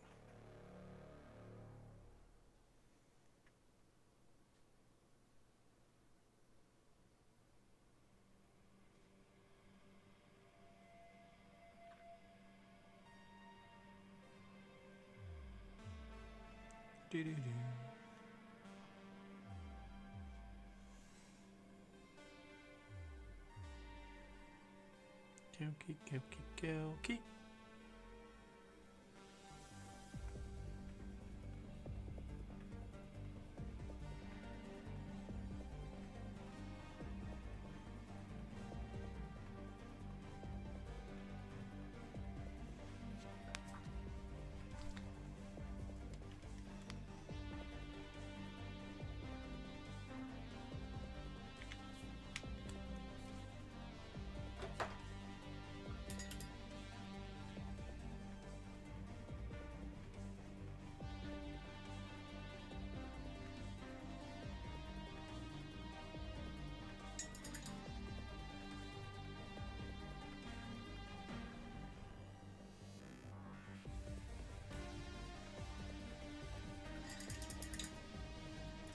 Do-do-do. Kilky.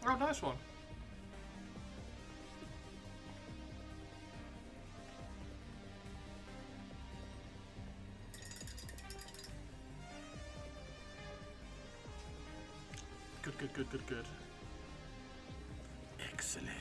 Oh, nice one. Good. Excellent.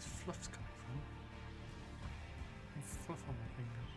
this fluff's coming from? Fluff on my fingers.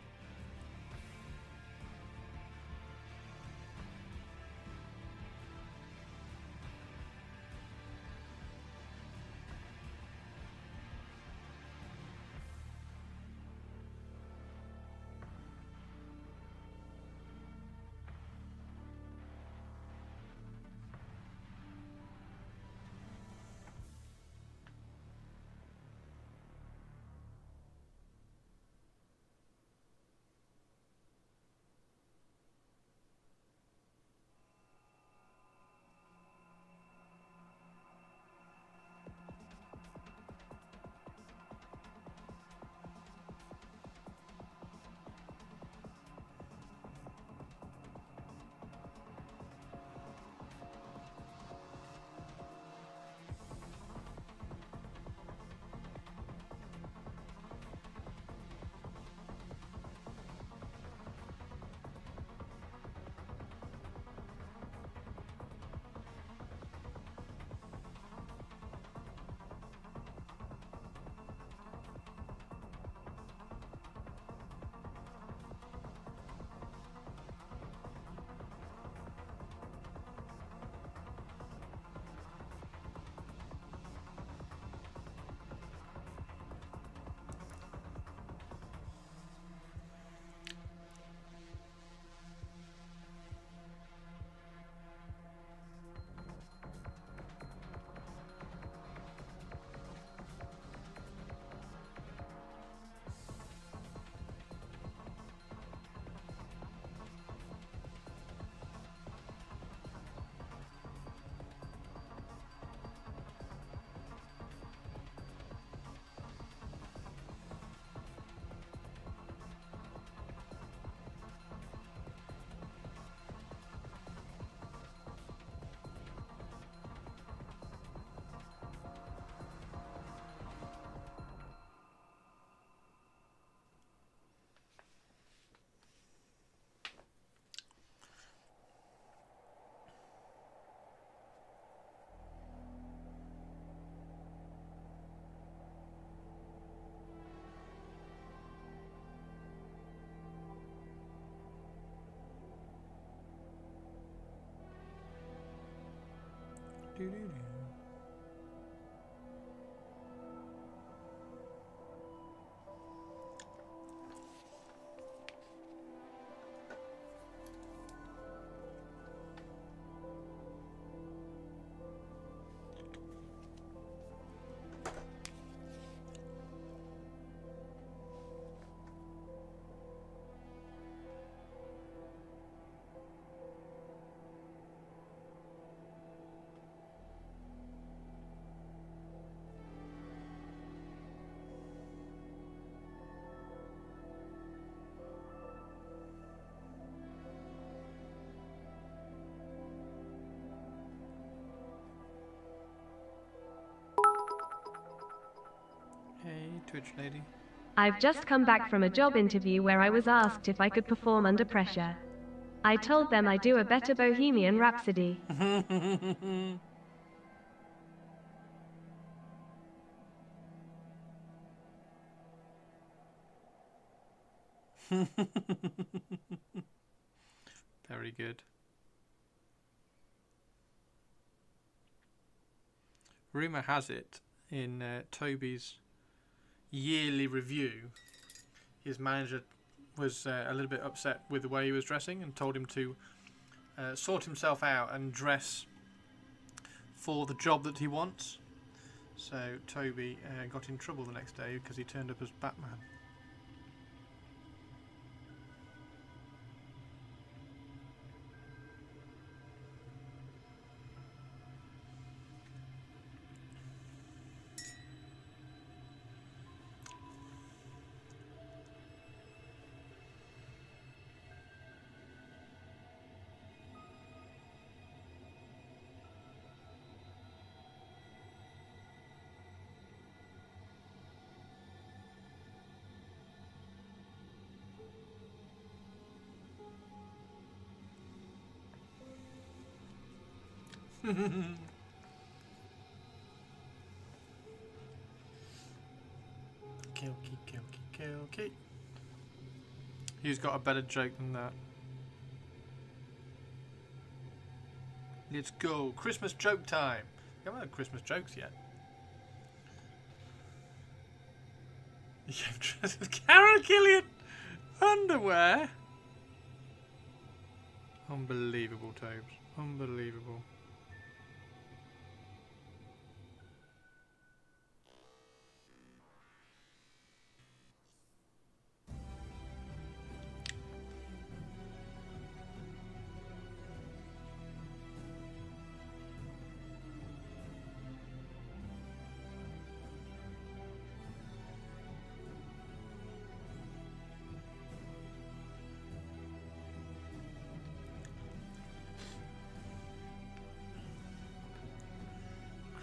Hey, Twitch lady. I've just come back from a job interview where I was asked if I could perform under pressure. I told them I do a better Bohemian Rhapsody. Very good. Rumour has it, in Toby's yearly review, his manager was a little bit upset with the way he was dressing and told him to sort himself out and dress for the job that he wants. So Toby got in trouble the next day because he turned up as Batman. Okay. Who's got a better joke than that? Let's go. Christmas joke time. We haven't had Christmas jokes yet. Carol Killian! Underwear? Unbelievable, Tobes. Unbelievable.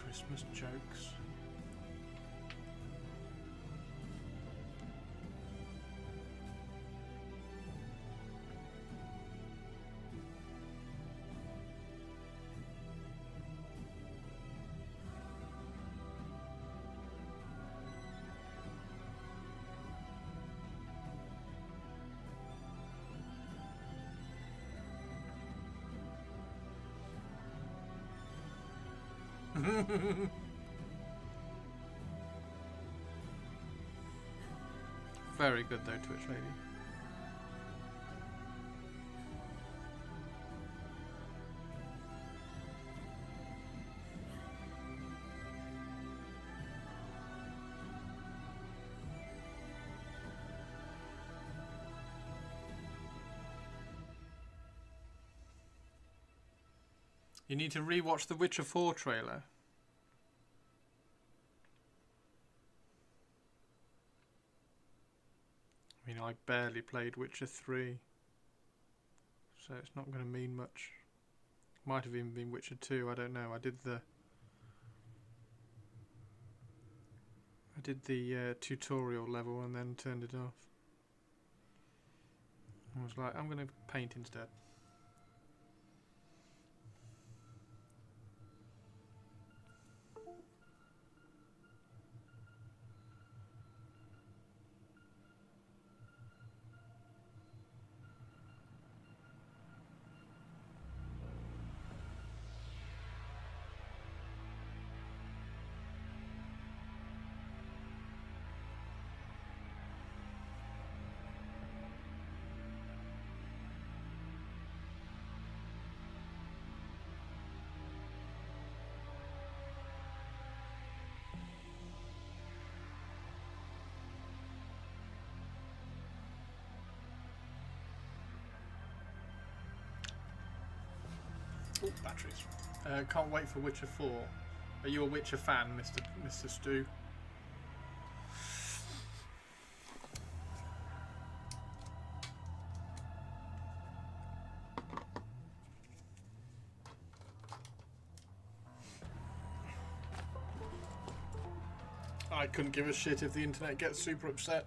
Christmas jokes. Very good though, Twitch lady. You need to rewatch the Witcher 4 trailer. I mean, I barely played Witcher 3, so it's not going to mean much. Might have even been Witcher 2, I don't know. I did the tutorial level and then turned it off. I was like, I'm going to paint instead. Oh, batteries. Can't wait for Witcher 4. Are you a Witcher fan, Mr. Stu? I couldn't give a shit if the internet gets super upset.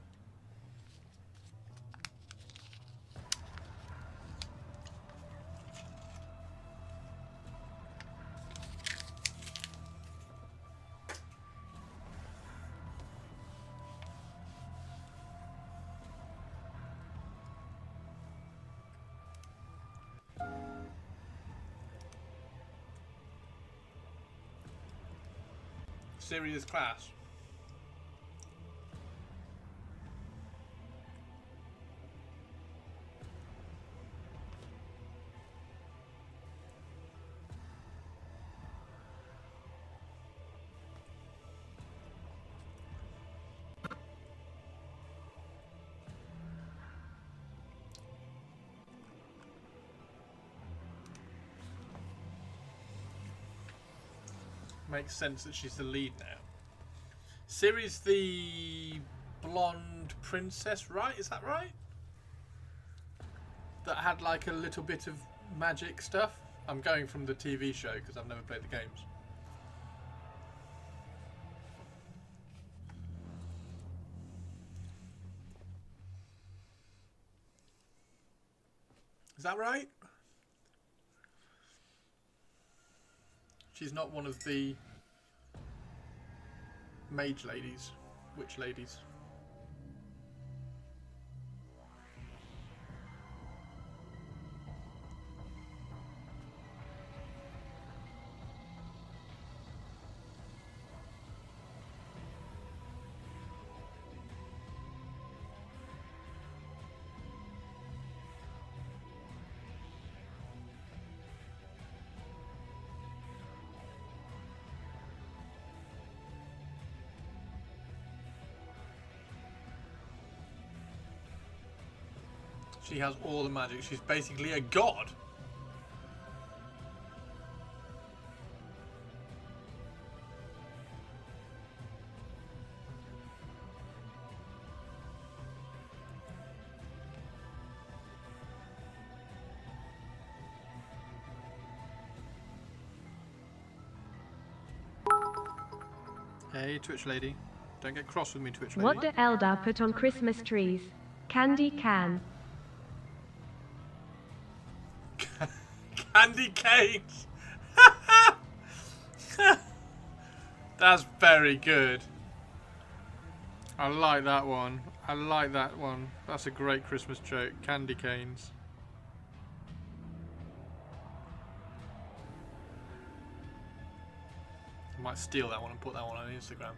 Serious class. Makes sense that she's the lead now. Ciri's the blonde princess, right? Is that right? That had like a little bit of magic stuff. I'm going from the TV show because I've never played the games. Is that right? She's not one of the mage ladies, witch ladies. She has all the magic. She's basically a god. Hey, Twitch lady. Don't get cross with me, Twitch lady. What do Eldar put on Christmas trees? Candy can. Candy canes! That's very good. I like that one. I like that one. That's a great Christmas joke. Candy canes. I might steal that one and put that one on Instagram.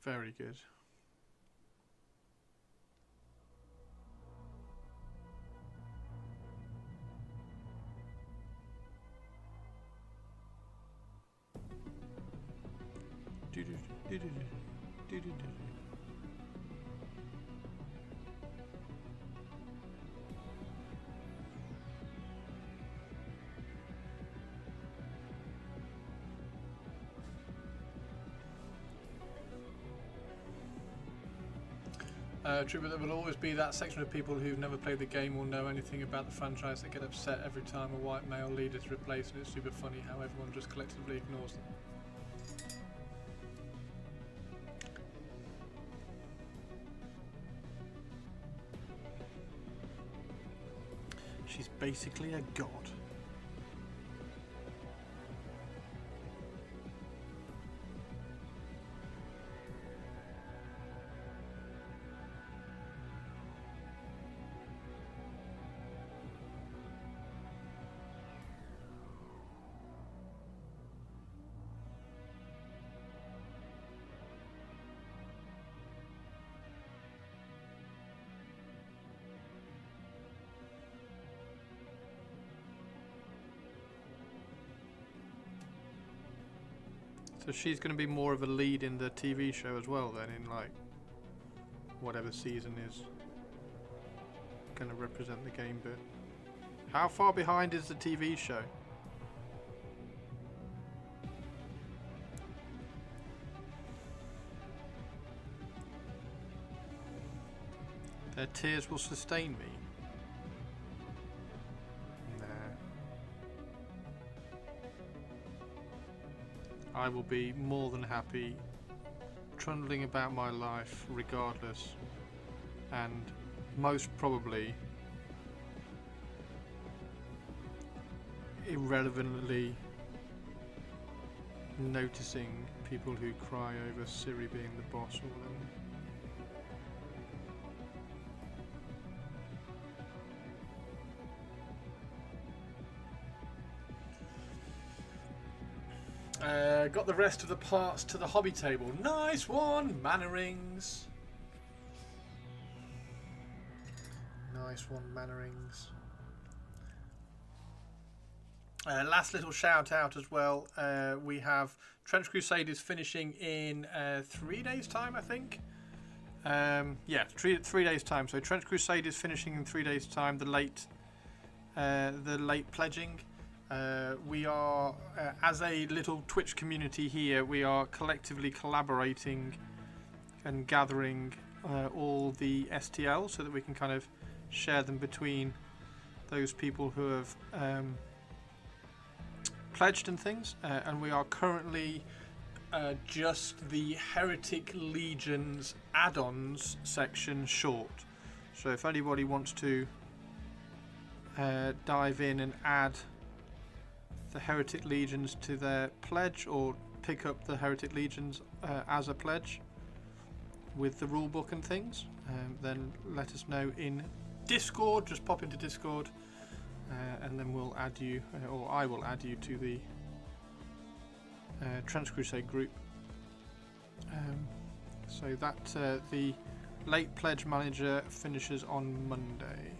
Very good. True, but there will always be that section of people who've never played the game or know anything about the franchise that get upset every time a white male leader is replaced, and it's super funny how everyone just collectively ignores them. She's basically a god. So she's going to be more of a lead in the TV show as well then, in like whatever season is going to represent the game bit. How far behind is the TV show? Their tears will sustain me. I will be more than happy trundling about my life regardless, and most probably irrelevantly noticing people who cry over Siri being the boss or whatever. Got the rest of the parts to the hobby table. Nice one! Mana rings. Nice one, mana rings. Last little shout out as well. We have Trench Crusaders finishing in 3 days time, I think. Yeah, three days time. So Trench Crusaders finishing in 3 days time. The late pledging. We are, as a little Twitch community here, we are collectively collaborating and gathering all the STL so that we can kind of share them between those people who have pledged and things. And we are currently just the Heretic Legions add-ons section short. So if anybody wants to dive in and add the Heretic Legions to their pledge, or pick up the Heretic Legions as a pledge with the rulebook and things, then let us know in Discord. Just pop into Discord and then we'll add you, or I will add you to the Trench Crusade group. So that the late pledge manager finishes on Monday.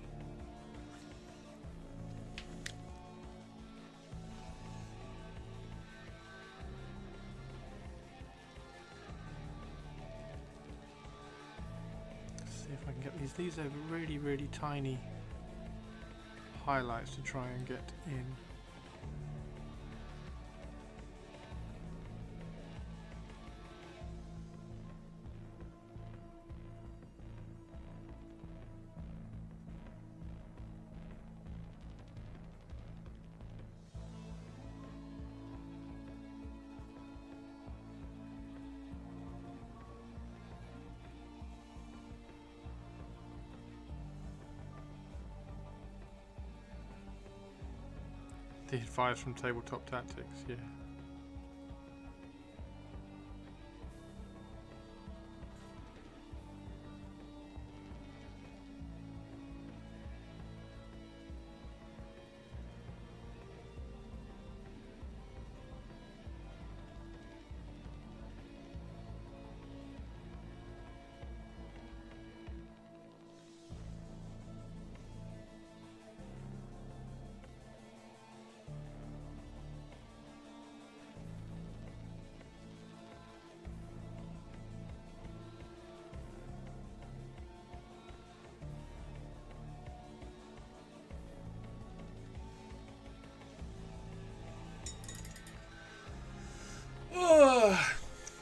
See if I can get these. These are really, really tiny highlights to try and get in. The advice from Tabletop Tactics, yeah.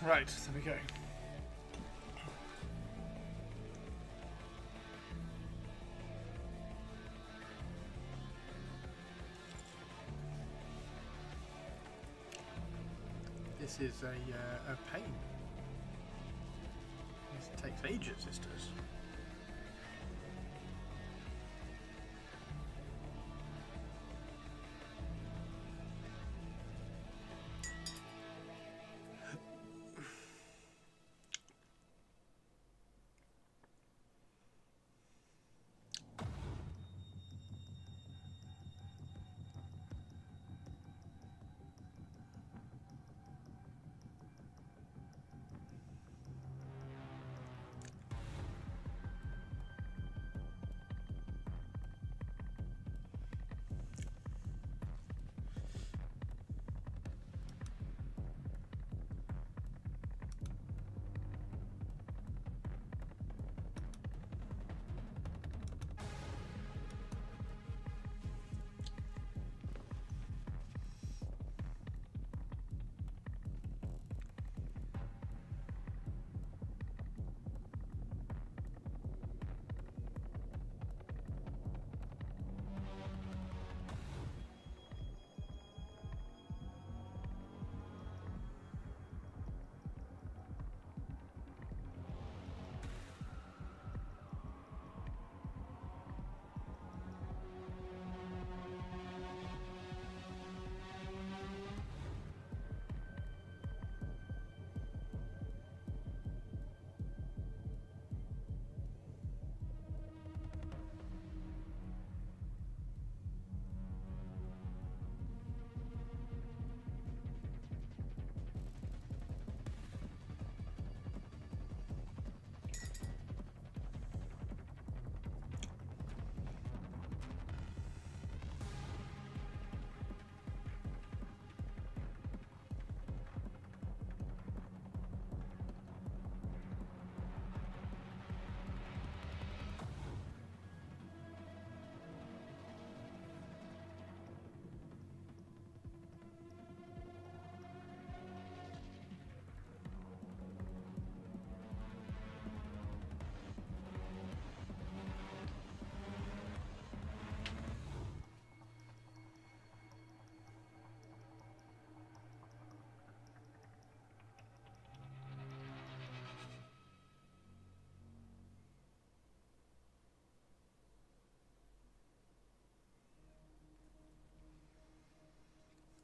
Right, there we go. This is a pain. This takes ages, this does.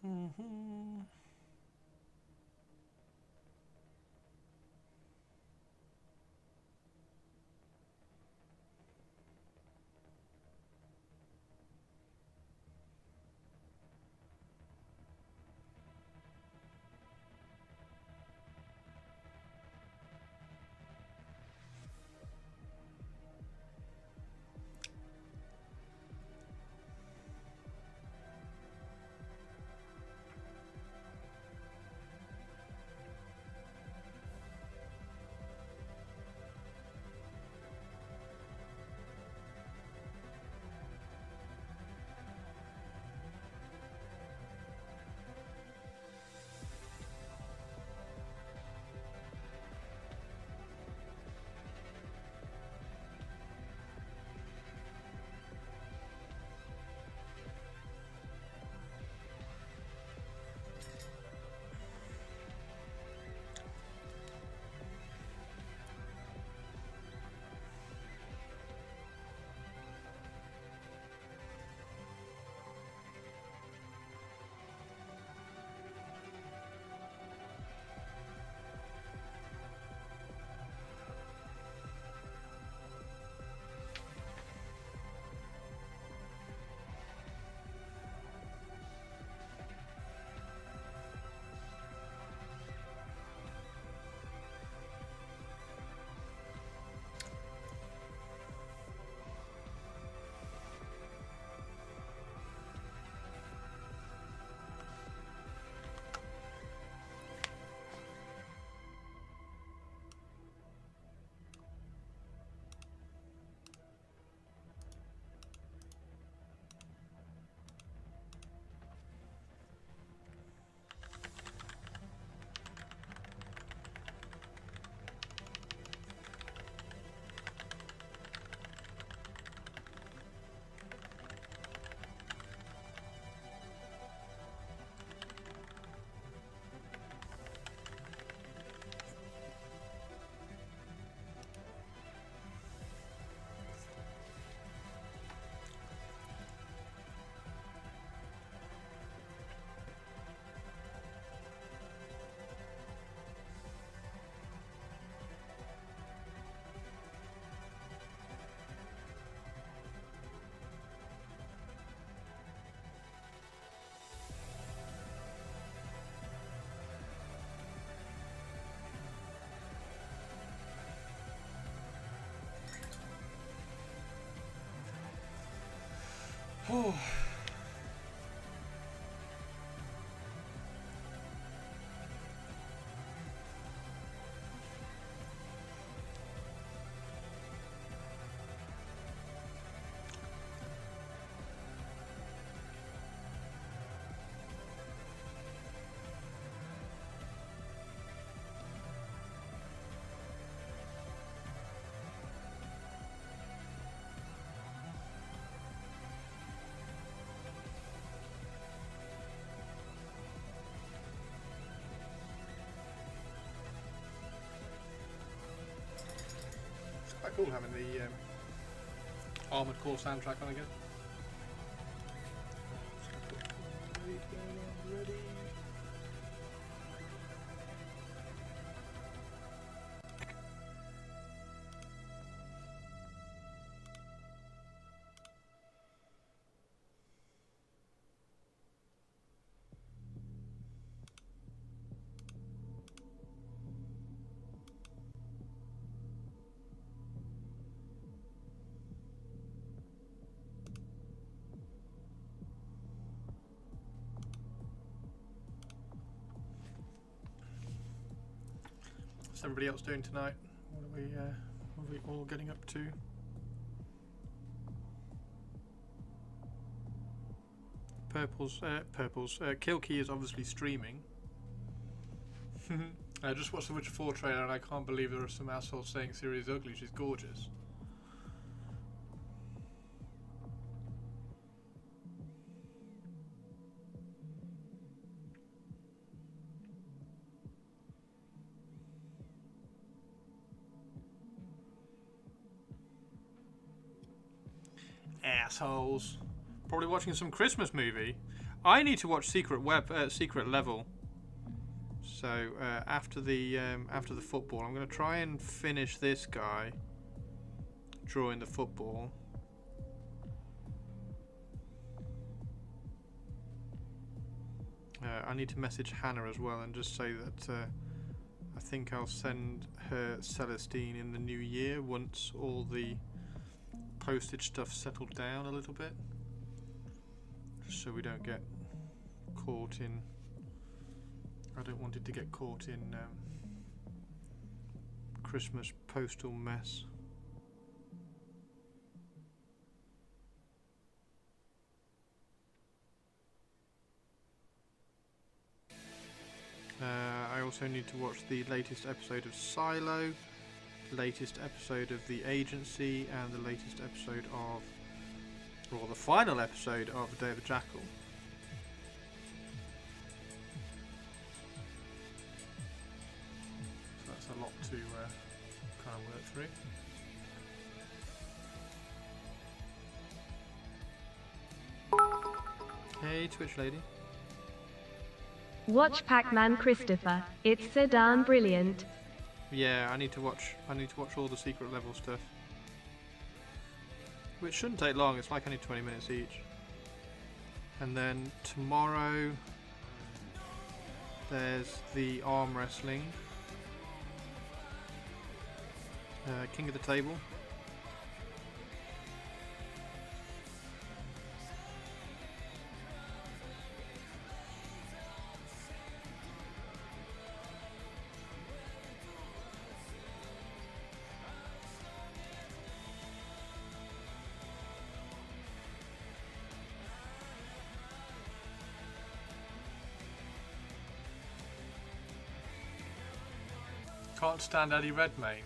Mm-hmm. Oh. Quite cool having the Armored Core soundtrack on again. Ready. What's everybody else doing tonight? What are we all getting up to? Purples. Kilkey is obviously streaming. I just watched the Witcher 4 trailer and I can't believe there are some assholes saying Ciri's ugly. She's gorgeous. Assholes. Probably watching some Christmas movie. I need to watch Secret Level. So after the football, I'm going to try and finish this guy drawing the football. I need to message Hannah as well and just say that I think I'll send her Celestine in the new year once all the postage stuff settled down a little bit, so we don't get caught in. I don't want it to get caught in Christmas postal mess. I also need to watch the latest episode of Silo, latest episode of The Agency, and the latest episode of, or the final episode of Day of the Jackal. So that's a lot to kind of work through. Hey, Twitch lady. Watch Pac-Man Christopher. It's so darn brilliant. Yeah, I need to watch all the secret level stuff. Which shouldn't take long, it's like only 20 minutes each. And then tomorrow there's the arm wrestling. King of the Table. Can't stand Eddie Redmayne.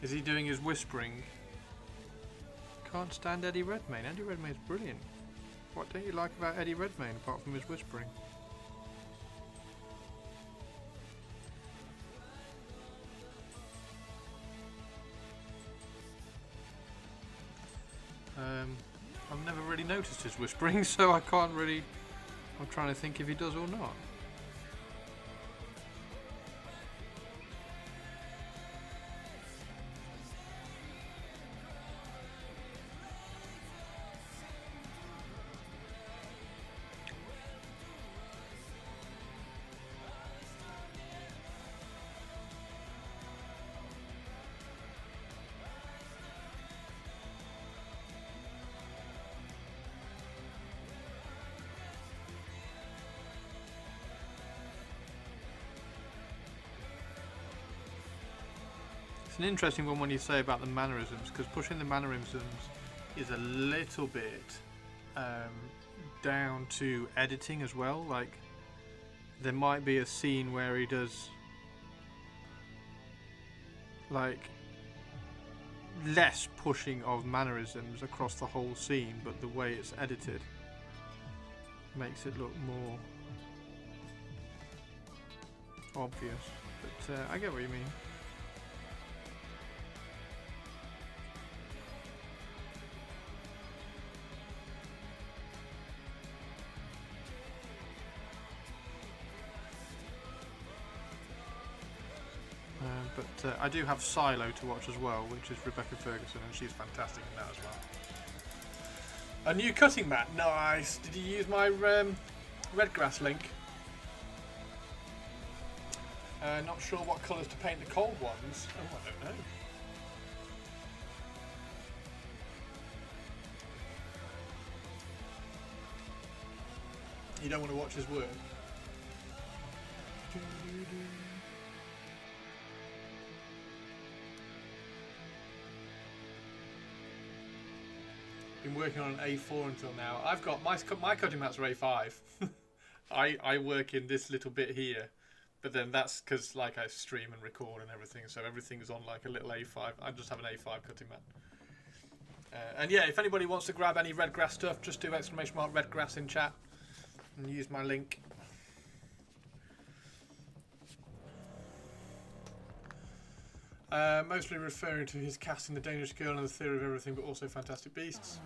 Is he doing his whispering? Can't stand Eddie Redmayne. Eddie Redmayne's brilliant. What don't you like about Eddie Redmayne apart from his whispering? I've never really noticed his whispering, so I can't really. I'm trying to think if he does or not. It's an interesting one when you say about the mannerisms, because pushing the mannerisms is a little bit down to editing as well. Like, there might be a scene where he does like less pushing of mannerisms across the whole scene, but the way it's edited makes it look more obvious. But I get what you mean. But I do have Silo to watch as well, which is Rebecca Ferguson, and she's fantastic in that as well. A new cutting mat, nice. Did you use my Redgrass link? Not sure what colours to paint the cold ones. Oh, I don't know. You don't want to watch his work? Been working on an A4 until now. I've got my cutting mats are A5. I work in this little bit here, but then that's because like I stream and record and everything, so everything's on like a little A5. I just have an A5 cutting mat. And yeah, if anybody wants to grab any Redgrass stuff, just do !Redgrass in chat and use my link. Mostly referring to his casting The Dangerous Girl and The Theory of Everything, but also Fantastic Beasts.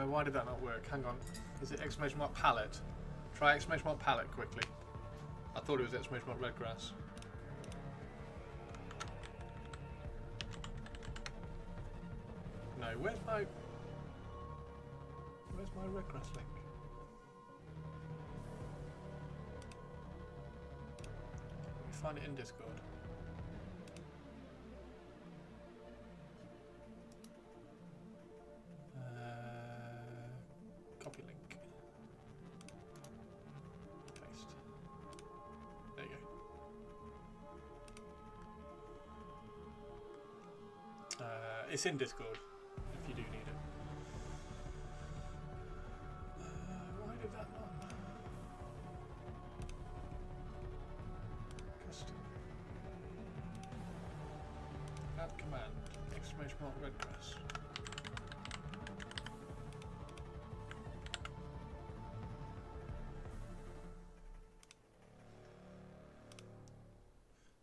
Why did that not work? Hang on. Is it !Palette? Try !Palette quickly. I thought it was !Redgrass. No, where's my Redgrass link? Let me find it in Discord. Copy link. Paste. There you go. It's in Discord if you do need it. Why did that not? Custom. Add command. !Redgrass.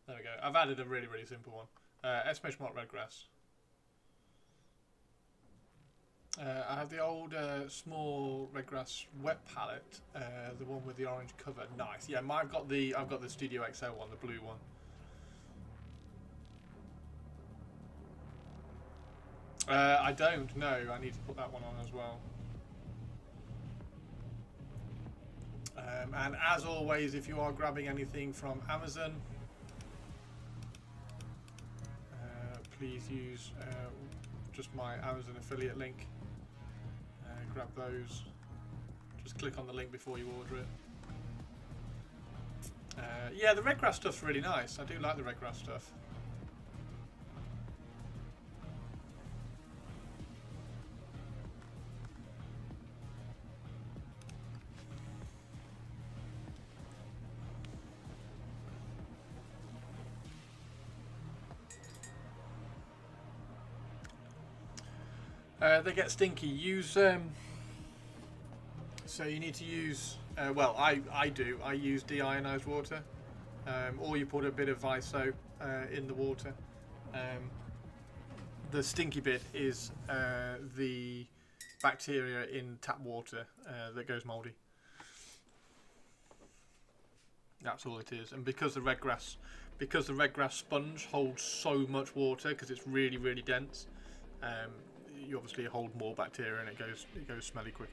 There we go. I've added a really, really simple one. !Redgrass. I have the old small Redgrass wet palette, the one with the orange cover. Nice. Yeah, I've got the Studio XL one, the blue one. I don't know. I need to put that one on as well. And as always, if you are grabbing anything from Amazon, please use just my Amazon affiliate link. Grab those. Just click on the link before you order it. Yeah, the Redgrass stuff's really nice. I do like the Redgrass stuff. They get stinky. Use So you need to use, well, I do. I use deionized water, or you put a bit of ISO in the water. The stinky bit is the bacteria in tap water that goes mouldy. That's all it is. And because the red grass sponge holds so much water because it's really, really dense, you obviously hold more bacteria and it goes smelly quick.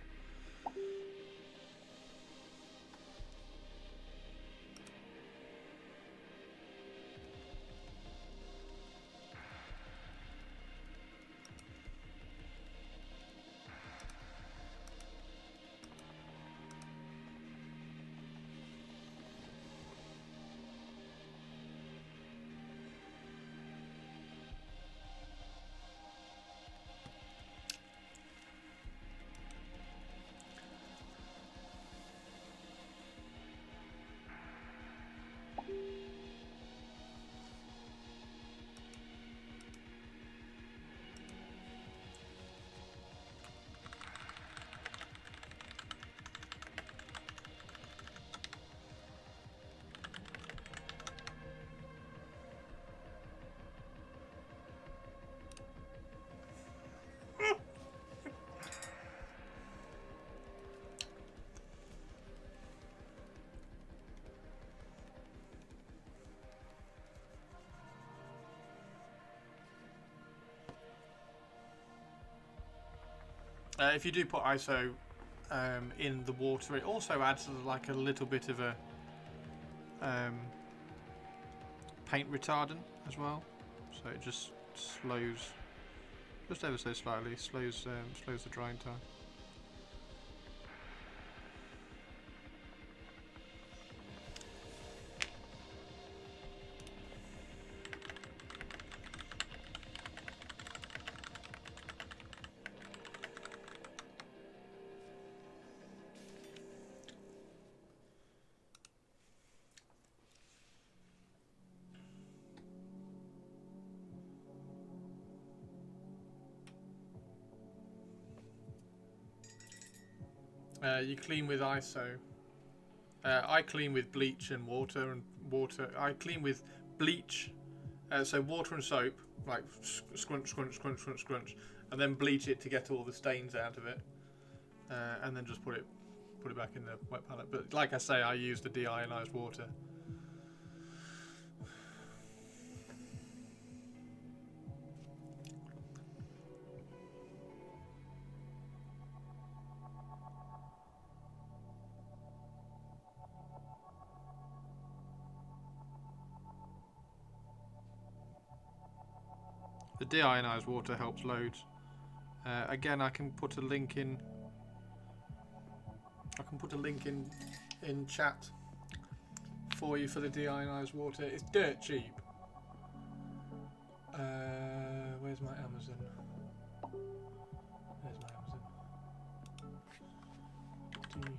If you do put ISO in the water, it also adds like a little bit of a paint retardant as well, so it just slows, just ever so slightly, slows the drying time. You clean with ISO. I clean with bleach and water. I clean with bleach, so water and soap, like scrunch, scrunch, scrunch, scrunch, scrunch, and then bleach it to get all the stains out of it, and then just put it back in the wet palette. But like I say, I use the deionized water. The deionized water helps loads. Again, I can put a link in. I can put a link in chat for you for the deionized water. It's dirt cheap. Where's my Amazon? There's my Amazon. Deionized.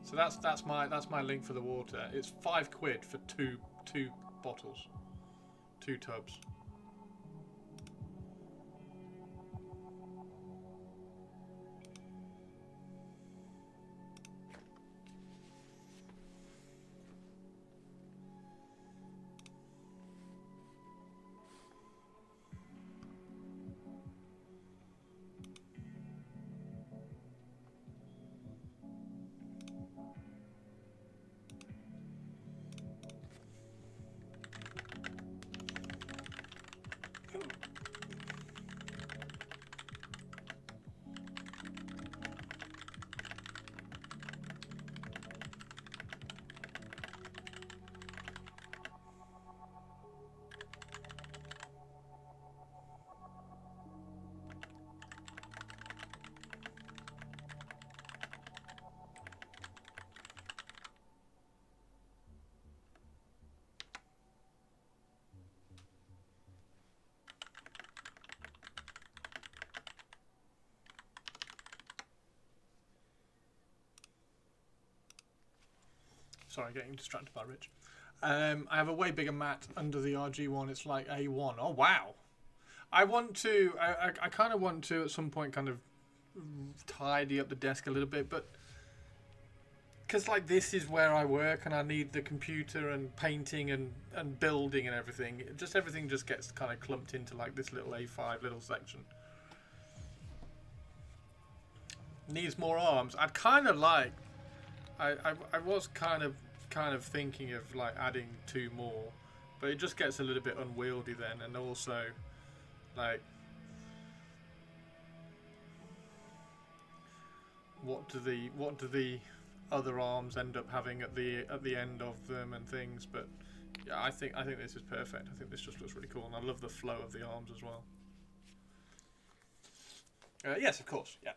So that's my link for the water. It's £5 for two bottles, 2 tubs. Sorry, getting distracted by Rich. I have a way bigger mat under the RG1. It's like A1. Oh, wow. I want to... I kind of want to, at some point, kind of tidy up the desk a little bit, but... Because, like, this is where I work, and I need the computer and painting and building and everything. Everything just gets kind of clumped into, like, this little A5 little section. Needs more arms. I'd kind of like... I was kind of thinking of, like, adding 2 more, but it just gets a little bit unwieldy then, and also, like... What do the other arms end up having at the end of them and things? But yeah, I think this is perfect. I think this just looks really cool, and I love the flow of the arms as well. Yes, of course, yeah.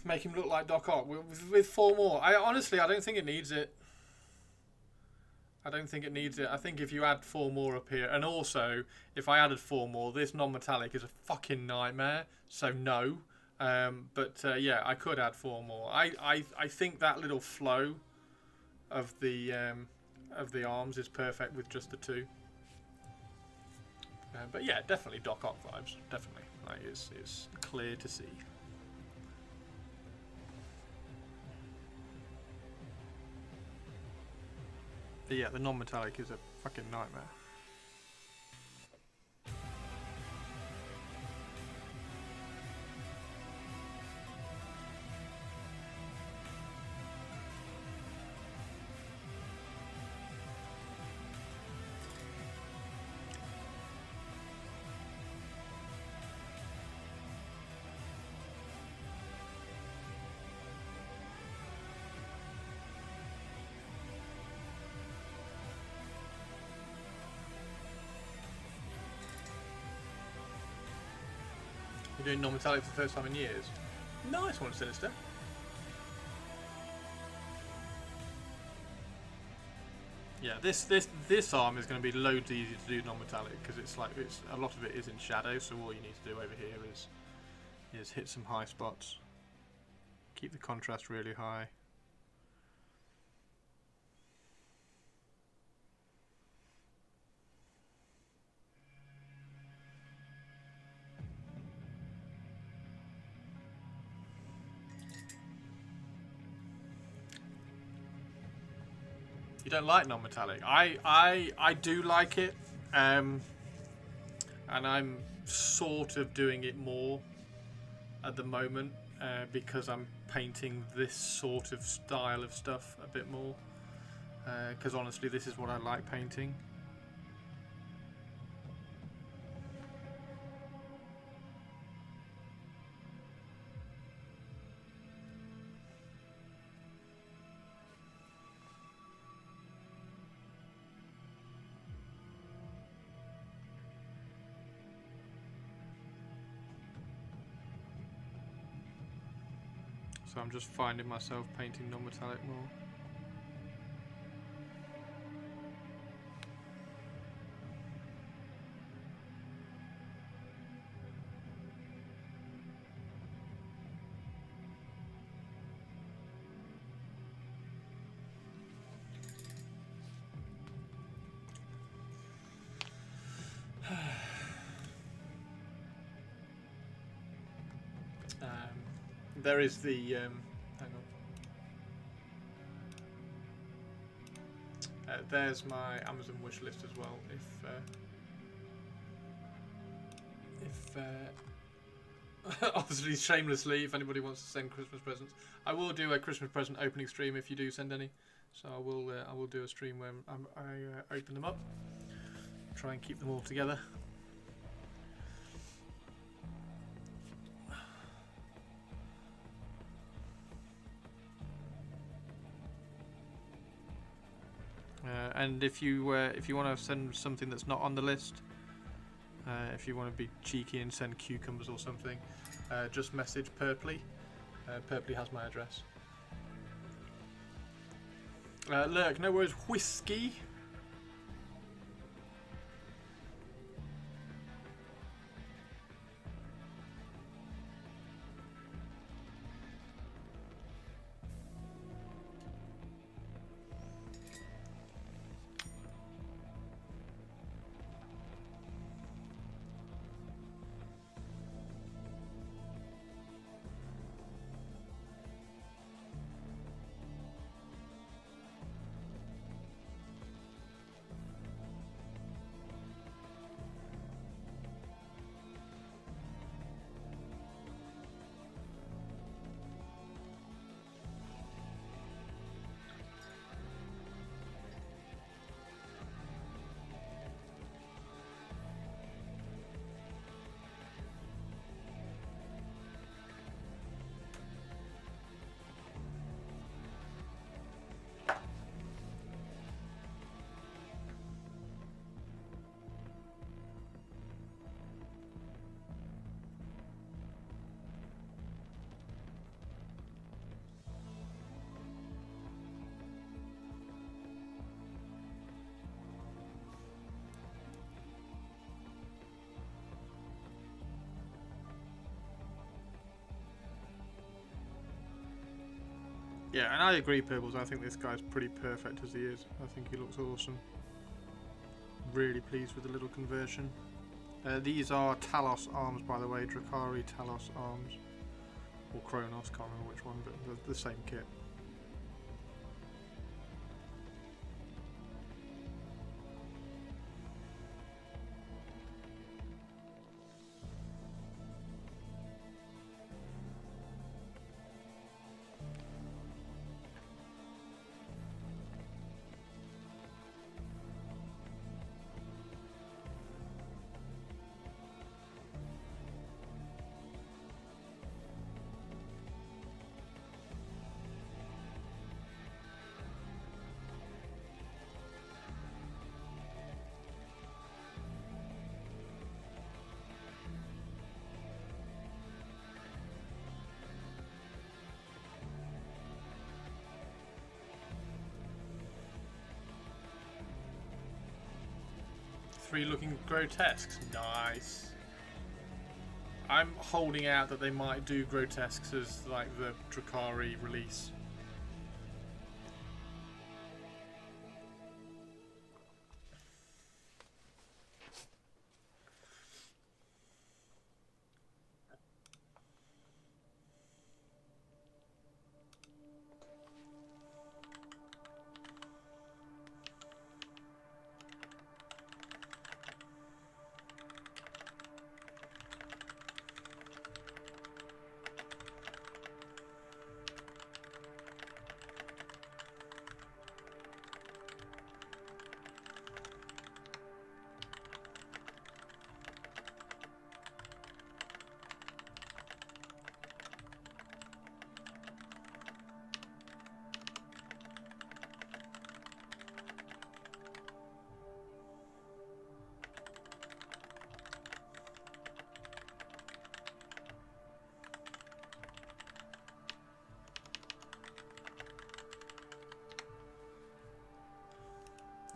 Make him look like Doc Ock with 4 more. I don't think it needs it. I don't think it needs it. I think if you add 4 more up here, and also if I added 4 more, this non-metallic is a fucking nightmare. So no. Yeah, I could add 4 more. I think that little flow of the arms is perfect with just the 2. But yeah, definitely Doc Ock vibes. Definitely, like it's clear to see. But yeah, the non-metallic is a fucking nightmare. You're doing non-metallic for the first time in years. Nice one, Sinister. Yeah, this arm is going to be loads easier to do non-metallic because it's a lot of it is in shadow. So all you need to do over here is hit some high spots, keep the contrast really high. You don't like non-metallic? I do like it, and I'm sort of doing it more at the moment because I'm painting this sort of style of stuff a bit more. Because honestly, this is what I like painting. So I'm just finding myself painting non-metallic more. There is the hang on. There's my Amazon wish list as well. If obviously shamelessly, if anybody wants to send Christmas presents, I will do a Christmas present opening stream if you do send any. So I will do a stream where I open them up, try and keep them all together. And if you want to send something that's not on the list, if you want to be cheeky and send cucumbers or something, just message Purpley. Purpley has my address. Lurk, no worries, whiskey. Yeah, and I agree, Purples. I think this guy's pretty perfect as he is. I think he looks awesome. Really pleased with the little conversion. These are Talos arms, by the way. Drukhari Talos arms. Or Kronos, can't remember which one, but the same kit. Three looking grotesques. Nice. I'm holding out that they might do grotesques as like the Drukhari release.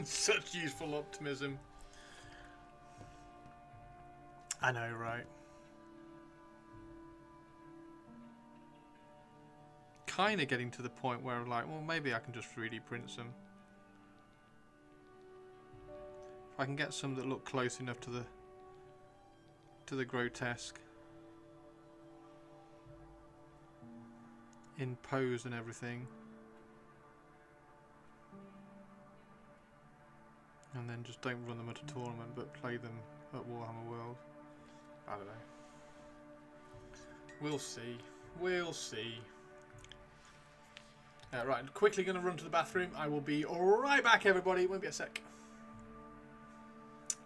Such useful optimism. I know, right? Kind of getting to the point where I'm like, well, maybe I can just 3D print some. If I can get some that look close enough to the grotesque in pose and everything. And then just don't run them at a tournament, but play them at Warhammer World. I don't know. We'll see. We'll see. Right, quickly going to run to the bathroom. I will be right back, everybody. Won't be a sec.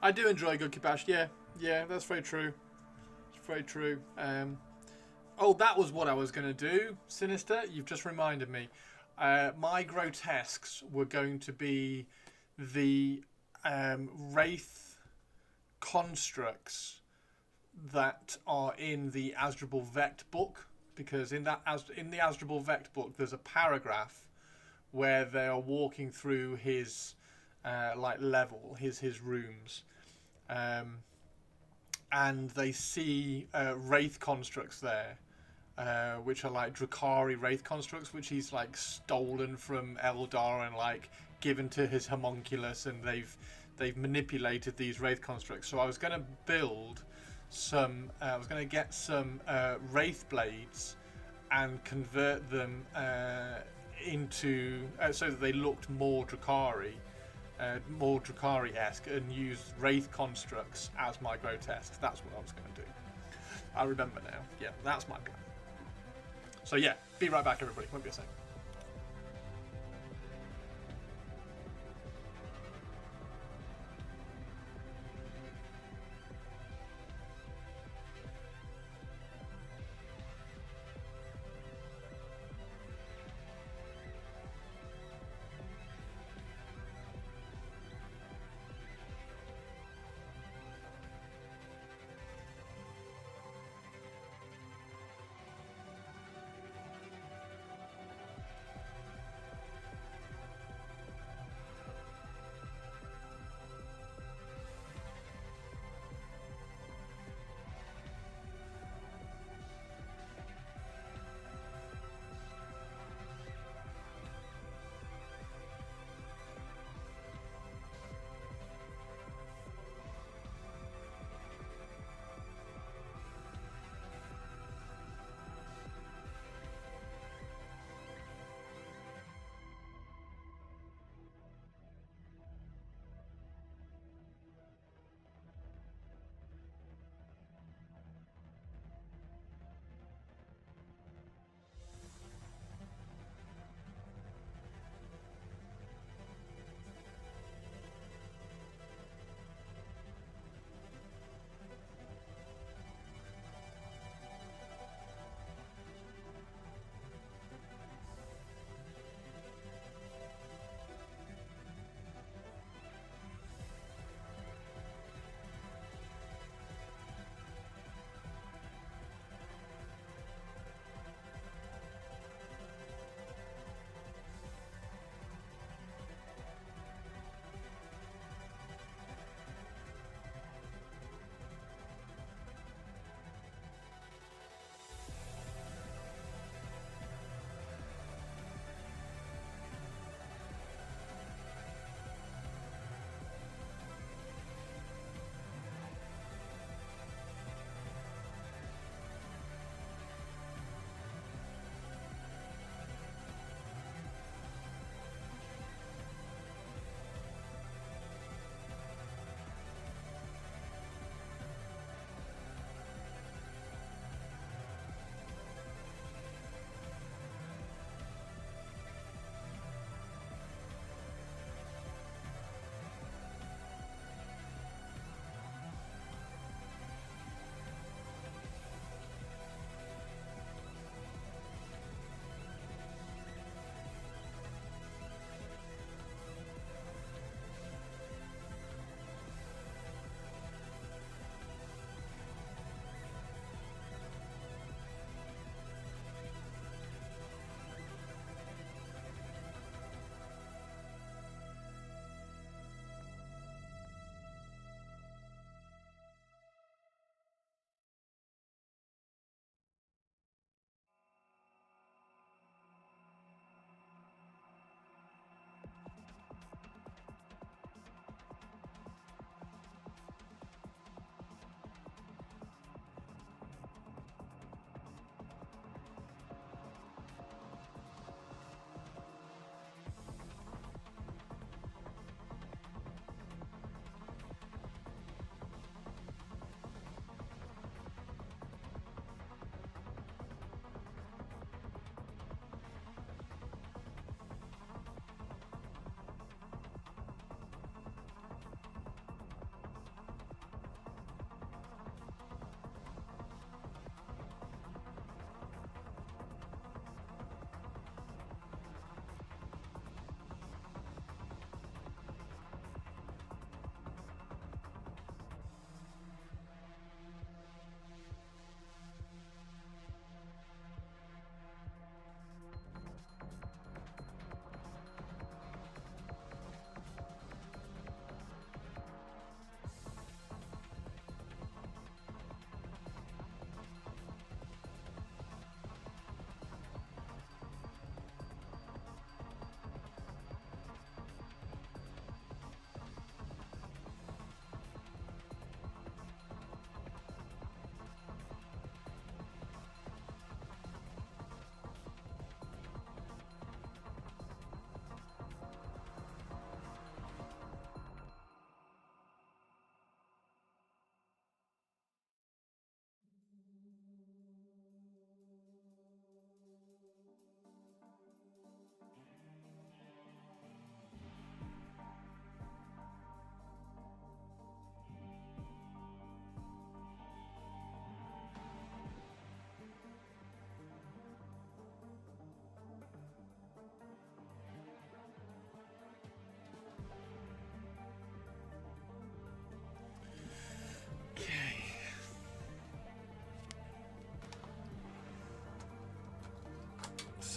I do enjoy Good Kibash. Yeah, that's very true. It's very true. Oh, that was what I was going to do. Sinister, you've just reminded me. My grotesques were going to be the Wraith constructs that are in the Asdrubal Vect book, because in the Asdrubal Vect book there's a paragraph where they are walking through his like level, his rooms, and they see Wraith constructs there, which are like Drukhari Wraith constructs, which he's like stolen from Eldar and like given to his homunculus, and they've manipulated these Wraith constructs. So I was going to build some, I was going to get some Wraith blades and convert them into, so that they looked more Drukhari, more Drukhari-esque, and use Wraith constructs as my grotesques. That's what I was going to do. I remember now. Yeah, that's my plan. So yeah, be right back, everybody. Won't be a second.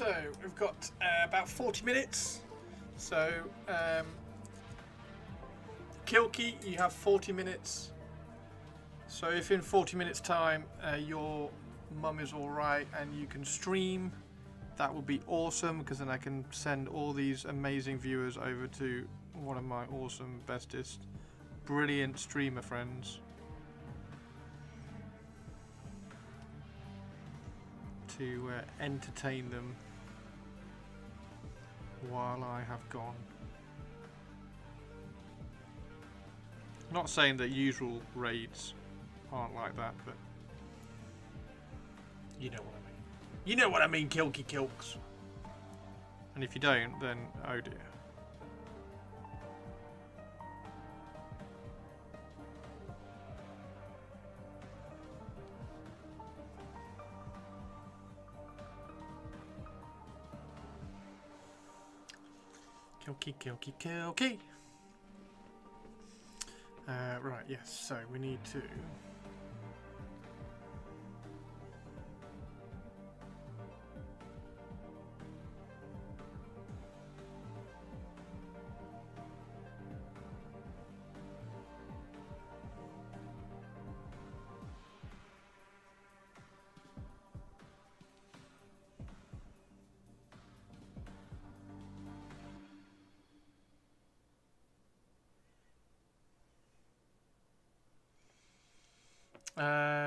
So we've got about 40 minutes. So Kilky, you have 40 minutes. So if in 40 minutes time your mum is alright and you can stream, that would be awesome, because then I can send all these amazing viewers over to one of my awesome, bestest, brilliant streamer friends to entertain them while I have gone. Not saying that usual raids aren't like that, but you know what I mean. You know what I mean, Kilky Kilks. And if you don't, then oh dear. Kilky, Kilky, Kilky. Right, yes, so we need to...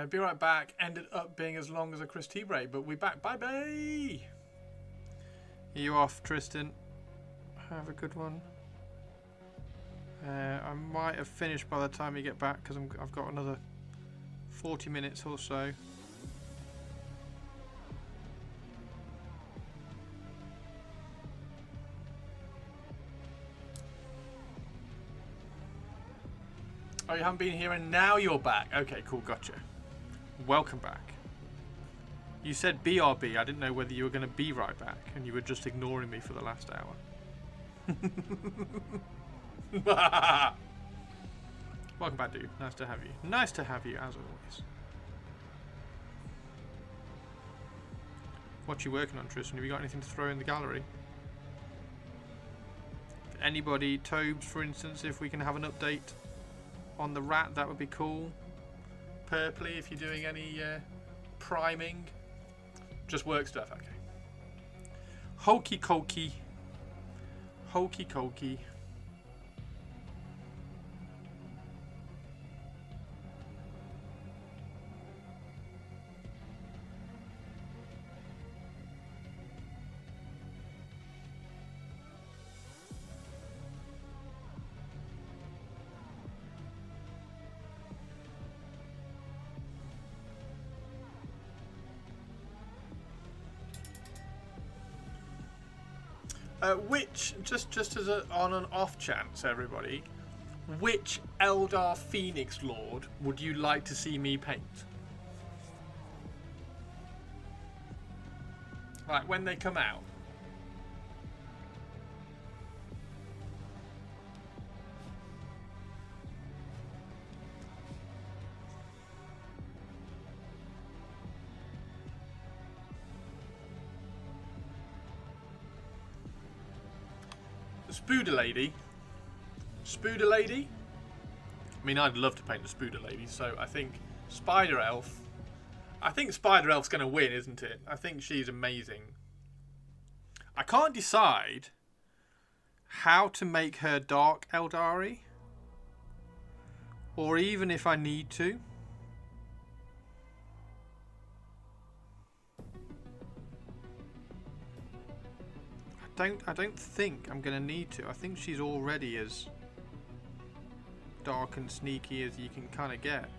be right back. Ended up being as long as a Chris T break, but we're back. Bye bye. Are you off, Tristan? Have a good one. I might have finished by the time you get back, because I've got another 40 minutes or so. Oh, you haven't been here and now you're back. Okay, cool, gotcha. Welcome back. You said BRB. I didn't know whether you were going to be right back and you were just ignoring me for the last hour. Welcome back, dude. Nice to have you. Nice to have you, as always. What you working on, Tristan? Have you got anything to throw in the gallery? If anybody, Tobes, for instance, if we can have an update on the rat, that would be cool. Purpley, if you're doing any priming. Just work stuff, okay. Hokey cokey. Hokey cokey. Which, just as on an off chance, everybody, which Eldar Phoenix Lord would you like to see me paint? Like when they come out. Spooder Lady. Spooder Lady? I mean, I'd love to paint the Spooder Lady, so I think Spider Elf. I think Spider Elf's going to win, isn't it? I think she's amazing. I can't decide how to make her dark Aeldari, or even if I need to. I don't think I'm going to need to. I think she's already as dark and sneaky as you can kind of get.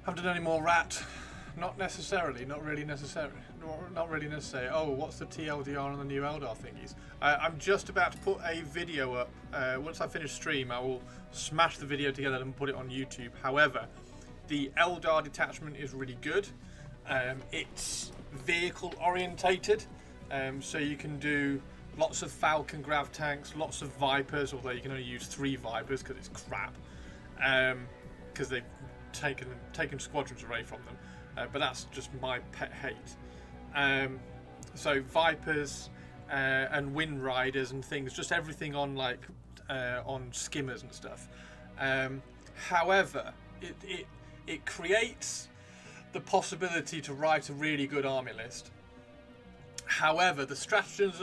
Haven't done any more rat. Not necessarily. Not really necessary. Not really necessary. Oh, what's the TLDR on the new Eldar thingies? I'm just about to put a video up. Once I finish stream, I will smash the video together and put it on YouTube. However, the Eldar detachment is really good. It's vehicle orientated, so you can do lots of Falcon grav tanks, lots of Vipers, although you can only use 3 Vipers because it's crap. because they've taken squadrons away from them. But that's just my pet hate. So Vipers and Wind Riders and things, just everything on like on skimmers and stuff. However, it creates the possibility to write a really good army list. However, the stratagems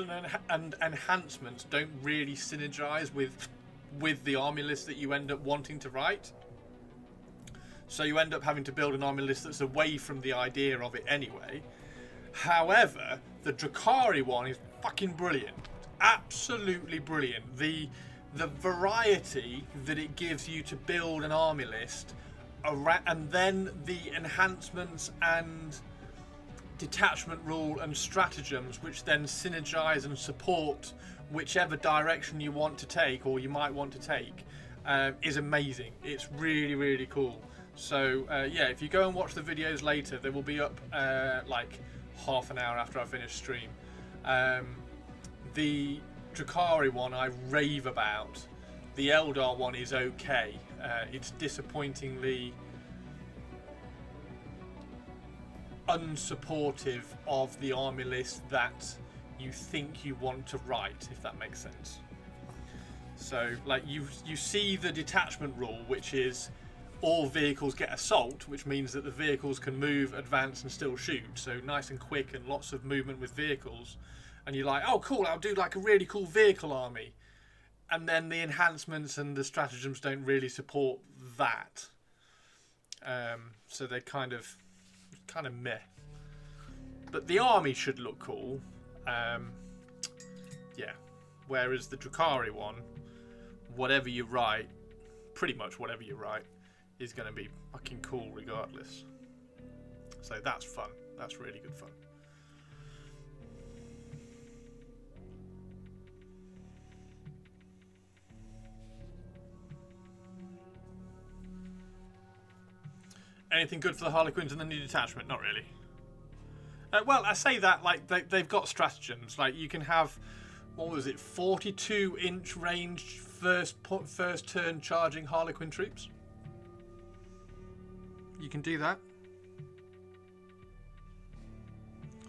and enhancements don't really synergize with the army list that you end up wanting to write. So you end up having to build an army list that's away from the idea of it anyway. However, the Drukhari one is fucking brilliant. Absolutely brilliant. The variety that it gives you to build an army list, and then the enhancements and detachment rule and stratagems which then synergize and support whichever direction you want to take or you might want to take, is amazing. It's really, really cool. So yeah, if you go and watch the videos later, they will be up like half an hour after I finish stream. The Drukhari one I rave about. The Eldar one is okay. It's disappointingly unsupportive of the army list that you think you want to write, if that makes sense. So like you see the detachment rule, which is all vehicles get assault, which means that the vehicles can move, advance and still shoot, so nice and quick and lots of movement with vehicles. And you're like, oh cool, I'll do like a really cool vehicle army. And then the enhancements and the stratagems don't really support that. So they're kind of meh. But the army should look cool. Yeah. Whereas the Drukhari one, whatever you write, pretty much whatever you write, is going to be fucking cool regardless. So that's fun. That's really good fun. Anything good for the Harlequins and the new detachment? Not really. Well, I say that like they've got stratagems. Like you can have, what was it, 42-inch range first turn charging Harlequin troops. You can do that.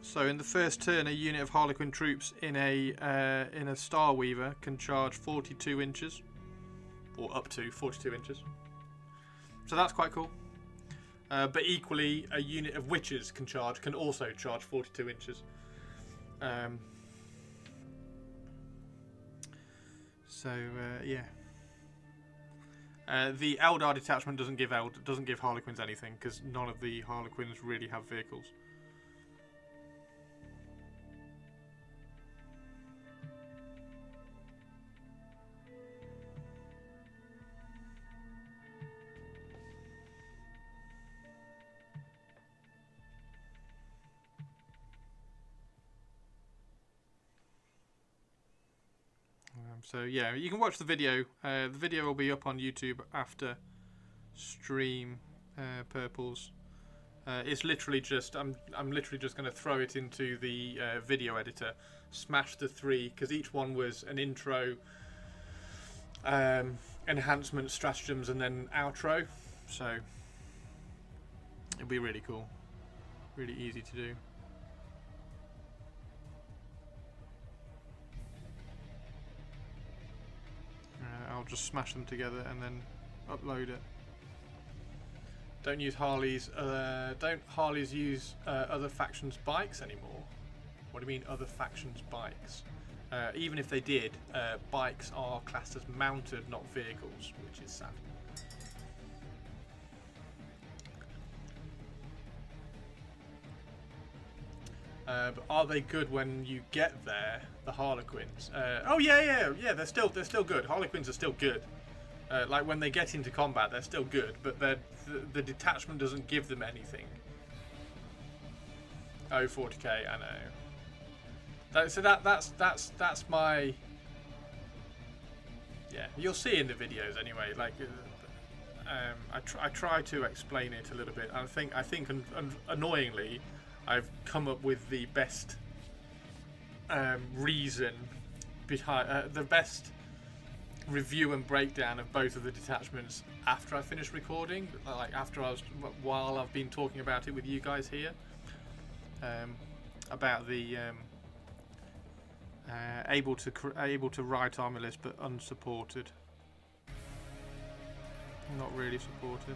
So in the first turn, a unit of Harlequin troops in a Star Weaver can charge 42 inches, or up to 42 inches. So that's quite cool. But equally, a unit of Witches can also charge 42 inches. Yeah. The Eldar detachment doesn't give Harlequins anything because none of the Harlequins really have vehicles. So yeah, you can watch the video. The video will be up on YouTube after stream. Purples. It's literally just I'm literally just going to throw it into the video editor, smash the three because each one was an intro, enhancement, stratagems, and then outro. So it'll be really cool, really easy to do. I'll just smash them together and then upload it. Don't use Harleys. Don't Harleys use other factions' bikes anymore? What do you mean other factions' bikes? Even if they did, bikes are classed as mounted, not vehicles, which is sad. But are they good when you get there? The Harlequins. Oh yeah. They're still good. Harlequins are still good. Like when they get into combat, they're still good. But the detachment doesn't give them anything. Oh, 40k. I know. So that's my. Yeah, you'll see in the videos anyway. Like, I try to explain it a little bit. I think annoyingly, I've come up with the best reason behind the best review and breakdown of both of the detachments after I finish recording, like while I've been talking about it with you guys here, about the able to write army list but unsupported, not really supported.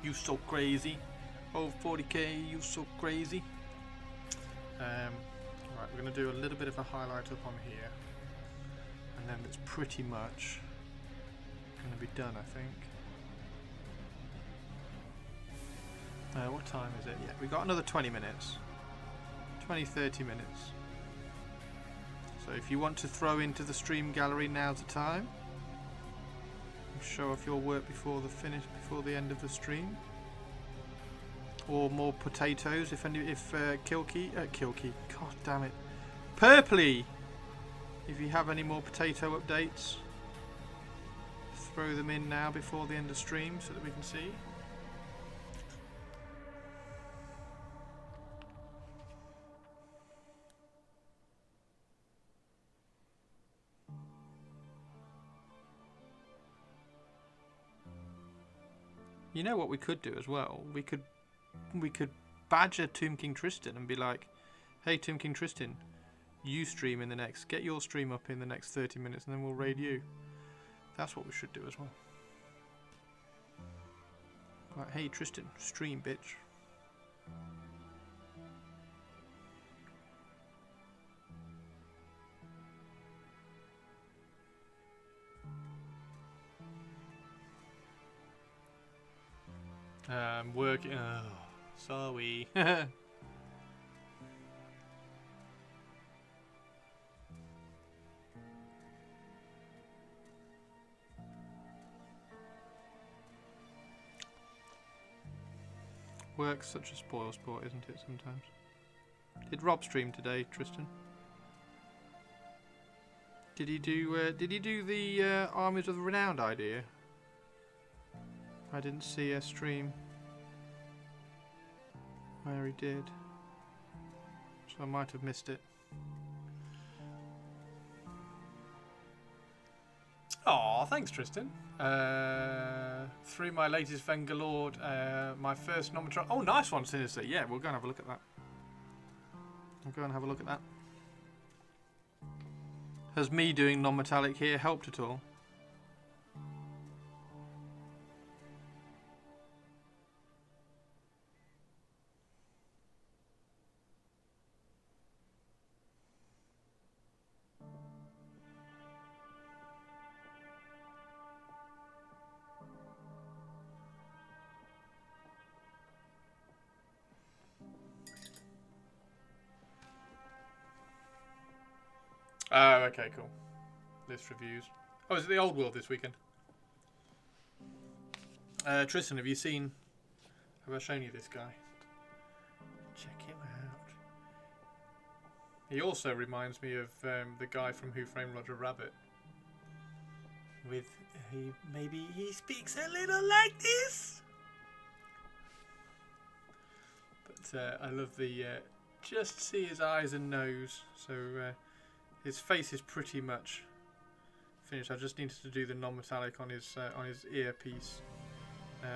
You so crazy. Oh, 40k, you so crazy. Right, we're going to do a little bit of a highlight up on here. And then it's pretty much going to be done, I think. What time is it? Yeah, we've got another 20 minutes. 30 minutes. So if you want to throw into the stream gallery, now's the time. Show off your work before the end of the stream, or more potatoes if Kilkey, god damn it, Purpley, if you have any more potato updates, throw them in now before the end of stream so that we can see. You know what we could do as well? We could badger Tomb King Tristan and be like, hey Tomb King Tristan, you stream in the next, get your stream up in the next 30 minutes and then we'll raid you. That's what we should do as well. Like, hey Tristan, stream bitch. Working. Oh, sorry. Work's such a spoil sport, isn't it? Sometimes. Did Rob stream today, Tristan? Did he do? Did he do the Armies of the Renowned idea? I didn't see a stream where he did, so I might have missed it. Oh, thanks Tristan. Through my latest Vengalord, my first Nometron. Oh, nice one, Sinister. Yeah, we'll go and have a look at that. We'll go and have a look at that. Has me doing non-metallic here helped at all? Oh, okay, cool. List reviews. Oh, is it the Old World this weekend? Tristan, have you seen... Have I shown you this guy? Check him out. He also reminds me of the guy from Who Framed Roger Rabbit. With... maybe he speaks a little like this? But I love the... just see his eyes and nose. So... his face is pretty much finished. I just needed to do the non-metallic on his earpiece.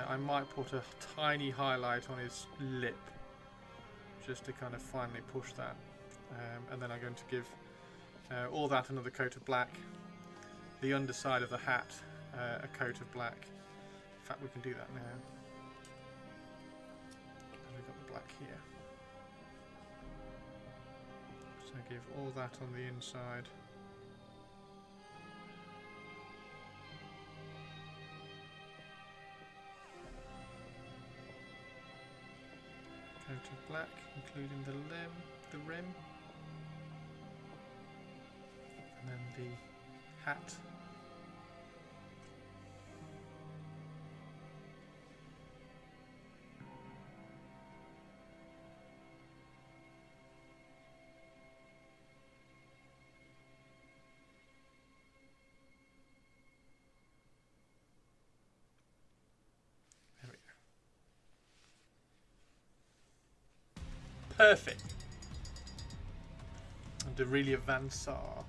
I might put a tiny highlight on his lip, just to kind of finally push that. And then I'm going to give all that another coat of black. The underside of the hat a coat of black. In fact, we can do that now. And we've got the black here. So give all that on the inside. Coat of black, including the rim, and then the hat. perfect. And to really advance our...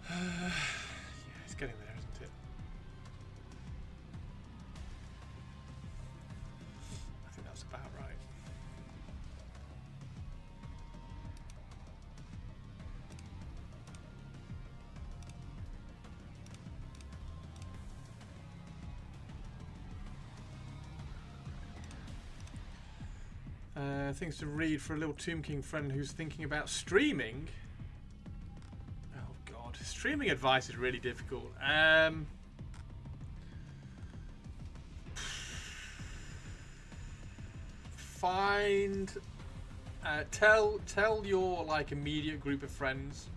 yeah, it's getting there, isn't it? I think that's about right. Things to read for a little Tomb King friend who's thinking about streaming. Oh god, streaming advice is really difficult. Find, tell your like immediate group of friends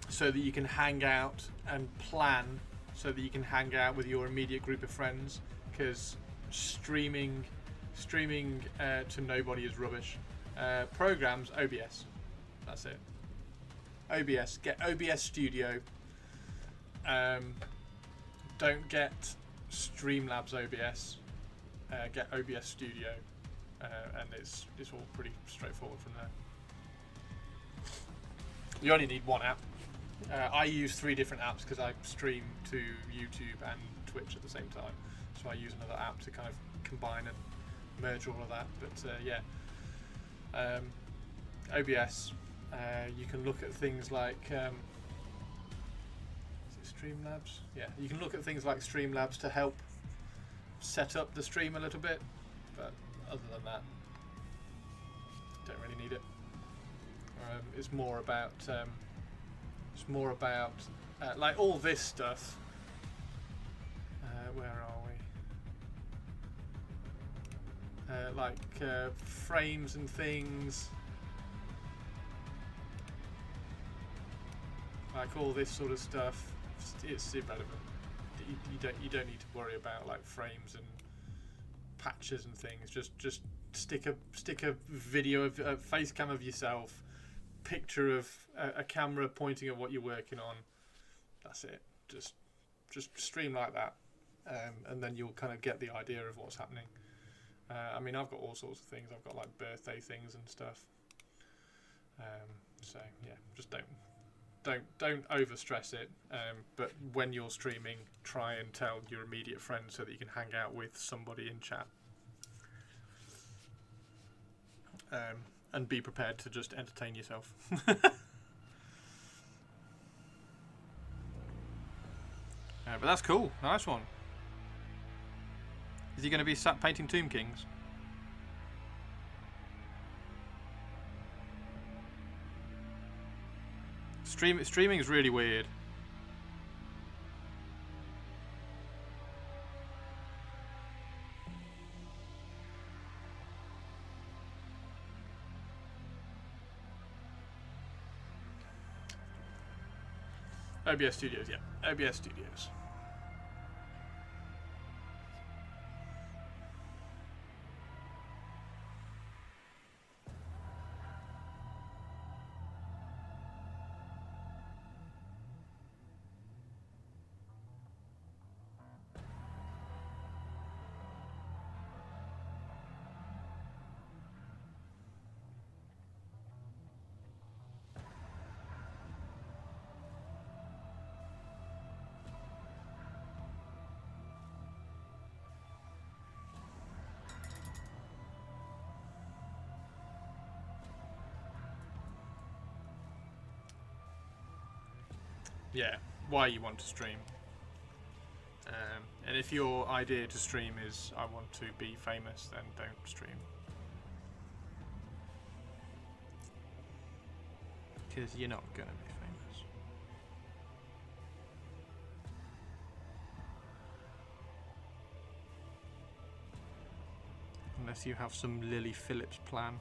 so that you can hang out and plan so that you can hang out with your immediate group of friends, because streaming to nobody is rubbish. Programs, OBS. That's it. OBS. Get OBS Studio. Don't get Streamlabs OBS. Get OBS Studio, and it's all pretty straightforward from there. You only need one app. I use 3 different apps because I stream to YouTube and Twitch at the same time, so I use another app to kind of combine and merge all of that. But yeah, OBS, you can look at things like is it Streamlabs? Yeah, you can look at things like Streamlabs to help set up the stream a little bit, but other than that, don't really need it. It's more about like all this stuff. Where are we? Like frames and things, like all this sort of stuff. It's irrelevant. You don't need to worry about like frames and patches and things. Just stick a video of a face cam of yourself, picture of a camera pointing at what you're working on. That's it. Just stream like that, and then you'll kind of get the idea of what's happening. I mean, I've got all sorts of things. I've got like birthday things and stuff. So yeah, just don't overstress it. But when you're streaming, try and tell your immediate friends so that you can hang out with somebody in chat. And be prepared to just entertain yourself. But that's cool. Nice one. Is he going to be sat painting Tomb Kings? Streaming is really weird. OBS Studios, yeah. OBS Studios. Yeah, why you want to stream. And if your idea to stream is I want to be famous, then don't stream. Because you're not going to be famous. Unless you have some Lily Phillips plan.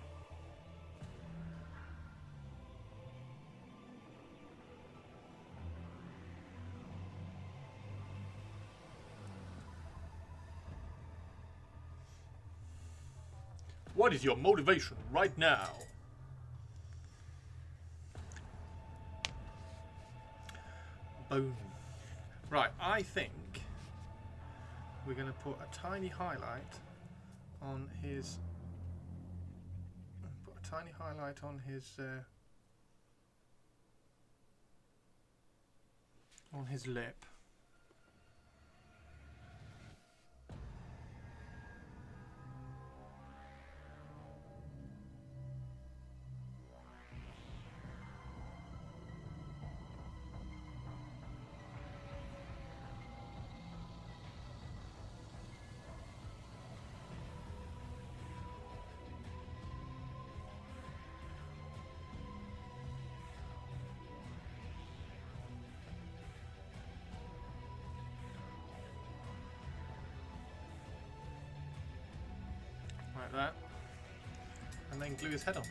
What is your motivation right now? Boom. Right, I think we're going to put a tiny highlight on his. Put a tiny highlight on his lip. Like that, and then glue his head on.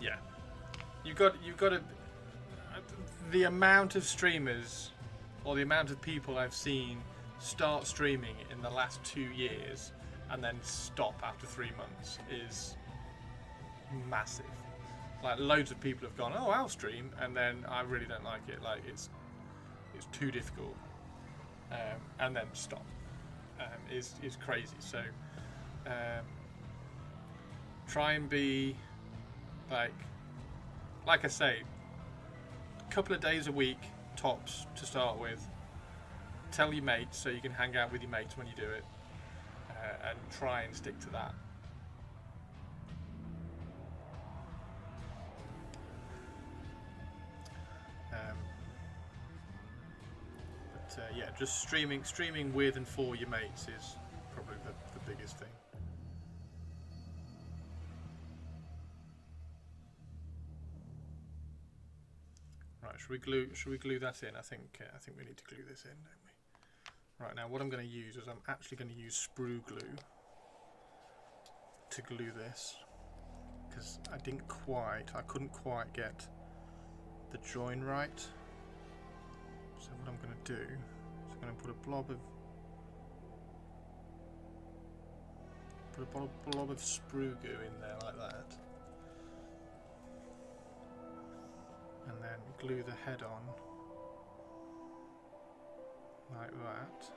Yeah, you've got to. The amount of streamers, or the amount of people I've seen start streaming in the last 2 years and then stop after 3 months is massive. Like loads of people have gone, oh, I'll stream, and then I really don't like it. Like it's too difficult. And then stop is crazy. So try and be like I say, a couple of days a week tops to start with. Tell your mates so you can hang out with your mates when you do it, and try and stick to that. Yeah, just streaming with and for your mates is probably the biggest thing. Right, should we glue that in? I think we need to glue this in, don't we? Right, now what I'm going to use is I'm actually going to use sprue glue to glue this, because I couldn't quite get the join right. So what I'm going to do is I'm going to put a blob of sprue goo in there like that, and then glue the head on like that.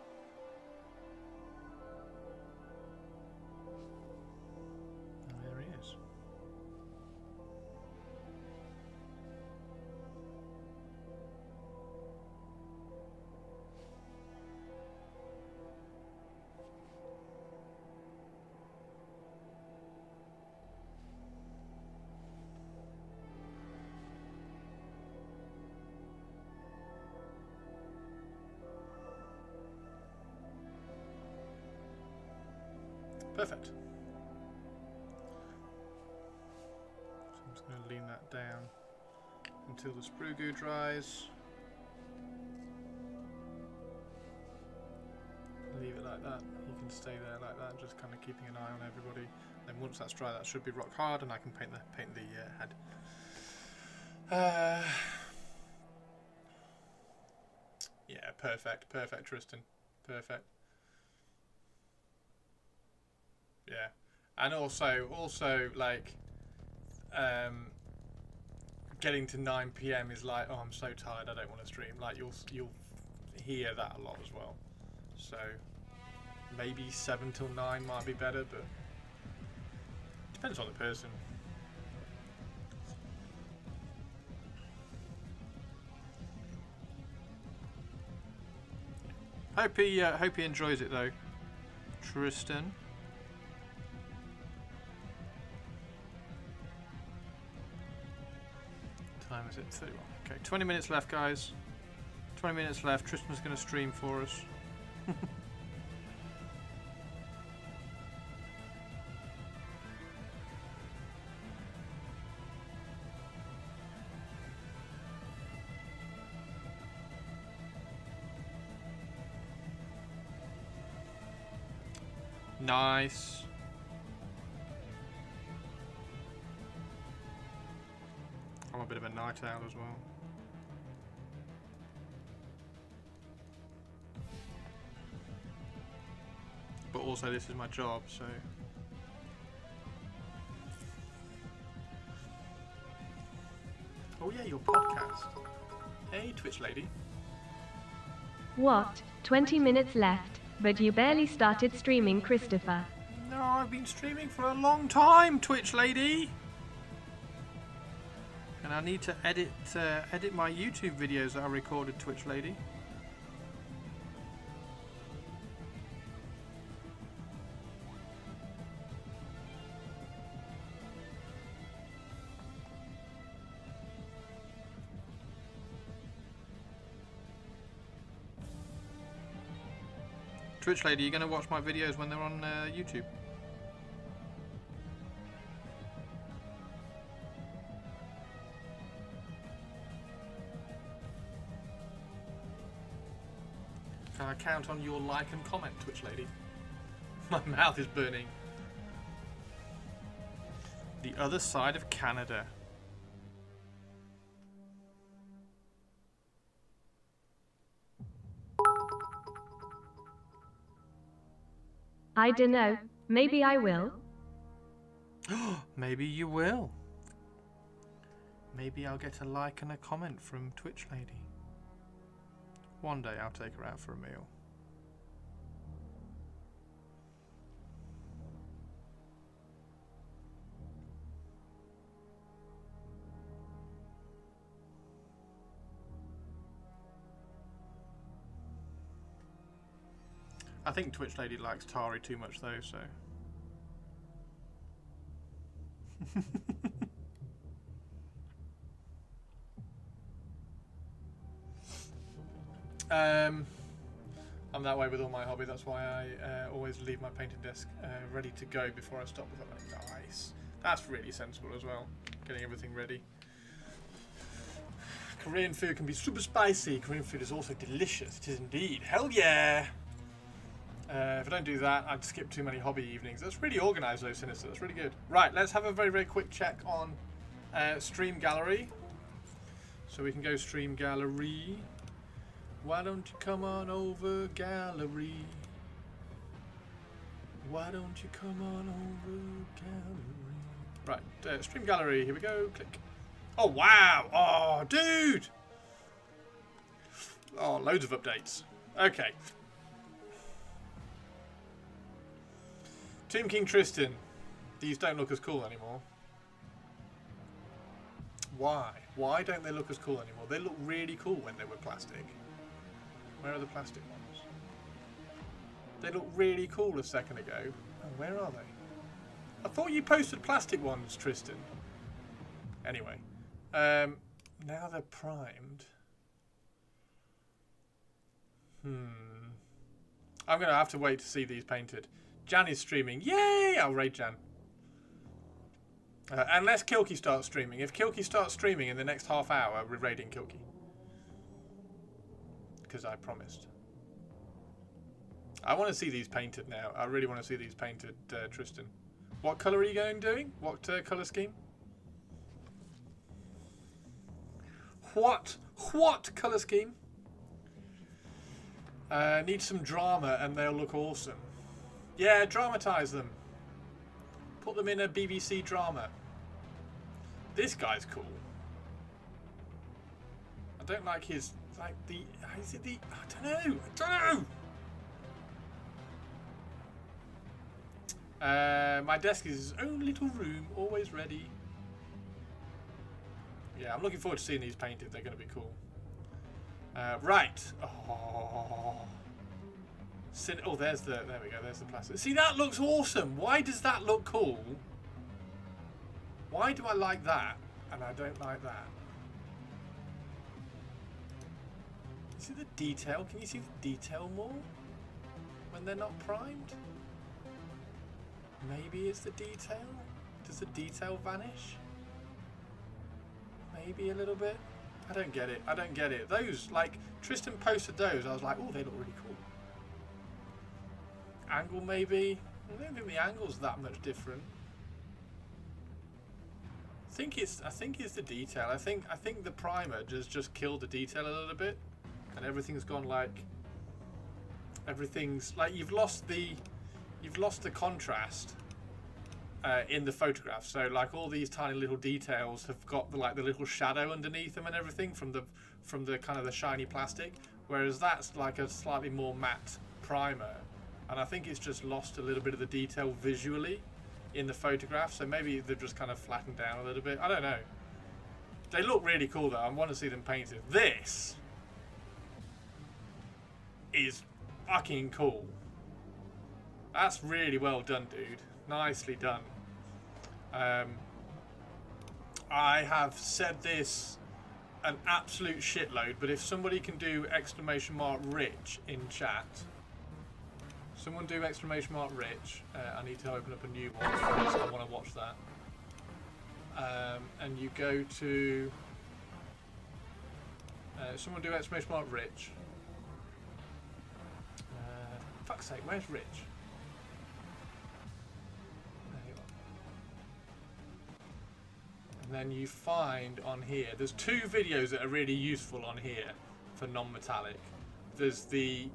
And there he is. Perfect. So I'm just going to lean that down until the sprue goo dries. Leave it like that. You can stay there like that, just kind of keeping an eye on everybody. Then once that's dry, that should be rock hard, and I can paint the head. Yeah, perfect, Tristan, perfect. Yeah, and also like getting to 9 PM is like, oh, I'm so tired, I don't want to stream. Like you'll hear that a lot as well. So maybe 7 till 9 might be better, but depends on the person. Hope he enjoys it though, Tristan. Time is it? 31. Okay, 20 minutes left, guys. 20 minutes left. Tristan's going to stream for us. Nice. I'm a bit of a night owl as well. But also this is my job, so... Oh yeah, your podcast. Hey, Twitch lady. What? 20 minutes left, but you barely started streaming, Christopher. No, I've been streaming for a long time, Twitch lady. And I need to edit my YouTube videos that I recorded, Twitch lady. Twitch lady, you gonna watch my videos when they're on YouTube? Can I count on your like and comment, Twitch lady? My mouth is burning. The other side of Canada. I dunno, maybe I will. Maybe you will. Maybe I'll get a like and a comment from Twitch lady. One day I'll take her out for a meal. I think Twitch lady likes Tari too much though, so. I'm that way with all my hobby. That's why I always leave my painting desk ready to go before I stop with it. Nice. That's really sensible as well. Getting everything ready. Korean food can be super spicy. Korean food is also delicious. It is indeed. Hell yeah! If I don't do that, I'd skip too many hobby evenings. That's really organised though, Sinister. That's really good. Right, let's have a very, very quick check on Stream Gallery. So we can go Stream Gallery. Why don't you come on over, Gallery? Why don't you come on over, Gallery? Right, Stream Gallery. Here we go. Click. Oh, wow. Oh, dude. Oh, loads of updates. Okay. Tomb King Tristan. These don't look as cool anymore. Why? Why don't they look as cool anymore? They look really cool when they were plastic. Where are the plastic ones? They look really cool a second ago. Oh, where are they? I thought you posted plastic ones, Tristan. Anyway. Now they're primed. I'm going to have to wait to see these painted. Jan is streaming. Yay! I'll raid Jan. Unless Kilky starts streaming. If Kilky starts streaming in the next half hour, we're raiding Kilky. Because I promised. I want to see these painted now. I really want to see these painted, Tristan. What colour are you doing? What colour scheme? What colour scheme? Need some drama and they'll look awesome. Yeah, dramatise them. Put them in a BBC drama. This guy's cool. I don't like his, like the, is it the, I don't know. My desk is his own little room, always ready. Yeah, I'm looking forward to seeing these painted. They're going to be cool. Right. Oh. Oh, there we go. There's the plastic. See, that looks awesome. Why does that look cool? Why do I like that and I don't like that? See the detail? Can you see the detail more when they're not primed? Maybe it's the detail. Does the detail vanish? Maybe a little bit. I don't get it. I don't get it. Those, like, Tristan posted those. I was like, oh, they look really cool. Angle, maybe. I don't think the angle's that much different. I think it's the detail. I think the primer just killed the detail a little bit, and everything's gone like. Everything's like you've lost the contrast in the photograph. So like all these tiny little details have got the little shadow underneath them and everything from the kind of the shiny plastic, whereas that's like a slightly more matte primer, and I think it's just lost a little bit of the detail visually in the photograph. So maybe they've just kind of flattened down a little bit. I don't know. They look really cool though. I want to see them painted. This is fucking cool. That's really well done, dude. Nicely done. I have said this an absolute shitload, but if somebody can do !rich in chat, someone do !rich. I need to open up a new one. I want to watch that. And you go to someone do !rich. Fuck's sake, where's Rich? And then you find on here, there's two videos that are really useful on here for non-metallic. There's the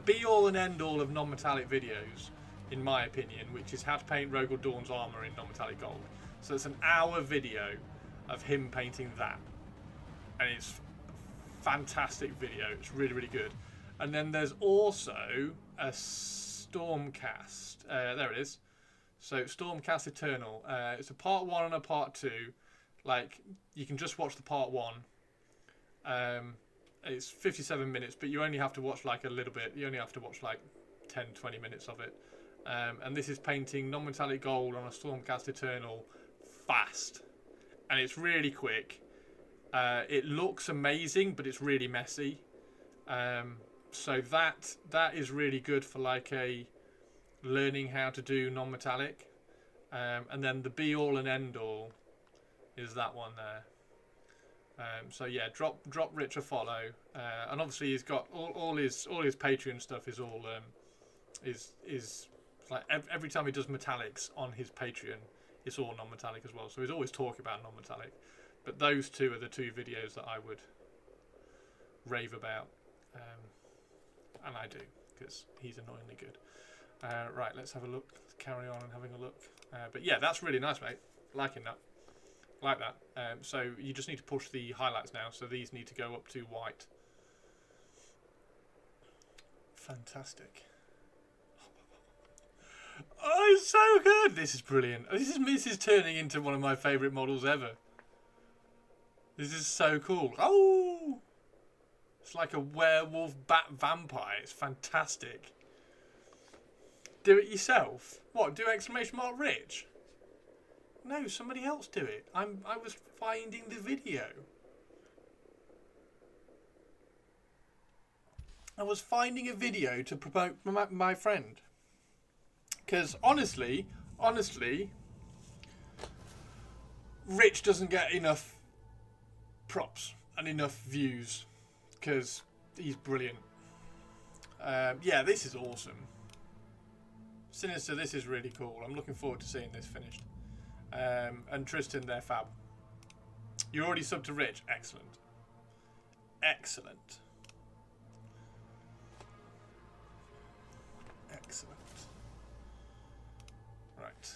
be all and end all of non-metallic videos, in my opinion, which is how to paint Rogel Dawn's armor in non-metallic gold. So it's an hour video of him painting that, and it's fantastic video. It's really, really good. And then there's also a Stormcast. There it is. So Stormcast Eternal. It's a part 1 and a part 2. Like, you can just watch the part 1. It's 57 minutes, but you only have to watch like a little bit. You only have to watch like 10, 20 minutes of it. And this is painting non-metallic gold on a Stormcast Eternal fast. And it's really quick. It looks amazing, but it's really messy. So that is really good for like a learning how to do non-metallic. And then the be all and end all is that one there. So yeah, drop Rich a follow, and obviously he's got all his Patreon stuff is all is like every time he does metallics on his Patreon, it's all non-metallic as well. So he's always talking about non-metallic, but those two are the two videos that I would rave about, and I do, because he's annoyingly good. Right, let's have a look. Let's carry on and having a look. But yeah, that's really nice, mate. Liking that. Like that. So you just need to push the highlights now. So these need to go up to white. Fantastic. Oh, it's so good. This is brilliant. This is turning into one of my favourite models ever. This is so cool. Oh! It's like a werewolf bat vampire. It's fantastic. Do it yourself? What? Do !Rich? No, somebody else do it. I was finding the video. I was finding a video to promote my friend. Because honestly, Rich doesn't get enough props and enough views. Because he's brilliant. Yeah, this is awesome. Sinister, this is really cool. I'm looking forward to seeing this finished. And Tristan, they're fab. You're already subbed to Rich. Excellent. Excellent. Excellent. Right.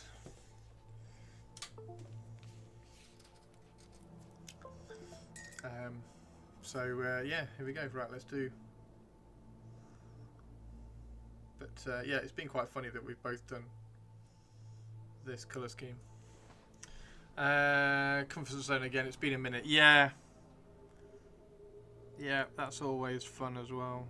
Yeah, here we go. Right, let's do. But yeah, it's been quite funny that we've both done this colour scheme. Comfort zone again. It's been a minute. Yeah, that's always fun as well.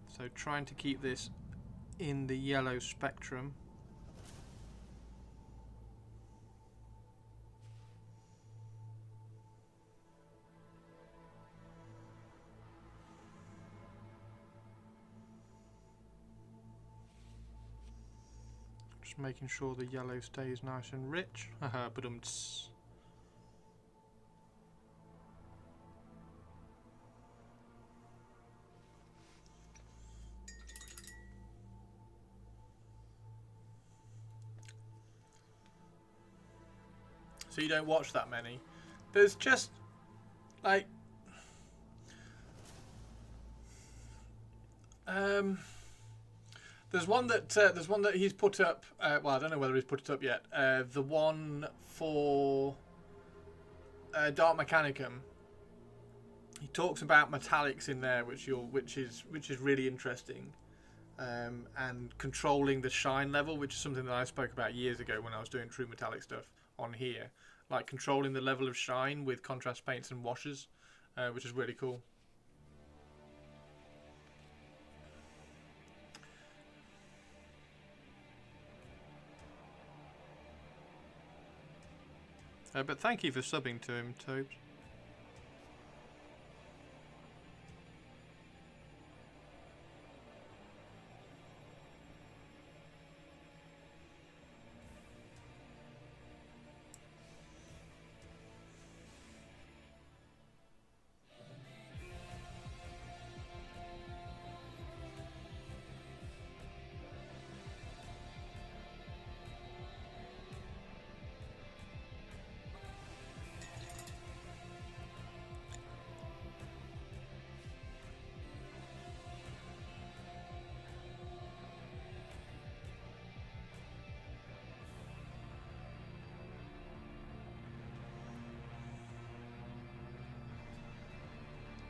So trying to keep this in the yellow spectrum. Just making sure the yellow stays nice and rich. Haha, but so you don't watch that many. There's just like There's one that he's put up. Well, I don't know whether he's put it up yet. The one for Dark Mechanicum. He talks about metallics in there, which is really interesting, and controlling the shine level, which is something that I spoke about years ago when I was doing true metallic stuff on here, like controlling the level of shine with contrast paints and washes, which is really cool. But thank you for subbing to him, Tobes.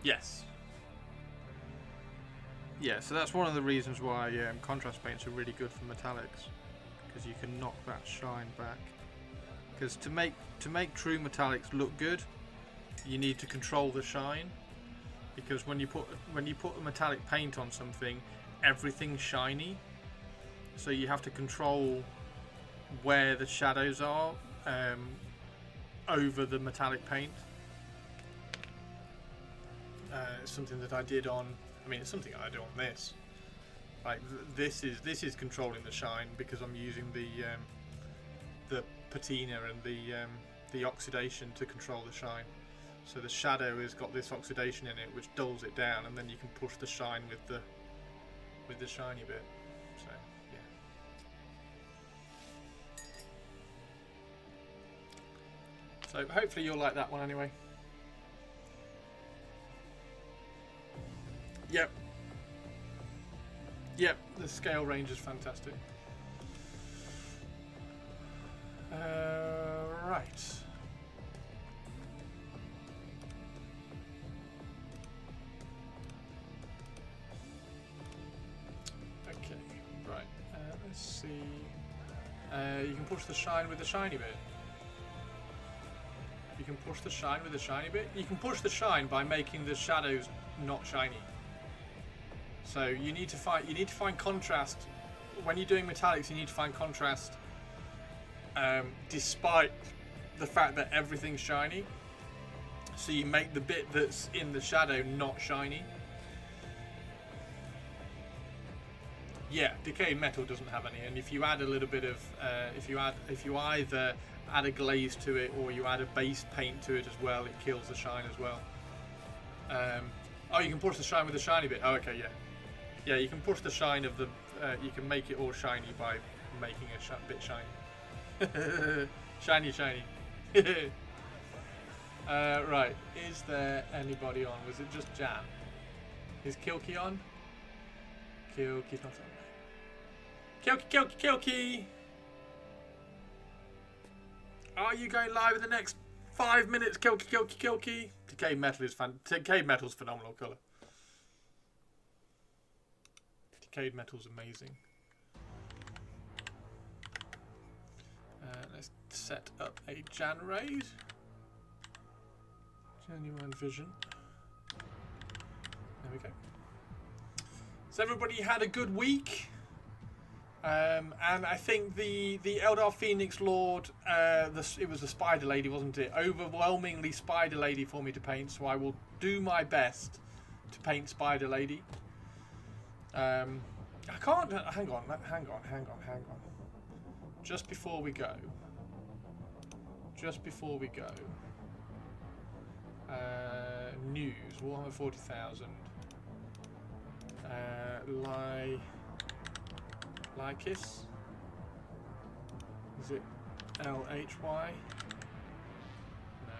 Yes. Yeah, so that's one of the reasons why contrast paints are really good for metallics, because you can knock that shine back. Because to make true metallics look good, you need to control the shine. Because when you put a metallic paint on something, everything's shiny. So you have to control where the shadows are over the metallic paint. It's something that I did on. I mean, it's something I do on this. Like this is controlling the shine because I'm using the patina and the oxidation to control the shine. So the shadow has got this oxidation in it, which dulls it down, and then you can push the shine with the shiny bit. So yeah. So hopefully you'll like that one anyway. Yep. Yep, the scale range is fantastic. Right. Okay, right. Let's see. You can push the shine with the shiny bit. You can push the shine with the shiny bit. You can push the shine by making the shadows not shiny. So you need to find contrast when you're doing metallics. You need to find contrast, despite the fact that everything's shiny. So you make the bit that's in the shadow not shiny. Yeah, decayed metal doesn't have any, and if you add a little bit of, if you either add a glaze to it or you add a base paint to it as well, it kills the shine as well. Oh, you can push the shine with the shiny bit. Oh, okay, yeah. Yeah, you can push the shine of the... you can make it all shiny by making a bit shiny. Shiny. Right, is there anybody on? Was it just Jan? Is Kilky on? Kilky's not on. Kilky! Are you going live in the next 5 minutes? Kilky! Decayed metal is Decayed metal's phenomenal colour. Decayed metal's amazing. Let's set up a Jan raid. Genuine vision. There we go. So everybody had a good week. And I think the Eldar Phoenix Lord, it was the Spider Lady, wasn't it? Overwhelmingly Spider Lady for me to paint, so I will do my best to paint Spider Lady. I can't. Hang on. Just before we go. News. Warhammer 40,000. Lycus. Is it LHY? No.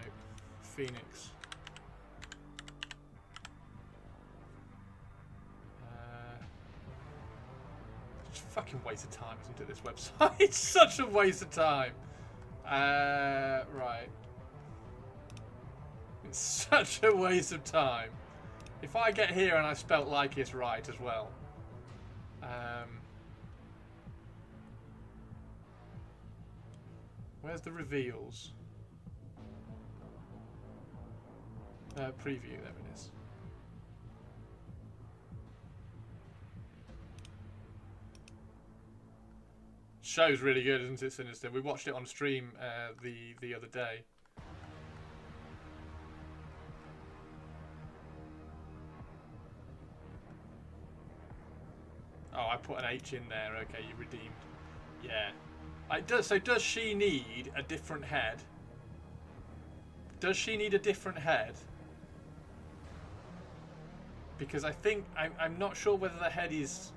Fucking waste of time, isn't it, this website? It's such a waste of time. Right. It's such a waste of time. If I get here and I spelt Lycus right as well. Where's the reveals? Preview, there it is. Show's really good, isn't it, Sinister? We watched it on stream the other day. Oh, I put an H in there. Okay, you redeemed. Yeah. So does she need a different head? Does she need a different head? Because I think I'm not sure whether the head is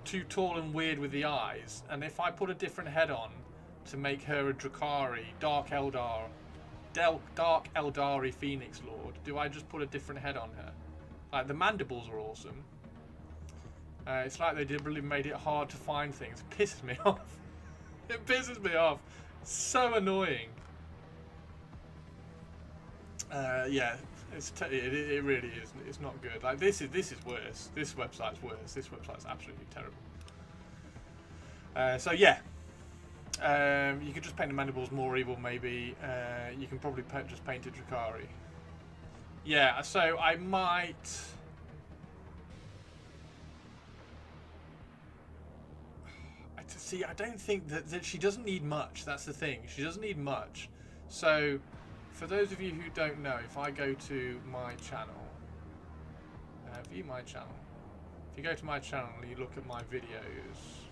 too tall and weird with the eyes, and if I put a different head on to make her a Drukhari, Dark Aeldari Phoenix Lord, do I just put a different head on her? Like, the mandibles are awesome. It's like they deliberately made it hard to find things. It pisses me off. It pisses me off. It's so annoying. Yeah, it really is. It's not good. Like, this is worse. This website's worse. This website's absolutely terrible. So yeah, you could just paint the mandibles more evil. Maybe you can probably just paint a Drukhari. Yeah. So I might. See, I don't think that she doesn't need much. That's the thing. She doesn't need much. So, for those of you who don't know, if I go to my channel, view my channel. If you go to my channel, you look at my videos.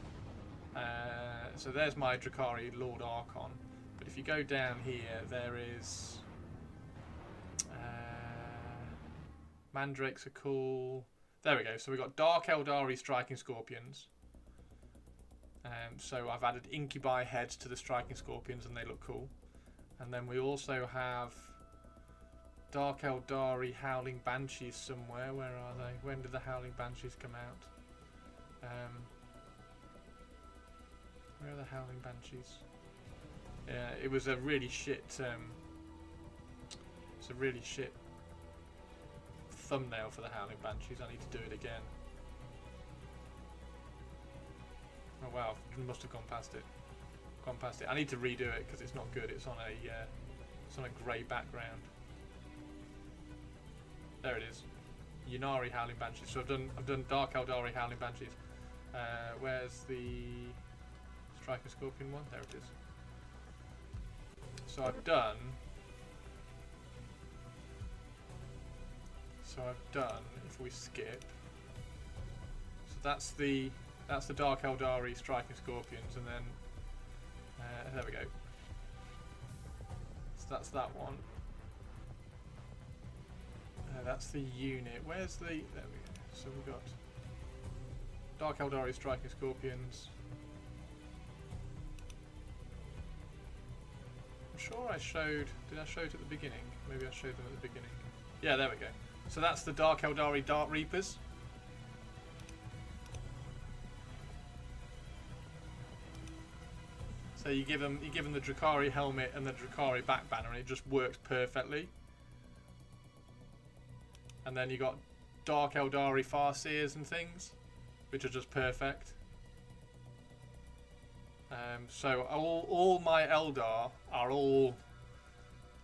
So there's my Drukhari Lord Archon. But if you go down here, there is Mandrakes are cool. There we go. So we've got Dark Aeldari Striking Scorpions. So I've added Incubi heads to the Striking Scorpions and they look cool. And then we also have Dark Aeldari Howling Banshees somewhere. Where are they? When did the Howling Banshees come out? Where are the Howling Banshees? Yeah, it was a really shit. It's a really shit thumbnail for the Howling Banshees. I need to do it again. Oh wow, must have gone past it. I need to redo it because it's not good. It's on a grey background. There it is. Yunari Howling Banshees. So I've done Dark Aeldari Howling Banshees. Where's the Striker Scorpion one? There it is. So I've done. If we skip. So that's the Dark Aeldari Striking Scorpions, and then there we go. So that's that one. That's the unit. Where's the? There we go. So we've got Dark Aeldari Striking Scorpions. I'm sure I showed. Did I show it at the beginning? Maybe I showed them at the beginning. Yeah, there we go. So that's the Dark Aeldari Dark Reapers. So you give them the Drukhari helmet and the Drukhari back banner, and it just works perfectly. And then you got Dark Aeldari Farseers and things, which are just perfect. So all my Eldar are all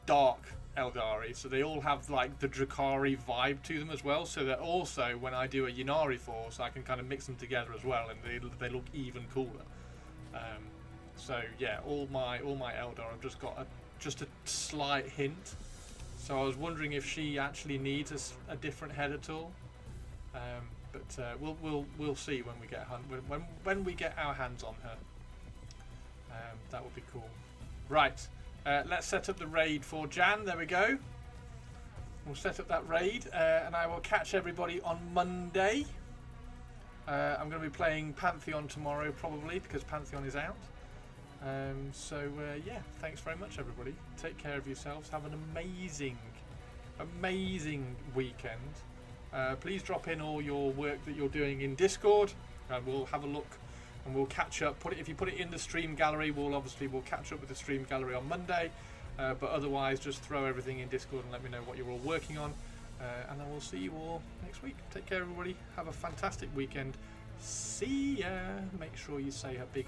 Dark Aeldari, so they all have like the Drukhari vibe to them as well. So that also when I do a Yunari force, I can kind of mix them together as well, and they look even cooler. So yeah, all my Eldar have just got a slight hint. So I was wondering if she actually needs a different head at all. But we'll see when we get when we get our hands on her. That would be cool. Right, let's set up the raid for Jan. There we go. We'll set up that raid, and I will catch everybody on Monday. I'm going to be playing Pantheon tomorrow probably because Pantheon is out. Yeah, thanks very much everybody. Take care of yourselves. Have an amazing weekend. Please drop in all your work that you're doing in Discord. and we'll have a look and we'll catch up. If you put it in the stream gallery, we'll catch up with the stream gallery on Monday. But otherwise, just throw everything in Discord and let me know what you're all working on. And then we'll see you all next week. Take care, everybody. Have a fantastic weekend. See ya. Make sure you say a big